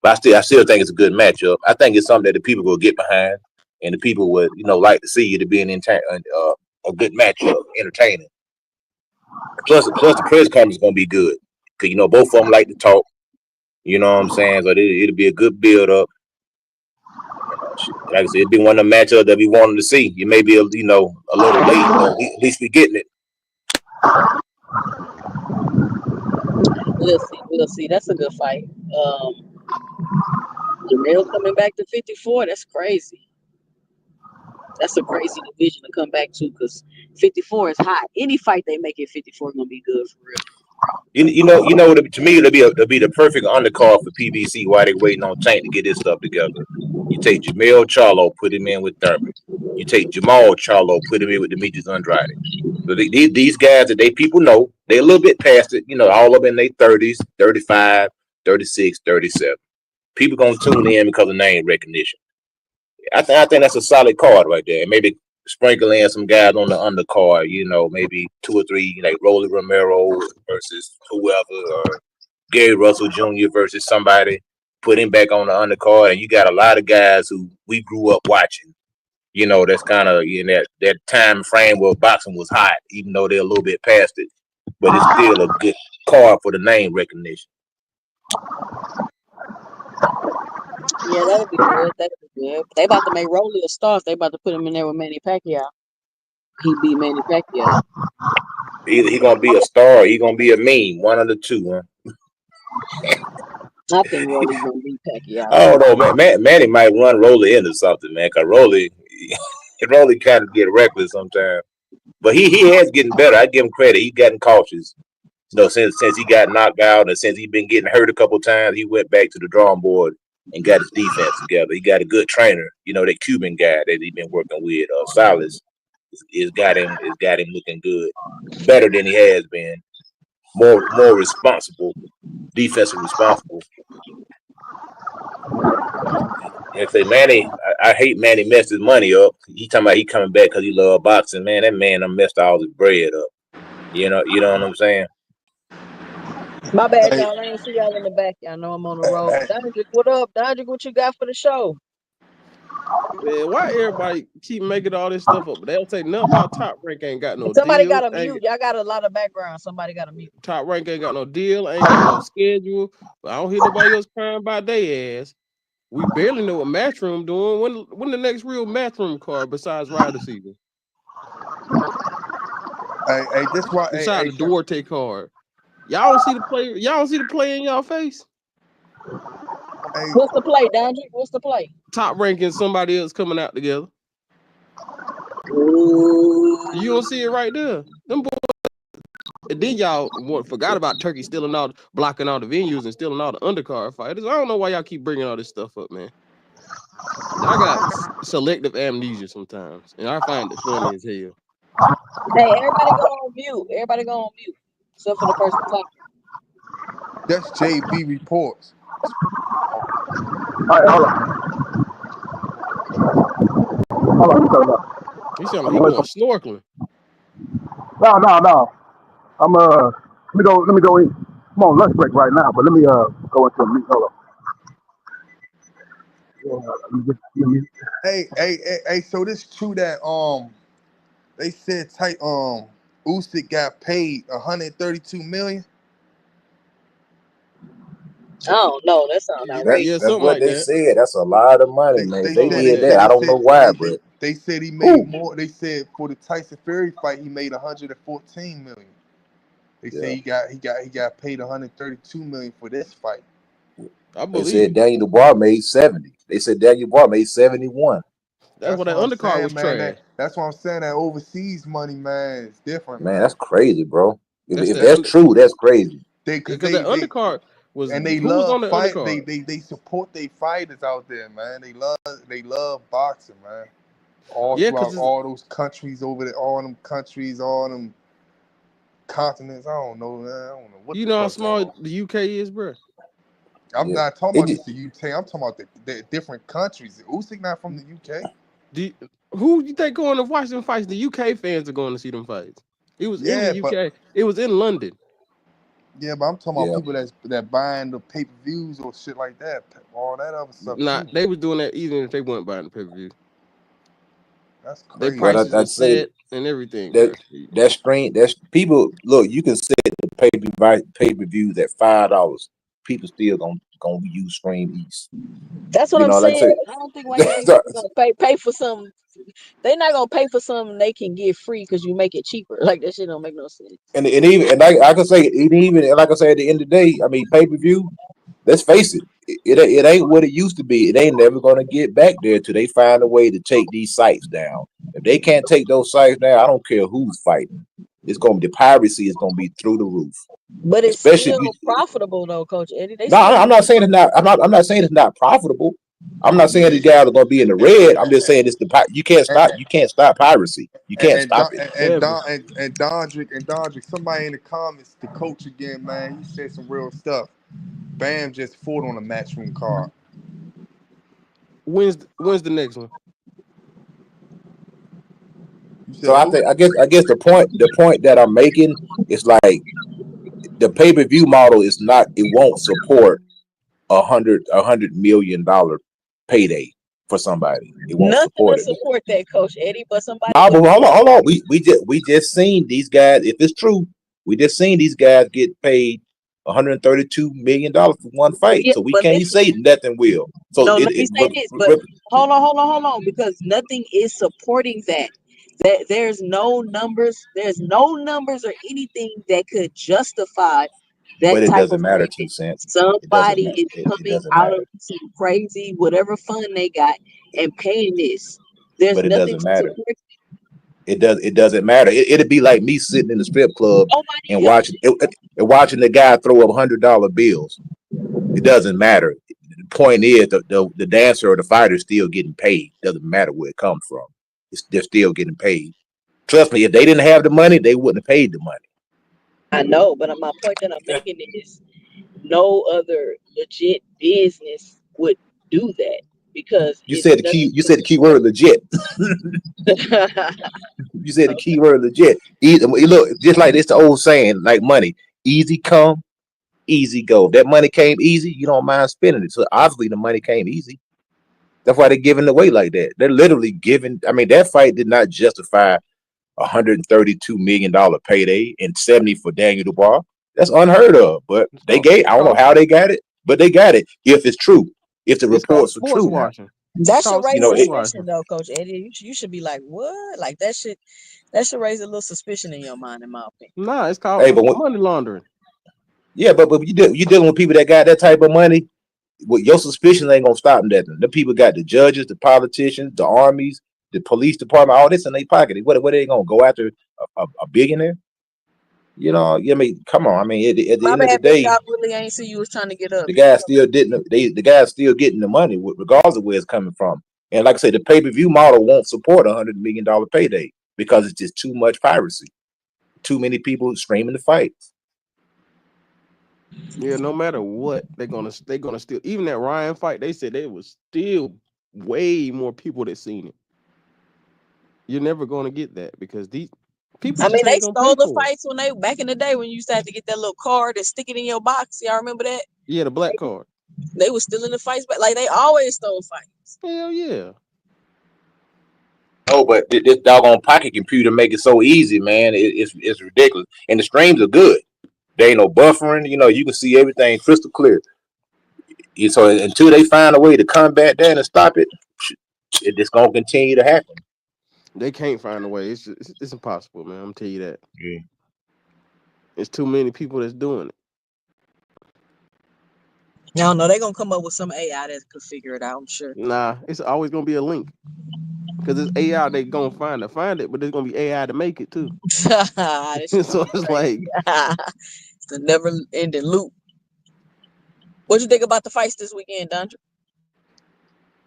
But I still think it's a good matchup. I think it's something that the people will get behind, and the people would like to see it to be a good matchup, entertaining. Plus the press conference is gonna be good because both of them like to talk. You know what I'm saying? So it'll be a good build up. Like I said, it'll be one of the matchups that we wanted to see. You may be a little late, but at least we getting it. We'll see. That's a good fight. Jamel coming back to 54, that's crazy. That's a crazy division to come back to because 54 is hot. Any fight they make at 54 is gonna be good for real. To me, it'll be the perfect undercard for PBC while they waiting on Tank to get his stuff together. You take Jamel Charlo, put him in with Thurman. You take Jamal Charlo, put him in with Demetrius Andrade. So these guys that people know, they're a little bit past it. All of them in their 30s, 35, 36, 37. People gonna tune in because of name recognition. I think that's a solid card right there. Maybe sprinkle in some guys on the undercard, maybe 2 or 3, like Rolly Romero versus whoever, or Gary Russell Jr. versus somebody. Put him back on the undercard, and you got a lot of guys who we grew up watching. That's kind of in that time frame where boxing was hot, even though they're a little bit past it. But it's still a good card for the name recognition. Yeah, that'll be good. They about to make Rolly a star. They about to put him in there with Manny Pacquiao. He beat Manny Pacquiao. Either he gonna be a star or he gonna be a meme. One of the two, huh? I think Rolly's gonna beat Pacquiao. I don't know, man. Manny might run Rolly into something, man. Cause Rolly kind of get reckless sometimes. But he has getting better. I give him credit. He's gotten cautious. Since he got knocked out and since he's been getting hurt a couple times, he went back to the drawing board and got his defense together. He got a good trainer, that Cuban guy that he's been working with, Silas, has got him looking good, better than he has been, more responsible, defensive responsible. And say Manny, I hate Manny messed his money up. He talking about he coming back because he love boxing. Man, that man done messed all his bread up. You know what I'm saying? My bad, y'all. I ain't see y'all in the back. Y'all know I'm on the road. Dodrick, what up? Dodrick, what you got for the show? Man, why everybody keep making all this stuff up? But they don't say nothing about Top Rank ain't got no Somebody deal. got a mute. Y'all got a lot of background. Somebody got a mute. Top Rank ain't got no deal, ain't got no schedule. But I don't hear nobody else crying about their ass. We barely know what Matchroom doing. When the next real Matchroom card besides Rider Season? Hey, this why besides the Duarte card. Y'all don't see the play. Y'all don't see the play in y'all face. Hey. What's the play, Dondrick? What's the play? Top Rank and somebody else coming out together. Ooh. You don't see it right there. Them boys. And then y'all forgot about Turkey blocking all the venues and stealing all the undercard fighters. I don't know why y'all keep bringing all this stuff up, man. I got selective amnesia sometimes, and I find it funny as hell. Hey, everybody go on mute. Everybody go on mute. Except for the person talking. That's JB reports. All right, hold on. Hold on. Hold on. He sound like I'm he away going from. snorkeling. No. I'm Let me go in. I'm on lunch break right now, but let me go into a meet. Hold on. Let me. Hey. So this true that they said tight Usyk got paid 132 million. I don't know. That sounds Yeah, That's outrageous. something what like they that. said. That's a lot of money, They man. If they they Something said like they did that. said that, I they don't know said why, they but they said he made whew, more. They said for the Tyson Fury fight he made 114 million. They say yeah. he got paid 132 million for this fight. I They believe said it. Daniel Dubois made 70. They said Daniel Dubois made 71. That's That's what what that I'm undercard saying, was man. trash. That's what I'm saying. That overseas money, man, is different, Man, man. that's crazy, bro. That's If that that's under. true, that's crazy. They Yeah, cause because that they undercard was and they who was love on the fight. undercard. They support their fighters out there, man. They love boxing, man. All Yeah, throughout because all those countries over there, all them countries, all them continents. I don't know, man. I don't know what you the know how fuck going small on. the UK is, bro. I'm Yeah. not talking It about just, just the UK. I'm talking about the different countries. Usyk not from the UK. Do who you think going to watch them fights? The UK fans are going to see them fights. It was in the Yeah, but UK. It was in London. I'm talking about yeah. people that buying the pay per views or shit like that. All that other stuff Not too. they was doing that even if they weren't buying the pay per view. That's Their crazy. But prices I'd was say set and everything, that bro. that stream that's people look, you can set the pay-per-views at $5. People still gonna use Stream East. That's what You I'm know, like I saying. say, I don't think why you think people gonna pay for something. They're not gonna pay for something they can get free because you make it cheaper. Like that shit don't make no sense. and even and I can say it even like I say at the end of the day, I mean pay-per-view, let's face it, it ain't what it used to be. It ain't never gonna get back there till they find a way to take these sites down. If they can't take those sites down, I don't care who's fighting. It's gonna be the piracy is gonna be through the roof. But it's Especially still profitable though, Coach Eddie. They no, still I'm not making saying it's money. not. I'm not saying it's not profitable. I'm not saying Yeah, these guys are going to be in the red. I'm just saying it's you can't and stop. You can't stop piracy. You can't and stop Don it. Never. and Dondrick, somebody in the comments, the coach again, man. He said some real stuff. Bam just fought on a matchroom card. When's the next one? You So said who? I guess the point that I'm making is like the pay per view model is not. It won't support $100 million payday for somebody. It won't Nothing to support it. support that, Coach Eddie. But somebody No, would but pay. hold on. We just seen these guys. If it's true, we just seen these guys get paid $132 million for one fight. Yeah, So we but can't listen. say nothing will. So No, let me say this. But hold on, because nothing is supporting that. That there's no numbers or anything that could justify that but it type of doesn't matter. payment. 2 cents. It doesn't Somebody matter. is It coming doesn't out of matter. some crazy whatever fund they got and paying this. There's But it nothing doesn't to matter. support. It doesn't matter. It'd be like me sitting in the strip club Nobody and else. watching the guy throw up $100 bills. It doesn't matter. The point is the dancer or the fighter is still getting paid. Doesn't matter where it comes from. They're still getting paid. Trust me, if they didn't have the money, they wouldn't have paid the money. I know, but my point that I'm making is no other legit business would do that because You it's said the key. You said the key word legit. nothing. You said the key word legit. Look, just like this, the old saying, like money, easy come, easy go. If that money came easy, you don't mind spending it. So obviously, the money came easy. That's why they're giving it away like that. They're literally giving. I mean, that fight did not justify $132 million payday and 70 for Daniel Dubois. That's unheard of. But It's they called gave. it's I don't know called how they got it, but they got it. If it's true, if the it's called reports are sports true now, washing. It's That should called raise you know sports it. suspicion, washing. though, Coach Eddie. You should be like, what? Like that should raise a little suspicion in your mind, in my opinion. Nah, it's Hey, called but when, money laundering. yeah, but you dealing with people that got that type of money. Well, your suspicion ain't gonna stop nothing. The people got the judges, the politicians, the armies, the police department, all this in their pocket. What they gonna go after a billionaire? You know, I mean, come on. I mean, at the My end of the bad, Big day, Dog. Really ain't see you was trying to get up. the guy still didn't. The guy's still getting the money, regardless of where it's coming from. And like I say, the pay per view model won't support $100 million payday. because it's just too much piracy. Too many people streaming the fights. Yeah, no matter what, they're gonna still, even that Ryan fight, they said there was still way more people that seen it. You're never gonna get that because these people I mean, just they ain't gonna pay stole the for it. fights when they back in the day when you used to have to get that little card and stick it in your box. Y'all remember that? Yeah, the black card. They was still in the fights, but like they always stole fights. Hell yeah. Oh, but this doggone pocket computer make it so easy, man. It's ridiculous. And the streams are good. There ain't no buffering. You know, you can see everything crystal clear. So until they find a way to combat that and stop it, it's gonna continue to happen. They can't find a way. It's impossible, man. I'm gonna tell you that. Yeah. It's too many people that's doing it. Y'all know they're gonna come up with some AI that could figure it out, I'm sure. Nah, it's always gonna be a link. Because it's AI they gonna find it, but there's gonna be AI to make it too. So it's like it's a never ending loop. What you think about the fights this weekend, Dondra?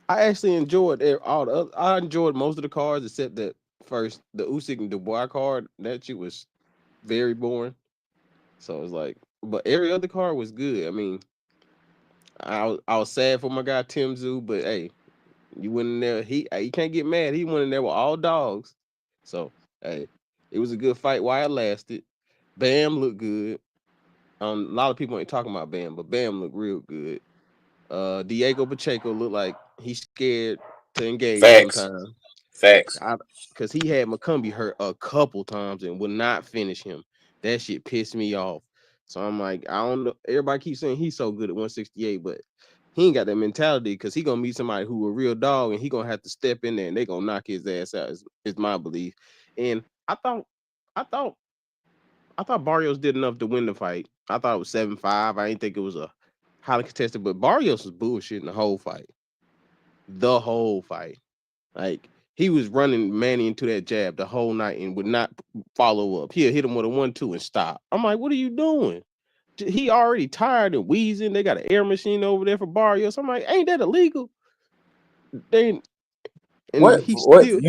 I actually enjoyed I enjoyed most of the cards except that first the Usyk and Dubois card. That shit was very boring. So it's like, but every other card was good. I mean, I was sad for my guy Tszyu, but hey, you went in there. He can't get mad. He went in there with all dogs. So hey, it was a good fight while it lasted. Bam looked good. A lot of people ain't talking about Bam, but Bam looked real good. Diego Pacheco looked like he's scared to engage sometimes. Facts. Because he had McCumbee hurt a couple times and would not finish him. That shit pissed me off. So I'm like, I don't know. Everybody keeps saying he's so good at 168, but he ain't got that mentality because he gonna meet somebody who a real dog and he gonna have to step in there and they gonna knock his ass out. Is my belief. And I thought Barrios did enough to win the fight. I thought it was 7-5. I didn't think it was a highly contested, but Barrios was bullshitting the whole fight. The whole fight. Like, he was running Manny into that jab the whole night and would not follow up. He'll hit him with a 1-2 and stop. I'm like, what are you doing? He already tired and wheezing. They got an air machine over there for Barrios. I'm like, ain't that illegal? What? You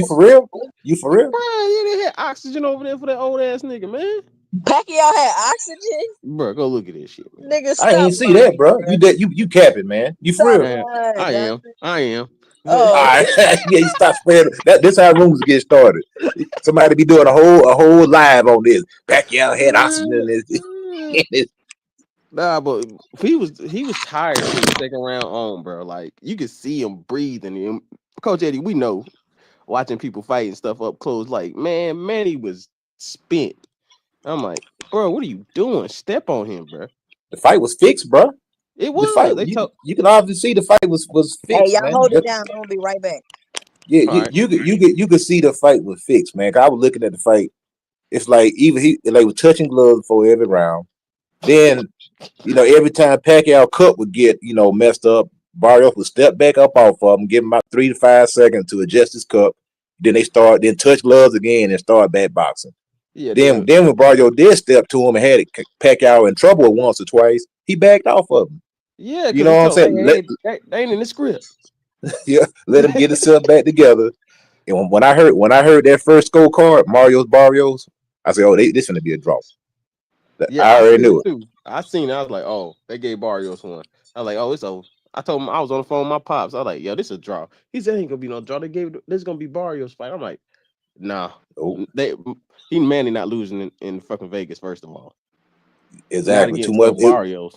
for real? You for real? Bro, yeah, they had oxygen over there for that old ass nigga, man. Pacquiao had oxygen? Bro, go look at this shit, man. Nigga, I ain't see that, bro. You capping, man. You for real? Man, I am. Oh. All right. Yeah, you stop spreading. This how rumors get started. Somebody be doing a whole live on this. Pacquiao had oxygen in this. Nah, but he was tired from the second round on, bro. Like, you could see him breathing. Coach Eddie, we know, watching people fight and stuff up close, like, man, Manny was spent. I'm like, bro, what are you doing? Step on him, bro. The fight was fixed, bro. It was. The fight, you can obviously see the fight was fixed. Hey, y'all man. hold it down. I'm gonna be right back. Yeah, you could see the fight was fixed, man. I was looking at the fight. It's like even he was touching gloves before every round. Then, every time Pacquiao cup would get messed up, Barrios would step back up off of him, give him about 3 to 5 seconds to adjust his cup. Then then touch gloves again and start back boxing. Yeah. Then when Barrios did step to him and had Pacquiao in trouble once or twice, he backed off of him. Yeah, you know what I'm saying? They ain't in the script. Yeah, let him get himself back together. And when I heard that first scorecard, Barrios, I said, "Oh, this gonna be a draw." Yeah, I already knew it. Too. I seen it. I was like, "Oh, they gave Barrios one." I was like, "Oh, it's over." I told him I was on the phone with my pops. I was like, "Yo, this is a draw." He said, "Ain't gonna be no draw." They gave this is gonna be Barrios fight. I'm like, "Nah." Oh. He Manny not losing in fucking Vegas. First of all, exactly. Too much Barrios.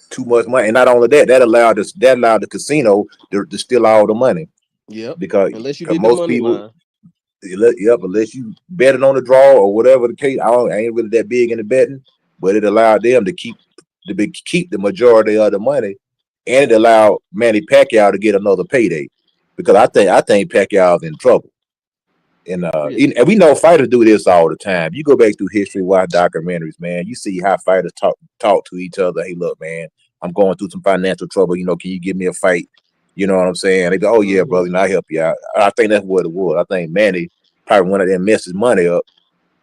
Too much money, and not only that allowed the casino to steal all the money. Yep. Because unless you did most the money people, line. Yep, unless you betting on the draw or whatever the case. I ain't really that big in the betting, but it allowed them to keep the majority of the money, and it allowed Manny Pacquiao to get another payday. Because I think Pacquiao's in trouble. And and we know fighters do this all the time. You go back through history, watch documentaries, man. You see how fighters talk to each other. Hey, look, man, I'm going through some financial trouble. Can you give me a fight? You know what I'm saying? They go, oh yeah, brother, I help you out. I think that's what it was. I think Manny probably one of them messed his money up,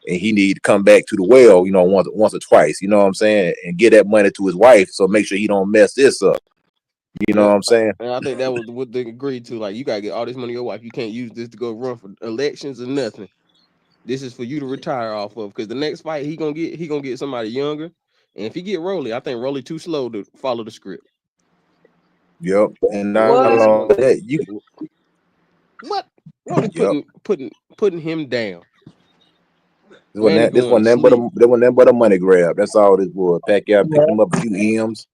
and he need to come back to the well, once or twice. You know what I'm saying? And get that money to his wife, so make sure he don't mess this up. You know what I'm saying? And I think that was what they agreed to. Like, you gotta get all this money to your wife. You can't use this to go run for elections or nothing. This is for you to retire off of, because the next fight he gonna get somebody younger, and if he get Rolly, I think Rolly too slow to follow the script. Yep. And not What? only that, you What? Rolly yep. putting him down. This Manny wasn't going to nothing sleep. but a money grab. That's all this was. Pacquiao picked Yeah. him up a few M's,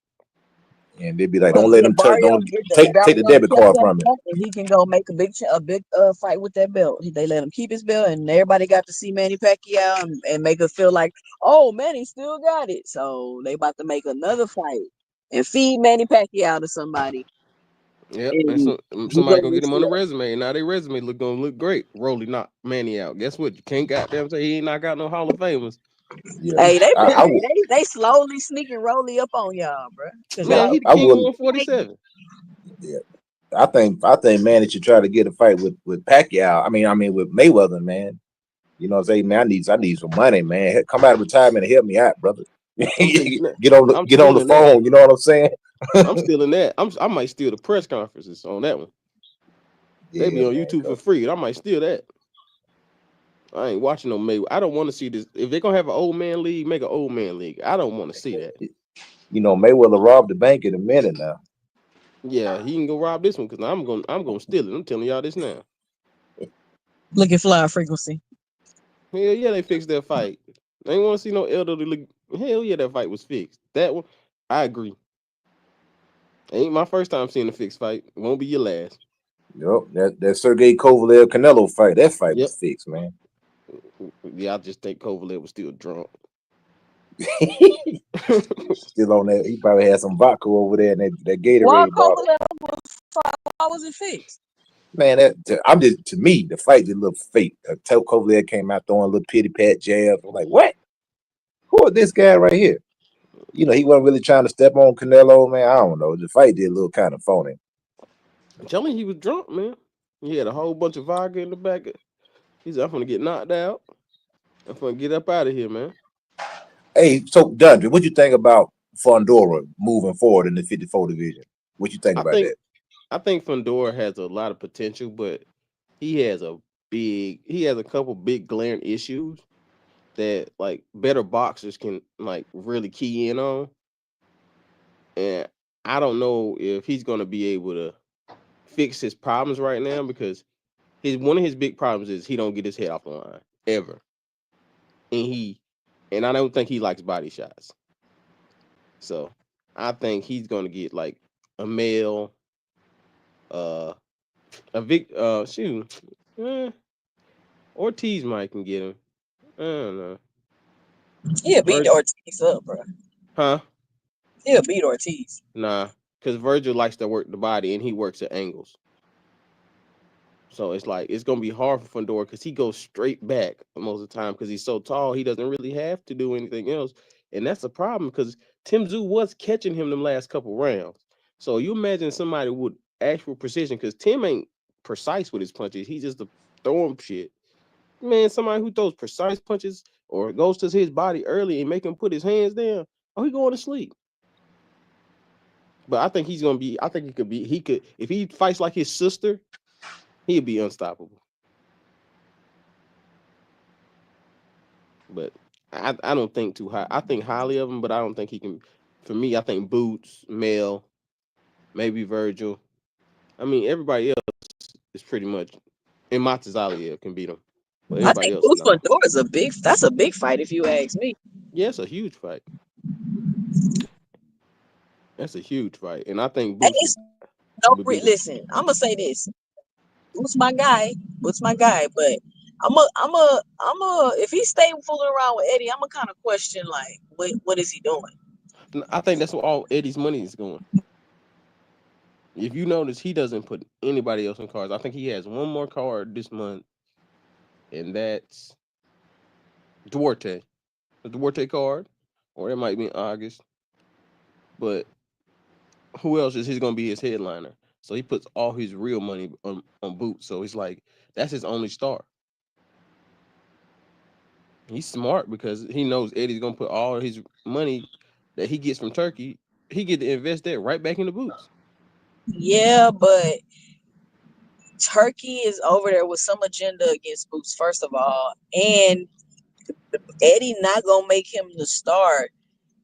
and they'd be like, Well, "Don't let get him touch. Barrios, Don't get the take the Barrios debit kept card that from him." belt, and he can go make a big fight with that belt. They let him keep his belt, and everybody got to see Manny Pacquiao and make it feel like, oh, Manny still got it. So they about to make another fight and feed Manny Pacquiao to somebody, Yep, and and so he somebody gonna gonna get get him on the still. resume. Now their resume gonna look great. Rolly knocked Manny out. Guess what? You can't goddamn say he ain't not got no Hall of Famers. Yeah, Hey, I would. they slowly sneaking Rolly up on y'all, bro, because Yeah, Man, y'all he the I king of would. 147. Yeah, I think Manny should try to get a fight with Pacquiao. I mean with Mayweather, man. You know what I'm saying, man? I need some money, man. Come out of retirement and help me out, brother. I'm telling you that. I'm Get on the stealing that. phone. You know what I'm saying? I'm stealing that. I might steal the press conferences on that one. They Yeah, be on man. YouTube for free. I might steal that. I ain't watching no Mayweather. I don't want to see this. If they're gonna have an old man league, make an old man league. I don't want to see that. You know, Mayweather robbed the bank in a minute now. Yeah, he can go rob this one because I'm gonna steal it. I'm telling y'all this now. look at fly frequency. Hell yeah, they fixed that fight. They ain't want to see no elderly. Hell yeah, that fight was fixed. That one, I agree. Ain't my first time seeing a fixed fight. It won't be your last. Yep, that Sergey Kovalev Canelo fight. That fight Yep. was fixed, man. Yeah, I just think Kovalev was still drunk. Still on that. He probably had some vodka over there in that Why Gatorade bottle. Kovalev was why was it fixed? Man, to me, the fight just looked fake. Kovalev came out throwing little pity pat jabs. I'm like, what? Who is this guy right here? You know, he wasn't really trying to step on Canelo, man. I don't know. The fight did look kind of phony. I'm telling you, he was drunk, man. He had a whole bunch of vodka in the back. He said, I'm gonna get knocked out. I'm gonna get up out of here, man. Hey, so Dundry, what you think about Fundora moving forward in the 54 division? What you think I about think that? I think Fundora has a lot of potential, but he has a couple big glaring issues that like better boxers can like really key in on. And I don't know if he's gonna be able to fix his problems right now because his one of his big problems is he don't get his head off the line ever. And I don't think he likes body shots. So I think he's gonna get like a male, uh a Vic shoot. Eh, Ortiz might can get him. I don't know. He'll beat Virgil, Ortiz up, bro. huh? He'll beat Ortiz. Nah, because Virgil likes to work the body and he works at angles. So it's like it's gonna be hard for Fundora because he goes straight back most of the time because he's so tall. He doesn't really have to do anything else, and that's a problem because Tszyu was catching him them last couple rounds. So you imagine somebody with actual precision because Tim ain't precise with his punches. He's just a throwing shit. Man, somebody who throws precise punches or goes to his body early and make him put his hands down, oh, he going to sleep. But I think he's gonna be. I think he could if he fights like his sister, he'd be unstoppable. But I don't think too high. I think highly of him, but I don't think he can. For me, I think Boots, Mel, maybe Virgil. I mean, everybody else is pretty much. And Matazaliev can beat him, but I everybody think else Boots no. Fundora is that's a big fight if you ask me. Yeah, it's a huge fight. That's a huge fight, and I think And Boots it's no would be the. listen, I'm gonna say this. Boots my guy. Boots my guy, but I'm a if he stay fooling around with Eddie, I'm gonna kind of question like what is he doing? I think that's what all Eddie's money is going. If you notice, he doesn't put anybody else in cards. I think he has one more card this month, and that's Duarte, the Duarte card, or it might be in August. But who else is he's gonna be his headliner? So he puts all his real money on Boots. So he's like, that's his only star. He's smart because he knows Eddie's gonna put all his money that he gets from Turkey. He get to invest that right back into Boots. Yeah, but Turkey is over there with some agenda against Boots, first of all, and Eddie not gonna make him the start.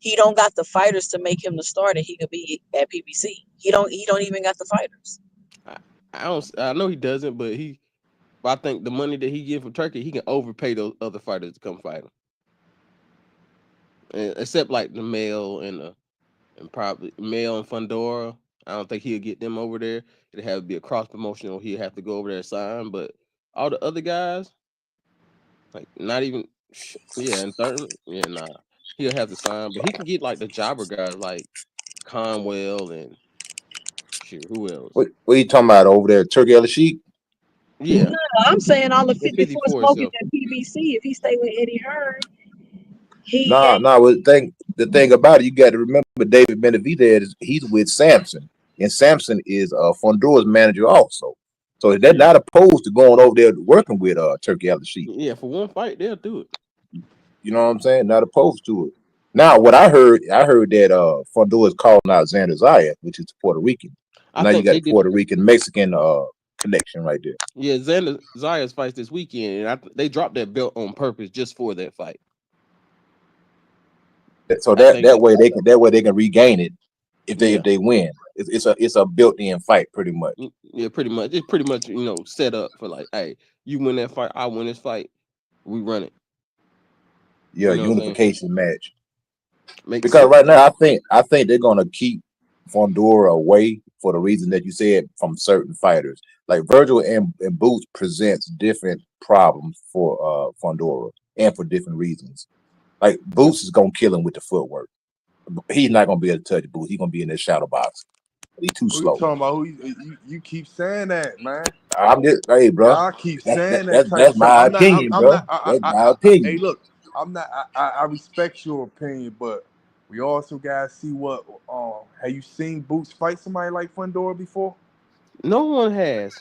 He don't got the fighters to make him the start, and he could be at PBC. He don't even got the fighters. I know he doesn't, but I think the money that he get from Turkey, he can overpay those other fighters to come fight him. Except like the male and probably male and Fundora. I don't think he'll get them over there. It'd have to be a cross promotional. He'd have to go over there and sign. But all the other guys, like not even, and third, nah, he'll have to sign. But he can get like the jobber guys like Conwell and who else? What are you talking about over there, Turkey El Sheik? Yeah, No, I'm saying all the at 54 54 smoking itself. at PBC. If he stay with Eddie Hearn, he Nah. The thing about it, you got to remember David Benavidez. He's with Samson, and Samson is Fundora's manager also. So they're not opposed to going over there working with Turkey El Sheik. Yeah, for one fight, they'll do it. You know what I'm saying? Not opposed to it. Now, what I heard that Fundora is calling out Xander Zayas, which is Puerto Rican. Now you got the Puerto Rican Mexican connection right there. Yeah, Xander Zayas fights this weekend, and they dropped that belt on purpose just for that fight. So that way they can regain it if they win. It's a built-in fight pretty much. Yeah, pretty much. It's pretty much set up for like, hey, you win that fight, I win this fight, we run it. Yeah, unification match. Because right now I think they're gonna keep Fundora away for the reason that you said from certain fighters. Like Virgil and Boots presents different problems for Fundora and for different reasons. Like Boots is gonna kill him with the footwork. He's not gonna be able to touch Boots. He's gonna be in his shadow box. He's too slow. You talking about you keep saying that, man. I'm just hey, bro. I keep saying that. That's my opinion, bro. That's my opinion. Hey, look, I'm not. I respect your opinion, but we also gotta see what. Have you seen Boots fight somebody like Fundora before? No one has.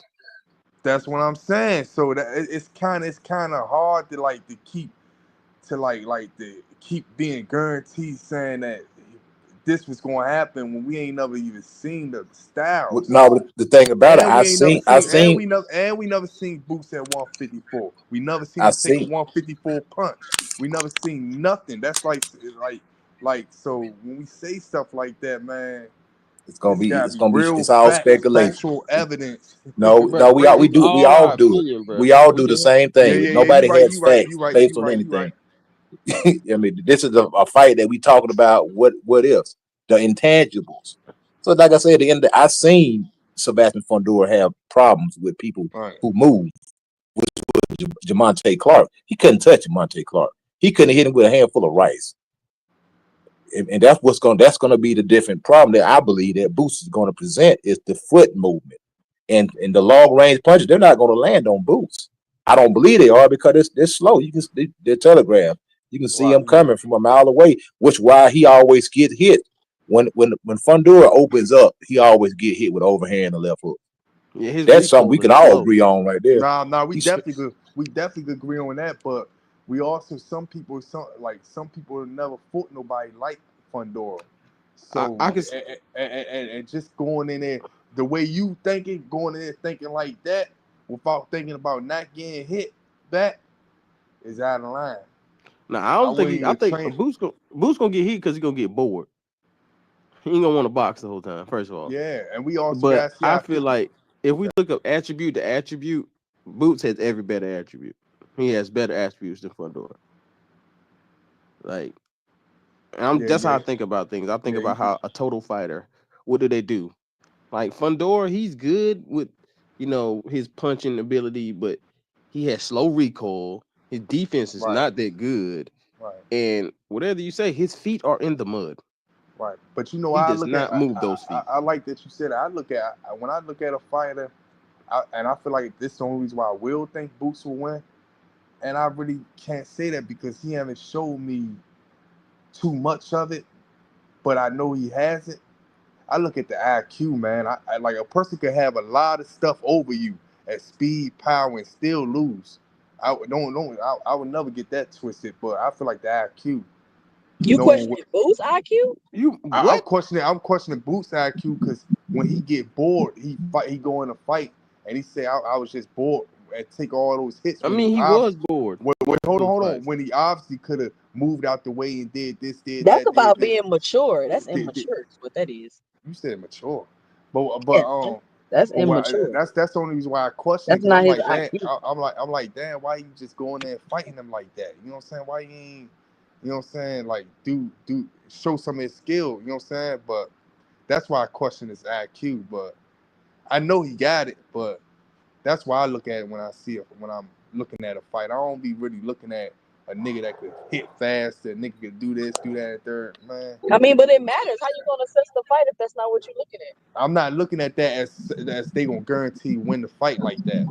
That's what I'm saying. So that it's kind of hard to keep being guaranteed saying that this was going to happen when we ain't never even seen the styles. No, but the thing about it, we never seen Boots at 154. We never seen him take a 154 punch. We never seen nothing. That's like so when we say stuff like that, man, it's all speculation. Factual evidence. No, we all do the same thing. Nobody has facts based on anything. I mean, this is a fight that we talking about. What ifs, the intangibles. So, like I said, I seen Sebastian Fundora have problems with people who move, which was Jamonte Clark. He couldn't touch Jamonte Clark. He couldn't hit him with a handful of rice. And that's that's gonna be the different problem that I believe that Boots is gonna present is the foot movement and the long range punches. They're not gonna land on Boots. I don't believe they are because they're slow. They're telegraphed. You can see him coming from a mile away, which why he always gets hit. When Fundora opens up, he always get hit with overhand and left hook. Yeah, that's something we can all agree on right there. We definitely agree on that. But we also some people never fought nobody like Fundora. So I can and just going in there the way you thinking, going in there thinking like that without thinking about not getting hit back is out of line. Now I think Boots gonna get hit because he's gonna get bored. He ain't gonna want to box the whole time. First of all, yeah, and we also. But I feel like if we look up attribute to attribute, Boots has every better attribute. He has better attributes than Fundora. Like, that's how I think about things. I think about how a total fighter. What do they do? Like Fundora, he's good with his punching ability, but he has slow recoil. His defense is not that good. Right. And whatever you say, his feet are in the mud. Right. But he does not move those feet. I like that you said it. When I look at a fighter, and I feel like this is the only reason why I will think Boots will win. And I really can't say that because he haven't showed me too much of it, but I know he has it. I look at the IQ, man. I like a person could have a lot of stuff over you at speed, power, and still lose. I would never get that twisted, but I feel like the IQ. You questioning Boots' IQ? I'm questioning Boots' IQ because when he get bored, he go in a fight and he said I was just bored and take all those hits. I mean, he was bored. Hold on. When he obviously could have moved out the way and did this, did That's that, about did this. being mature. That's immature. Is what that is. You said mature, but that's immature. That's the only reason why I question. That's not I'm his like, IQ. I'm like, damn, why you just going there and fighting him like that? You know what I'm saying? Why you ain't, you know what I'm saying? Like, do show some of his skill. You know what I'm saying? But that's why I question his IQ. But I know he got it. But that's why I look at it when I see it. When I'm looking at a fight, I don't be really looking at a nigga that could hit fast, a nigga could do this, do that, and third. Man, I mean, but it matters. How you gonna assess the fight if that's not what you're looking at? I'm not looking at that as they gonna guarantee win the fight like that.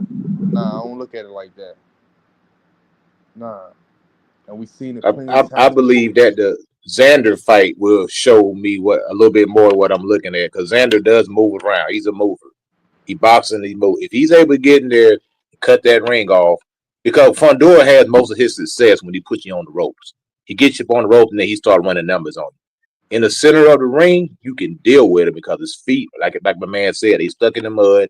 Nah, I don't look at it like that. Nah, and we seen it plenty of I times. believe that the Xander fight will show me what a little bit more of what I'm looking at, because Xander does move around. He's a mover. He boxing. He move. If he's able to get in there, cut that ring off, because Fundora has most of his success when he puts you on the ropes. He gets you up on the ropes and then he starts running numbers on you. In the center of the ring, you can deal with him because his feet, like my man said, he's stuck in the mud.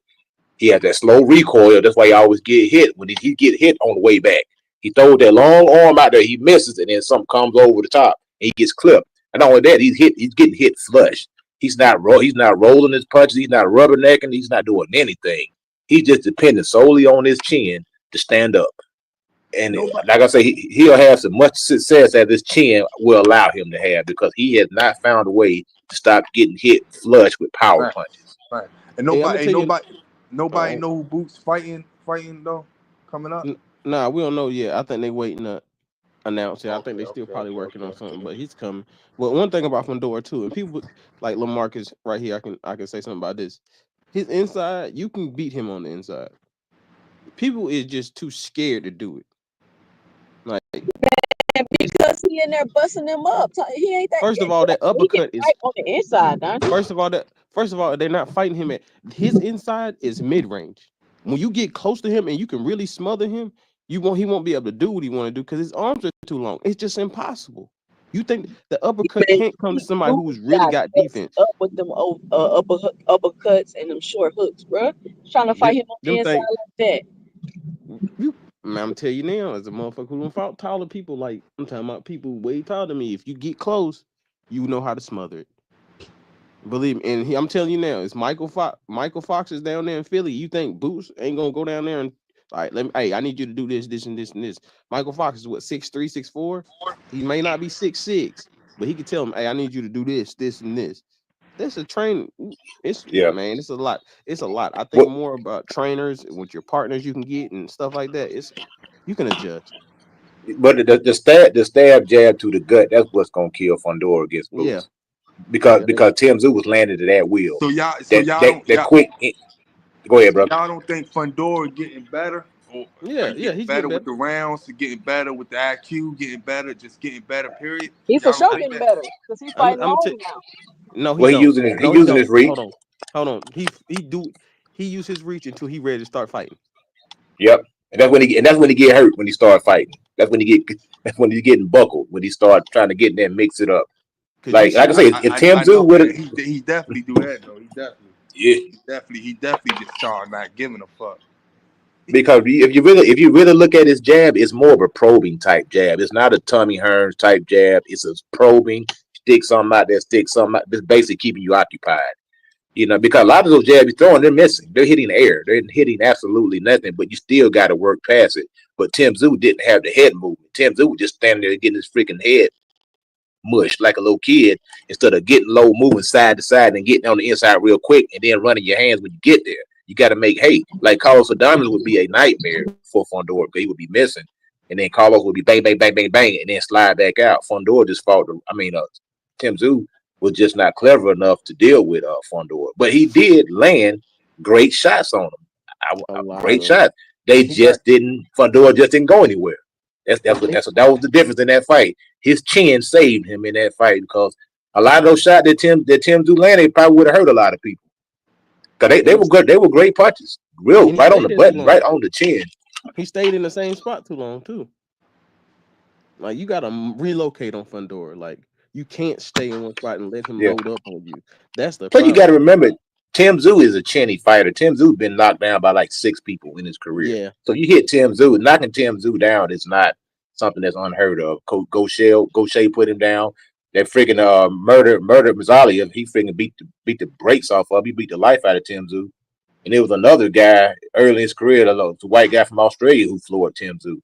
He has that slow recoil. That's why he always get hit. When he get hit on the way back, he throws that long arm out there. He misses, and then something comes over the top, and he gets clipped. And not only that, he's getting hit flush. He's not rolling his punches. He's not rubbernecking. He's not doing anything. He's just depending solely on his chin to stand up. And like I say, he'll have so much success as his chin will allow him to have, because he has not found a way to stop getting hit flush with power punches. Right. And nobody know who Boots fighting though coming up. Nah, we don't know yet. I think they waiting to announce it. I think they still probably working on something, but he's coming. Well, one thing about Fundora too, and people like Lamarcus right here, I can say something about this. His inside, you can beat him on the inside. People is just too scared to do it. Like, because he in there busting them up. He ain't that. First of all, that uppercut is right on the inside. First of all, they're not fighting him at his inside is mid range. When you get close to him and you can really smother him, he won't be able to do what he want to do because his arms are too long. It's just impossible. You think the uppercut can't come to somebody who's really got defense? Up with them uppercuts and them short hooks, bro. Trying to fight him on the inside like that. I'm telling you now, as a motherfucker who don't fought taller people, like I'm talking about people way taller than me. If you get close, you know how to smother it. Believe me, and I'm telling you now, it's Michael Fox is down there in Philly. You think Boots ain't gonna go down there and hey, I need you to do this, this, and this, and this. Michael Fox is what, 6'3", 6'4"? He may not be 6'6", but he could tell him, hey, I need you to do this, this, and this. That's a training. Man, it's a lot. It's a lot. I think more about trainers with your partners you can get and stuff like that. You can adjust. But the stab jab to the gut, that's what's gonna kill Fundora against Boots. Yeah. Because Tszyu was landed at that wheel. So y'all quick. Go ahead, bro. Y'all don't think Fundora getting better? He's better with the rounds, getting better with the IQ, getting better, just getting better. Period. He's for sure getting better because he's fighting long now. No, he's using his reach. Hold on. He used his reach until he ready to start fighting. Yep. And that's when he get hurt, when he start fighting. That's when he's getting buckled, when he start trying to get in there and mix it up. Like I say, if Tszyu would have, he definitely do that though. He definitely just start not giving a fuck. Because if you really look at his jab, it's more of a probing type jab. It's not a Tommy Hearns type jab. It's a probing, stick something out there, It's basically keeping you occupied. Because a lot of those jabs you're throwing, they're missing. They're hitting the air. They're hitting absolutely nothing, but you still got to work past it. But Tszyu didn't have the head movement. Tszyu was just standing there getting his freaking head mushed like a little kid, instead of getting low, moving side to side and getting on the inside real quick and then running your hands when you get there. You got to make hay. Like Carlos Adames would be a nightmare for Fundora because he would be missing. And then Carlos would be bang, bang, bang, bang, bang, and then slide back out. Fundora just fought. Tszyu was just not clever enough to deal with Fundora. But he did land great shots on him. Great shots. Fundora just didn't go anywhere. That was the difference in that fight. His chin saved him in that fight, because a lot of those shots that Tszyu landed probably would have hurt a lot of people. Because they were good. They were great punches. Right on the button, right on the chin. He stayed in the same spot too long too. Like, you gotta relocate on Fundora. Like, you can't stay in one spot and let him load up on you. That's the problem. You got to remember, Tim Tszyu is a chinny fighter. Tim Tszyu been knocked down by like 6 people in his career. Yeah. So you hit Tim Tszyu, knocking Tim Tszyu down is not something that's unheard of. Gaucher put him down. That freaking murder Mazzali, he freaking beat the brakes off of. He beat the life out of Tim Tszyu. And there was another guy early in his career, the white guy from Australia who floored Tim Tszyu.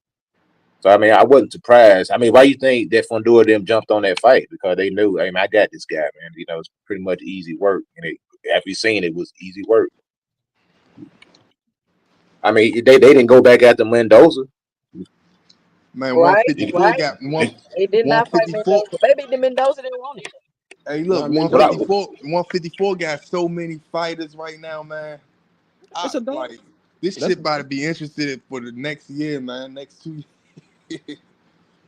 So I mean, I wasn't surprised. I mean, why you think that Fundora them jumped on that fight? Because they knew, I mean, I got this guy, man. You know, it's pretty much easy work. And after you seen it was easy work. I mean, they didn't go back after Mendoza. Man, Right, 154 right. got They did not fight 154. Mendoza. Maybe the Mendoza didn't want it. Hey, look, Nah, Mendoza. 154 got so many fighters right now, man. It's a dog. Like this That's shit about to be interested for the next year, man. Next 2 years.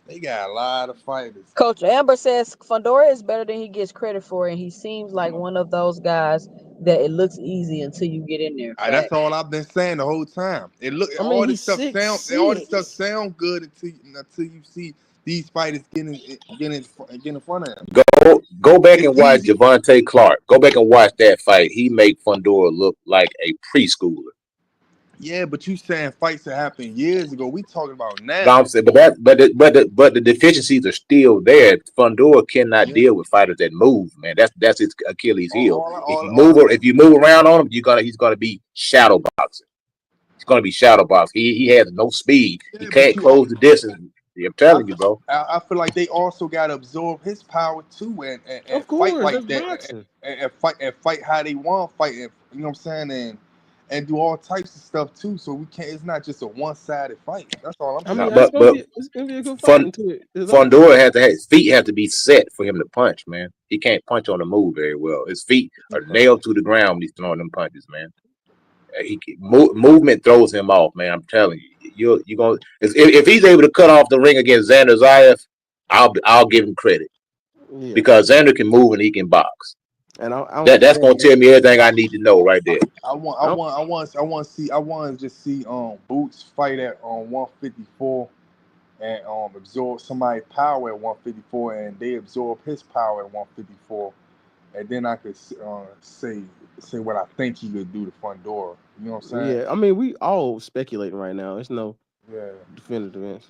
They got a lot of fighters. Coach Amber says Fundora is better than he gets credit for, and he seems like one of those guys that it looks easy until you get in there. That's all I've been saying the whole time. It look I mean, all he's this stuff sound good until you see these fighters get in front of him. Go back It's and watch easy. Javante Clark. Go back and watch that fight. He made Fundora look like a preschooler. Yeah, but you saying fights that happened years ago. We talking about now. No, I'm saying, but the deficiencies are still there. Fundora cannot deal with fighters that move, man. That's his Achilles heel. If you move around on him, he's gonna be shadow boxing. He's gonna be shadow boxing. He has no speed. He can't close the distance. I'm telling you, bro. I feel like they also got to absorb his power too, and of course, fight like that, and fight how they want to fight. And, you know what I'm saying? And do all types of stuff too. So we can't. It's not just a one-sided fight. That's all I'm saying. I mean, it's gonna be a good fight. Fundora his feet have to be set for him to punch, man. He can't punch on the move very well. His feet are nailed to the ground when he's throwing them punches, man. Movement throws him off, man. I'm telling you, you're gonna if he's able to cut off the ring against Xander Zayas, I'll give him credit because Xander can move and he can box. And that's gonna tell me everything I need to know right there. I want to just see Boots fight at 154 and absorb somebody's power at 154, and they absorb his power at 154, and then I could say what I think he could do to Fundora. You know what I'm saying? Yeah, I mean, we all speculating right now. There's no definitive answer.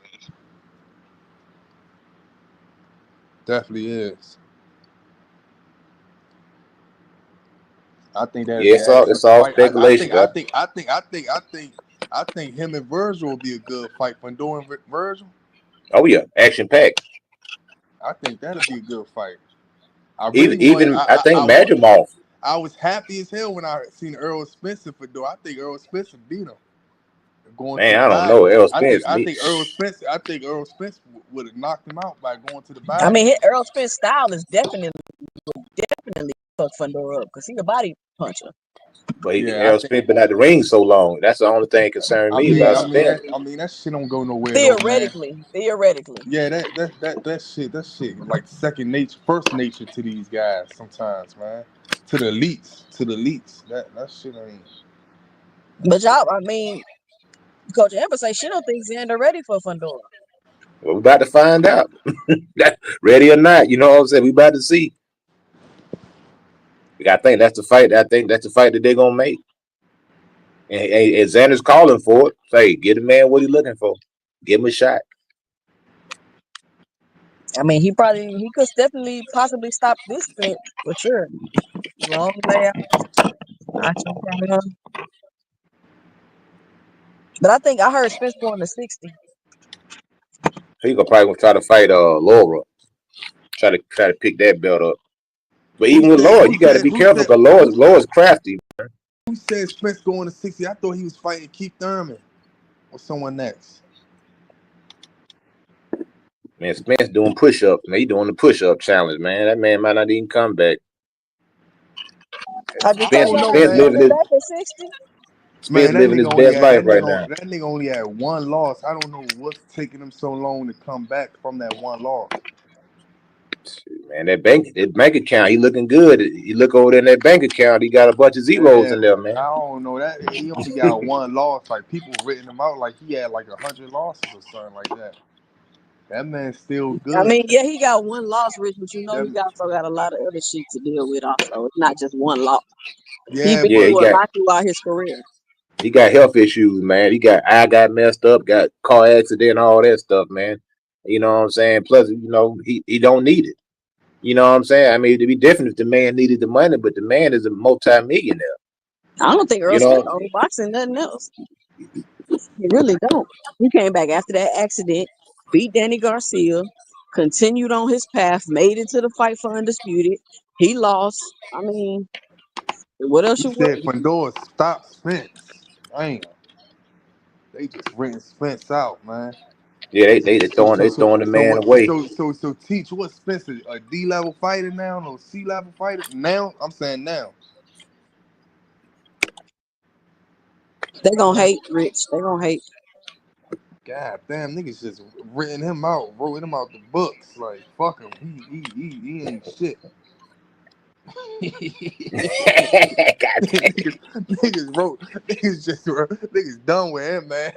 Definitely is. I think that it's all speculation. I think him and Virgil will be a good fight. Fundora and Virgil. Oh yeah, action packed. I think that'll be a good fight. I think Madrimov. I was happy as hell when I seen Earl Spencer Fundora. I think Earl Spencer beat him. Man, I don't know. Earl Spence. I think Earl Spence would have knocked him out by going to the body. I mean, Earl Spence's style is definitely fuck Fundora up because he's a body puncher. But Earl Spence been at the ring so long. That's the only thing concerning me about Spence. I mean, that shit don't go nowhere. Theoretically. Yeah, that shit like second nature, first nature to these guys sometimes, man. To the elites. That shit ain't. But y'all, I mean, Coach Amber say she don't think Xander ready for Fundora. Well, we're about to find out. Ready or not, you know what I'm saying? We about to see. I think that's the fight. That they're gonna make. And Xander's calling for it. Say, get the man what he's looking for. Give him a shot. I mean, he could definitely possibly stop this split for sure. Long layout. But I think I heard Spence going to 60. He's probably gonna try to fight Laura. Try to pick that belt up. But even with Laura, you got to be careful because Laura's crafty. Man. Who said Spence going to 60? I thought he was fighting Keith Thurman or someone next. Man, Spence doing push-ups. Man, he doing the push-up challenge, man. That man might not even come back. Spence living his best life right now. That nigga only had one loss. I don't know what's taking him so long to come back from that one loss. Man, that bank account, he looking good. You look over there in that bank account, he got a bunch of zeros in there, man. I don't know that. He only got one loss. Like people written him out like he had like 100 losses or something like that. That man's still good. I mean, yeah, he got one loss, Rich, but you know he also got a lot of other shit to deal with also. It's not just one loss. He Yeah, been Yeah, but he through a got lot throughout his career. health issues, man. I got messed up, got car accident, all that stuff, man. You know what I'm saying? Plus, he don't need it. You know what I'm saying? I mean, it'd be different if the man needed the money, but the man is a multi-millionaire. I don't think You Earl Spence know, owed boxing nothing else. He really don't. He came back after that accident, beat Danny Garcia, continued on his path, made it to the fight for Undisputed. He lost. I mean, what else you you said want? Fundora stop Spence. Damn, they just renting Spence out, man. yeah, they throwing the man away. So teach what Spence a D level fighter now, no C level fighter now. I'm saying now. They gonna hate, Rich. They gonna hate. God damn, niggas just written him out, wrote him out the books. Like fuck him, he ain't shit. Niggas done with him, man.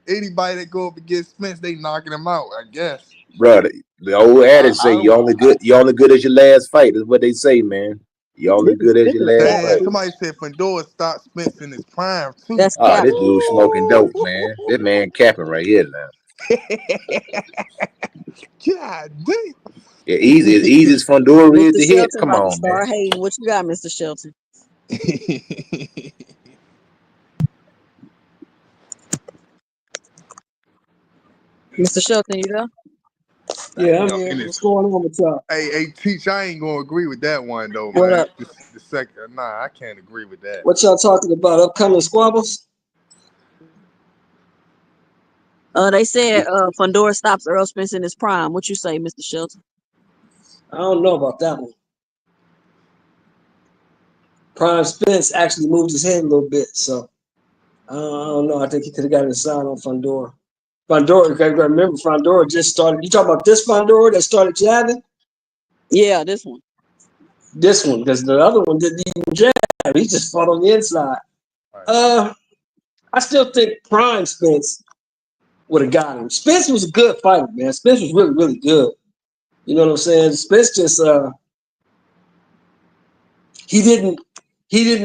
Anybody that go up against Spence, they knocking him out, I guess. Brother, the old adage say I you don't. only good as your last fight is what they say, man. You only good as This your is last cap. Damn, fight. somebody said Fundora stopped Spence in his prime too. That's Ah, cap. this dude smoking dope, man. This man capping right here now. God damn. Yeah, easy as Fundora is Mr. to hit. Shelton Come about to on, man. start hating. What you got, Mr. Shelton? Mr. Shelton, you there? Yeah, I'm No, here. in it. What's going on with y'all? Hey, teach. I ain't gonna agree with that one though, What man. up? The second, nah, I can't agree with that. What y'all talking about? Upcoming squabbles? They said Fundora stops Earl Spence in his prime. What you say, Mr. Shelton? I don't know about that one. Prime Spence actually moved his head a little bit, so I don't know. I think he could have gotten a sign on Fundora. Fundora, you gotta remember, Fundora just started. You talking about this Fundora that started jabbing? Yeah, this one. This one, because the other one didn't even jab. He just fought on the inside. Right. I still think Prime Spence would have got him. Spence was a good fighter, man. Spence was really, really good. You know what I'm saying? Spence just he didn't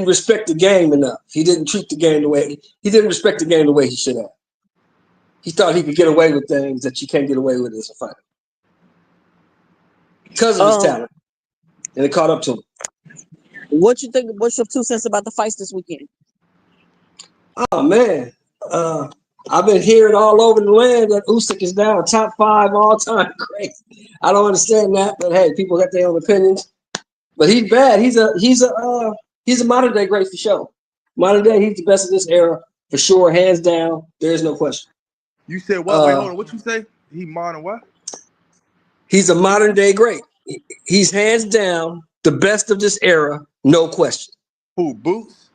respect the game enough. He didn't treat the game the way he didn't respect the game the way he should have. He thought he could get away with things that you can't get away with as a fighter because of his talent, and it caught up to him. What you think? What's your 2 cents about the fights this weekend? Oh man, I've been hearing all over the land that Usyk is now a top 5 all-time great. I don't understand that, but hey, people got their own opinions. But he's bad. He's a modern day great for sure. Modern day, he's the best of this era for sure, hands down. There's no question. You said what? Wait, hold on. What you say? He modern what? He's a modern day great. He's hands down the best of this era, no question. Who? Boots?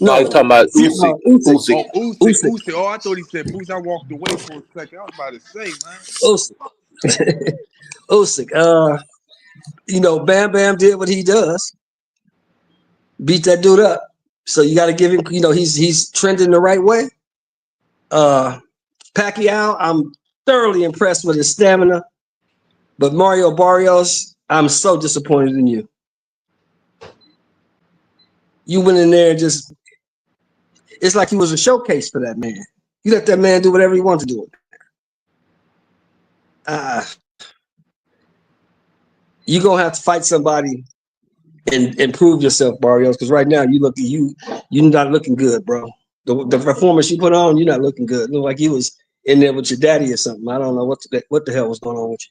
No, he's talking about Usyk. Usyk. Oh, Usyk. Oh, I thought he said Boots. I walked away for a second. I was about to say, man. Usyk. Usyk. Bam Bam did what he does. Beat that dude up. So you got to give him, he's trending the right way. Pacquiao, I'm thoroughly impressed with his stamina. But Mario Barrios, I'm so disappointed in you. You went in there and just, it's like he was a showcase for that man. You let that man do whatever he wanted to do. You're going to have to fight somebody and prove yourself, Barrios, because right now you're not looking good, bro. The performance you put on, you're not looking good. Look like you was in there with your daddy or something. I don't know what the hell was going on with you.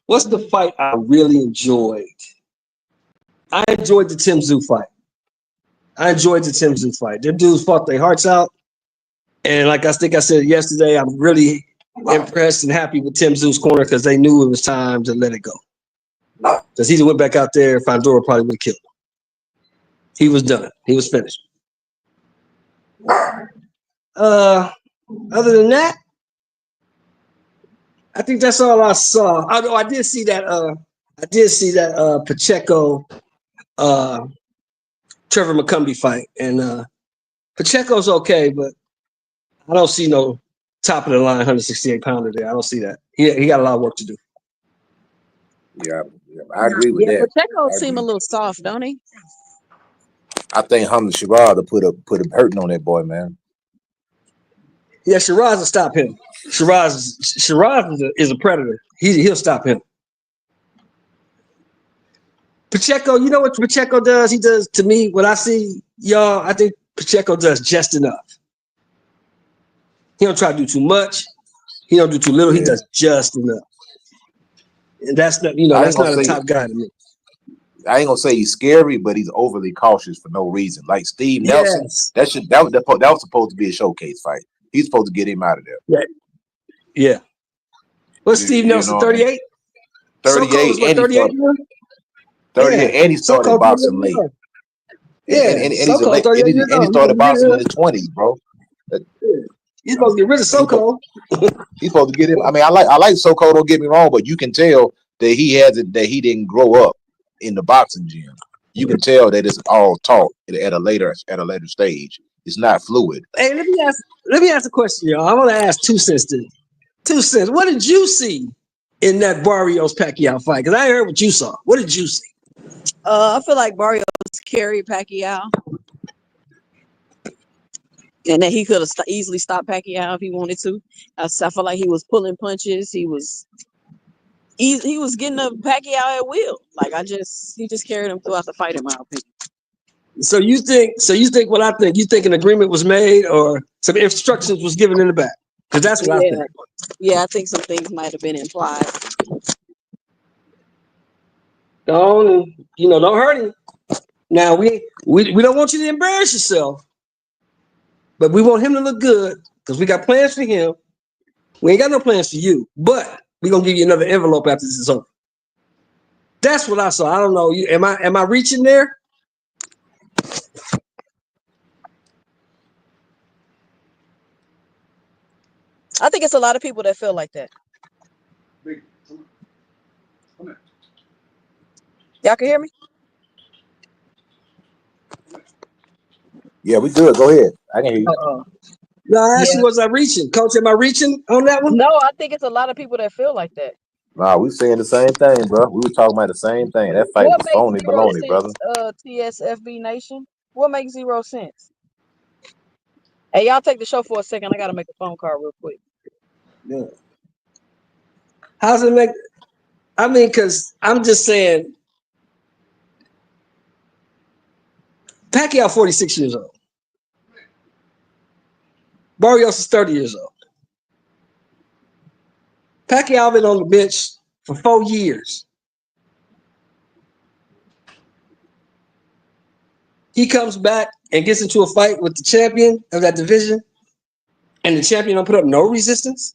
What's the fight I really enjoyed? I enjoyed the Tszyu fight. Them dudes fought their hearts out. And like I think I said yesterday, I'm really impressed and happy with Tszyu's corner because they knew it was time to let it go. Because he went back out there, Fundora probably would have killed him. He was done. He was finished. Other than that, I think that's all I saw. Although I did see that Pacheco Trevor McCumbee fight, and Pacheco's okay, but I don't see no top of the line 168 pounder there. I don't see that. He got a lot of work to do. Yeah, I agree with Yeah, that. Pacheco I seem a agree. little soft, don't he? I think Hamza Sherrod put a hurting on that boy, man. Yeah, Shiraz will stop him. Shiraz is a predator. He'll stop him. Pacheco, you know what Pacheco does? He does to me what I see, y'all. I think Pacheco does just enough. He don't try to do too much. He don't do too little. He Yeah. does just enough. And that's not, I ain't that's gonna not a say top guy to me. I ain't gonna say he's scary, but he's overly cautious for no reason. Like Steve Nelson, Yes. that was supposed to be a showcase fight. He's supposed to get him out of there. Yeah. What's Steve You Nelson, know, 38? 38, is what, and he 38 started now? 38, Yeah. and he started So-called 38 boxing years late. old. Yeah. And he's a So-called late, 38 years and he old. started boxing in his 20s, bro. He's supposed to get rid of He's So-called. supposed to get him. I mean, I like Soko, don't get me wrong, but you can tell that he didn't grow up in the boxing gym. You can tell that it's all taught at a later stage. It's not fluid. Hey, let me ask a question, y'all. I want to ask 2 cents then. 2 cents. What did you see in that Barrios Pacquiao fight? Because I heard what you saw. What did you see? I feel like Barrios carried Pacquiao, and that he could have easily stopped Pacquiao if he wanted to. I feel like he was pulling punches. He was getting a Pacquiao at will. Like he just carried him throughout the fight, in my opinion. So you think what I think? You think an agreement was made or some instructions was given in the back? Because that's what I think. Yeah, I think some things might have been implied. Don't hurt him. Now we don't want you to embarrass yourself, but we want him to look good because we got plans for him. We ain't got no plans for you, but we're gonna give you another envelope after this is over. That's what I saw. I don't know. Am I reaching there? I think it's a lot of people that feel like that. Y'all can hear me? Yeah, we good. Go ahead. I can hear you. No, I asked you, was I reaching? Coach, am I reaching on that one? No, I think it's a lot of people that feel like that. Nah, we saying the same thing, bro. We were talking about the same thing. That fight What was makes phony zero baloney, brother. sense, TSFB Nation? What makes zero sense? Hey, y'all take the show for a second. I got to make a phone call real quick. Yeah. How's it make? I mean, because I'm just saying, Pacquiao 46 years old. Barrios is 30 years old. Pacquiao been on the bench for 4 years. He comes back and gets into a fight with the champion of that division, and the champion don't put up no resistance.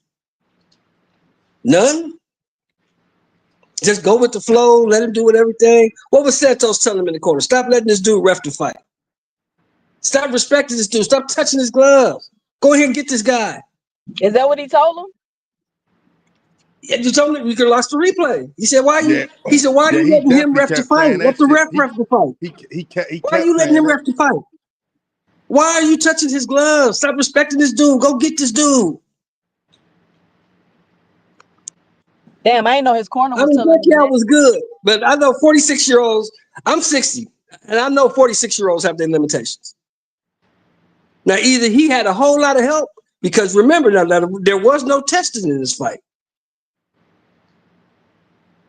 None. Just go with the flow, let him do with everything. What was Santos telling him in the corner? Stop letting this dude ref the fight. Stop respecting this dude. Stop touching his gloves. Go ahead and get this guy. Is that what he told him? Yeah, you told me you could have lost the replay. He said, "Why are you?" He said, "Why are you letting him ref the fight? Let the ref the fight." Why are you letting him ref the fight? Why are you touching his gloves? Stop respecting this dude. Go get this dude. Damn, I didn't know his corner was telling him Pacquiao that. was good, but I know 46-year-olds. I'm 60, and I know 46-year-olds have their limitations. Now, either he had a whole lot of help, because remember now that there was no testing in this fight.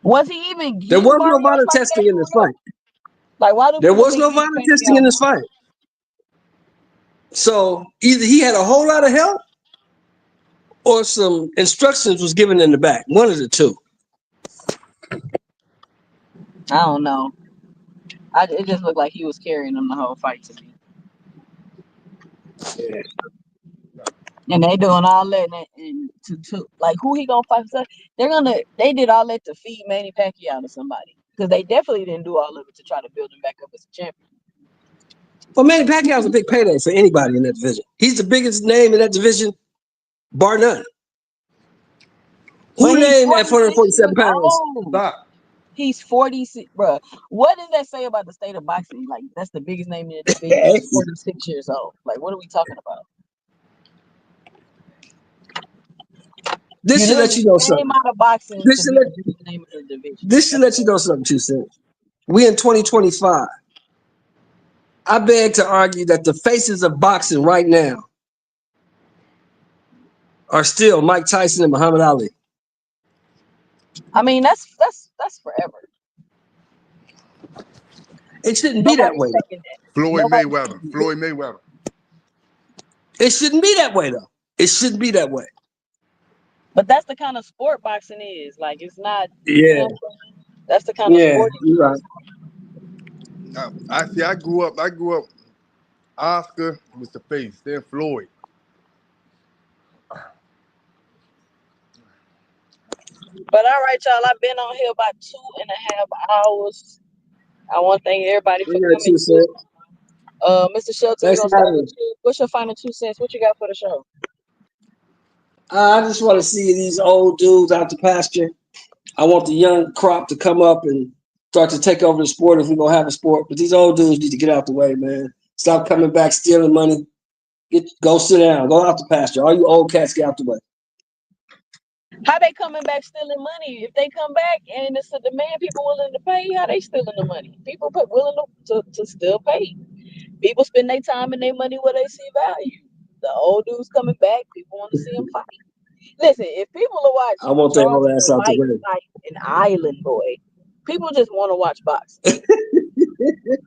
Was he even? There was no vital testing in this fight. Like, why do there people was think no vital testing in this fight? So either he had a whole lot of help, or some instructions was given in the back. One of the two. I don't know. It just looked like he was carrying them the whole fight to me. Yeah. And they doing all that and to like who he gonna fight for? They did all that to feed Manny Pacquiao to somebody, because they definitely didn't do all of it to try to build him back up as a champion. Well, Manny Pacquiao is a big payday for anybody in that division. He's the biggest name in that division, bar none. Who named at 447 pounds? Stop. He's 46, bro. What does that say about the state of boxing? Like, that's the biggest name in the division. He's 46 years old. Like, what are we talking about? This should let you know something. Came out of boxing This to should be let the name of the division. this should let you know something, 2 cents. We in 2025. I beg to argue that the faces of boxing right now are still Mike Tyson and Muhammad Ali. I mean, that's forever. It shouldn't be that way. Taking that. Floyd Nobody- Mayweather. It shouldn't be that way, though. It shouldn't be that way. But that's the kind of sport boxing is. Like, it's not. Yeah. You know, that's the kind of Yeah, sport. you're right. I grew up. Oscar was the face, then Floyd. But all right, y'all. I've been on here about 2.5 hours. I want to thank everybody for coming. 2 cents. Mr. Shelton, Thanks we're gonna for start having with you. What's your final 2 cents? What you got for the show? I just want to see these old dudes out the pasture. I want the young crop to come up and start to take over the sport if we're going to have a sport. But these old dudes need to get out the way, man. Stop coming back stealing money. Go sit down. Go out the pasture. All you old cats, get out the way. How they coming back stealing money? If they come back and it's a demand, people willing to pay, how they stealing the money? People willing to still pay. People spend their time and their money where they see value. The old dudes coming back, people want to see them fight. Listen, if people are watching, I want their old ass out the way. Fight an Island Boy, people just want to watch boxing.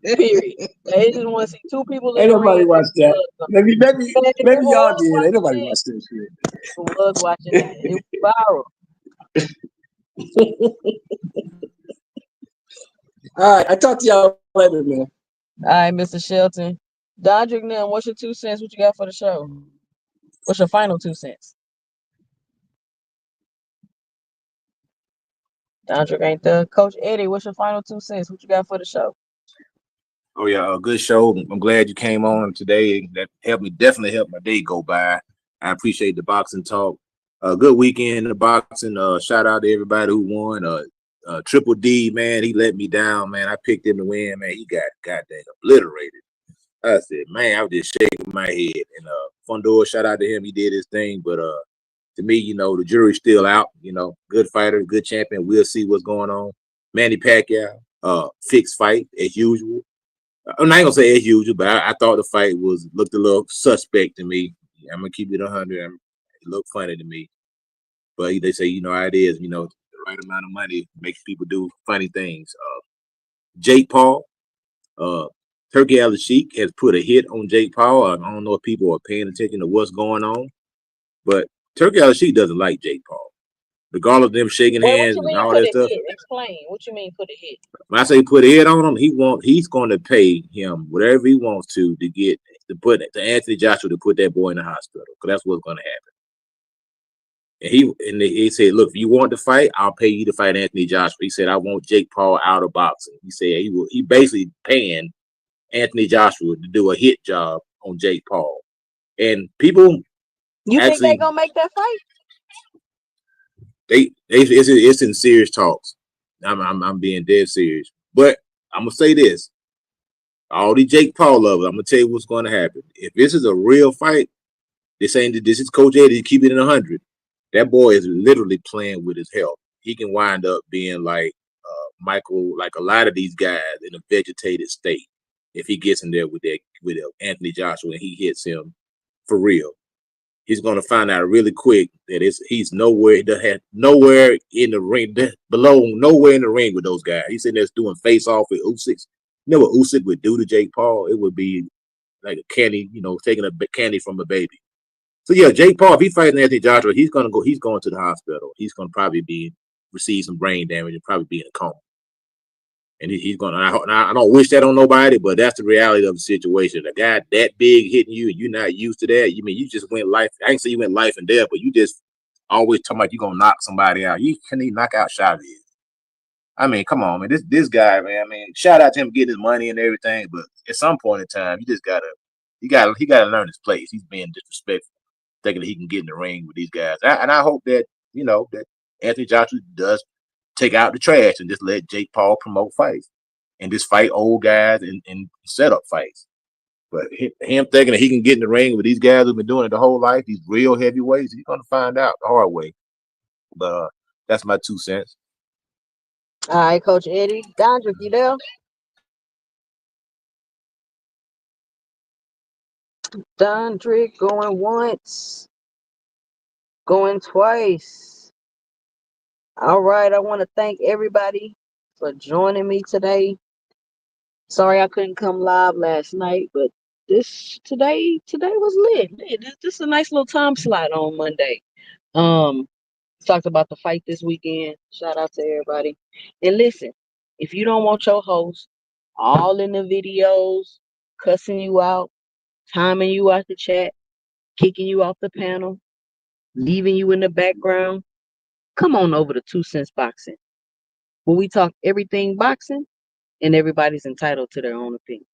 Period. They just want to see two people. Ain't nobody watch that. Maybe y'all did. Ain't nobody watch that shit. Who was watching that? It was viral. All right, I talk to y'all later, man. All right, Mr. Shelton. Dondrick, now, what's your 2 cents? What you got for the show? What's your final 2 cents? Dondrick ain't there. Coach Eddie, what's your final 2 cents? What you got for the show? Oh yeah, a good show. I'm glad you came on today. That definitely helped my day go by. I appreciate the boxing talk. A good weekend in boxing. Shout out to everybody who won. Triple D, man, he let me down, man. I picked him to win, man. He got goddamn obliterated. I said, man, I was just shaking my head. And Fundora, shout out to him. He did his thing, but to me, the jury's still out. Good fighter, good champion. We'll see what's going on. Manny Pacquiao, fixed fight as usual. I'm not gonna say as usual, but I thought the fight looked a little suspect to me. I'm gonna keep it 100. It looked funny to me, but they say how it is. The right amount of money makes people do funny things. Jake Paul, Turkey Al-Sheikh has put a hit on Jake Paul. I don't know if people are paying attention to what's going on, but Turkey Al-Sheikh doesn't like Jake Paul. Regardless of them shaking hands and all that stuff. Explain what you mean put a hit. When I say put a hit on him, he's going to pay him whatever he wants to put Anthony Joshua to put that boy in the hospital, because that's what's going to happen. And he said, look, if you want to fight, I'll pay you to fight Anthony Joshua. He said, I want Jake Paul out of boxing. He said he basically paying Anthony Joshua to do a hit job on Jake Paul. And people, you think they're gonna make that fight? It's in serious talks. I'm being dead serious. But I'm gonna say this: all the Jake Paul lovers, I'm gonna tell you what's going to happen. If this is a real fight, this is Coach Eddie. Keep it in 100. That boy is literally playing with his health. He can wind up being like Michael, like a lot of these guys in a vegetated state. If he gets in there with Anthony Joshua and he hits him for real, he's going to find out really quick that he's nowhere in the ring, nowhere in the ring with those guys. He's sitting there doing face off with Usyk. You know what Usyk would do to Jake Paul? It would be like a candy, taking a candy from a baby. So yeah, Jake Paul, if he fights Anthony Joshua, he's going to the hospital. He's going to probably receive some brain damage and probably be in a coma. And he's going to, I don't wish that on nobody, but that's the reality of the situation. A guy that big hitting you and you're not used to that. You just went life. I ain't say you went life and death, but you just always talking about you're going to knock somebody out. You can't even knock out Chavez. I mean, come on, man. This guy, man, I mean, shout out to him getting his money and everything, but at some point in time, he gotta learn his place. He's being disrespectful, thinking that he can get in the ring with these guys. And I hope that, that Anthony Joshua does take out the trash and just let Jake Paul promote fights and just fight old guys and set up fights. But him thinking that he can get in the ring with these guys who've been doing it the whole life, these real heavyweights, he's going to find out the hard way. But that's my 2 cents. All right, Coach Eddie. Dondrick, you there? Dondrick going once, going twice. All right, I want to thank everybody for joining me today. Sorry I couldn't come live last night, but today was lit. This is a nice little time slot on Monday. Talked about the fight this weekend. Shout out to everybody. And listen, if you don't want your host all in the videos, cussing you out, timing you out the chat, kicking you off the panel, leaving you in the background, come on over to 2 Cents Boxing, where we talk everything boxing and everybody's entitled to their own opinion.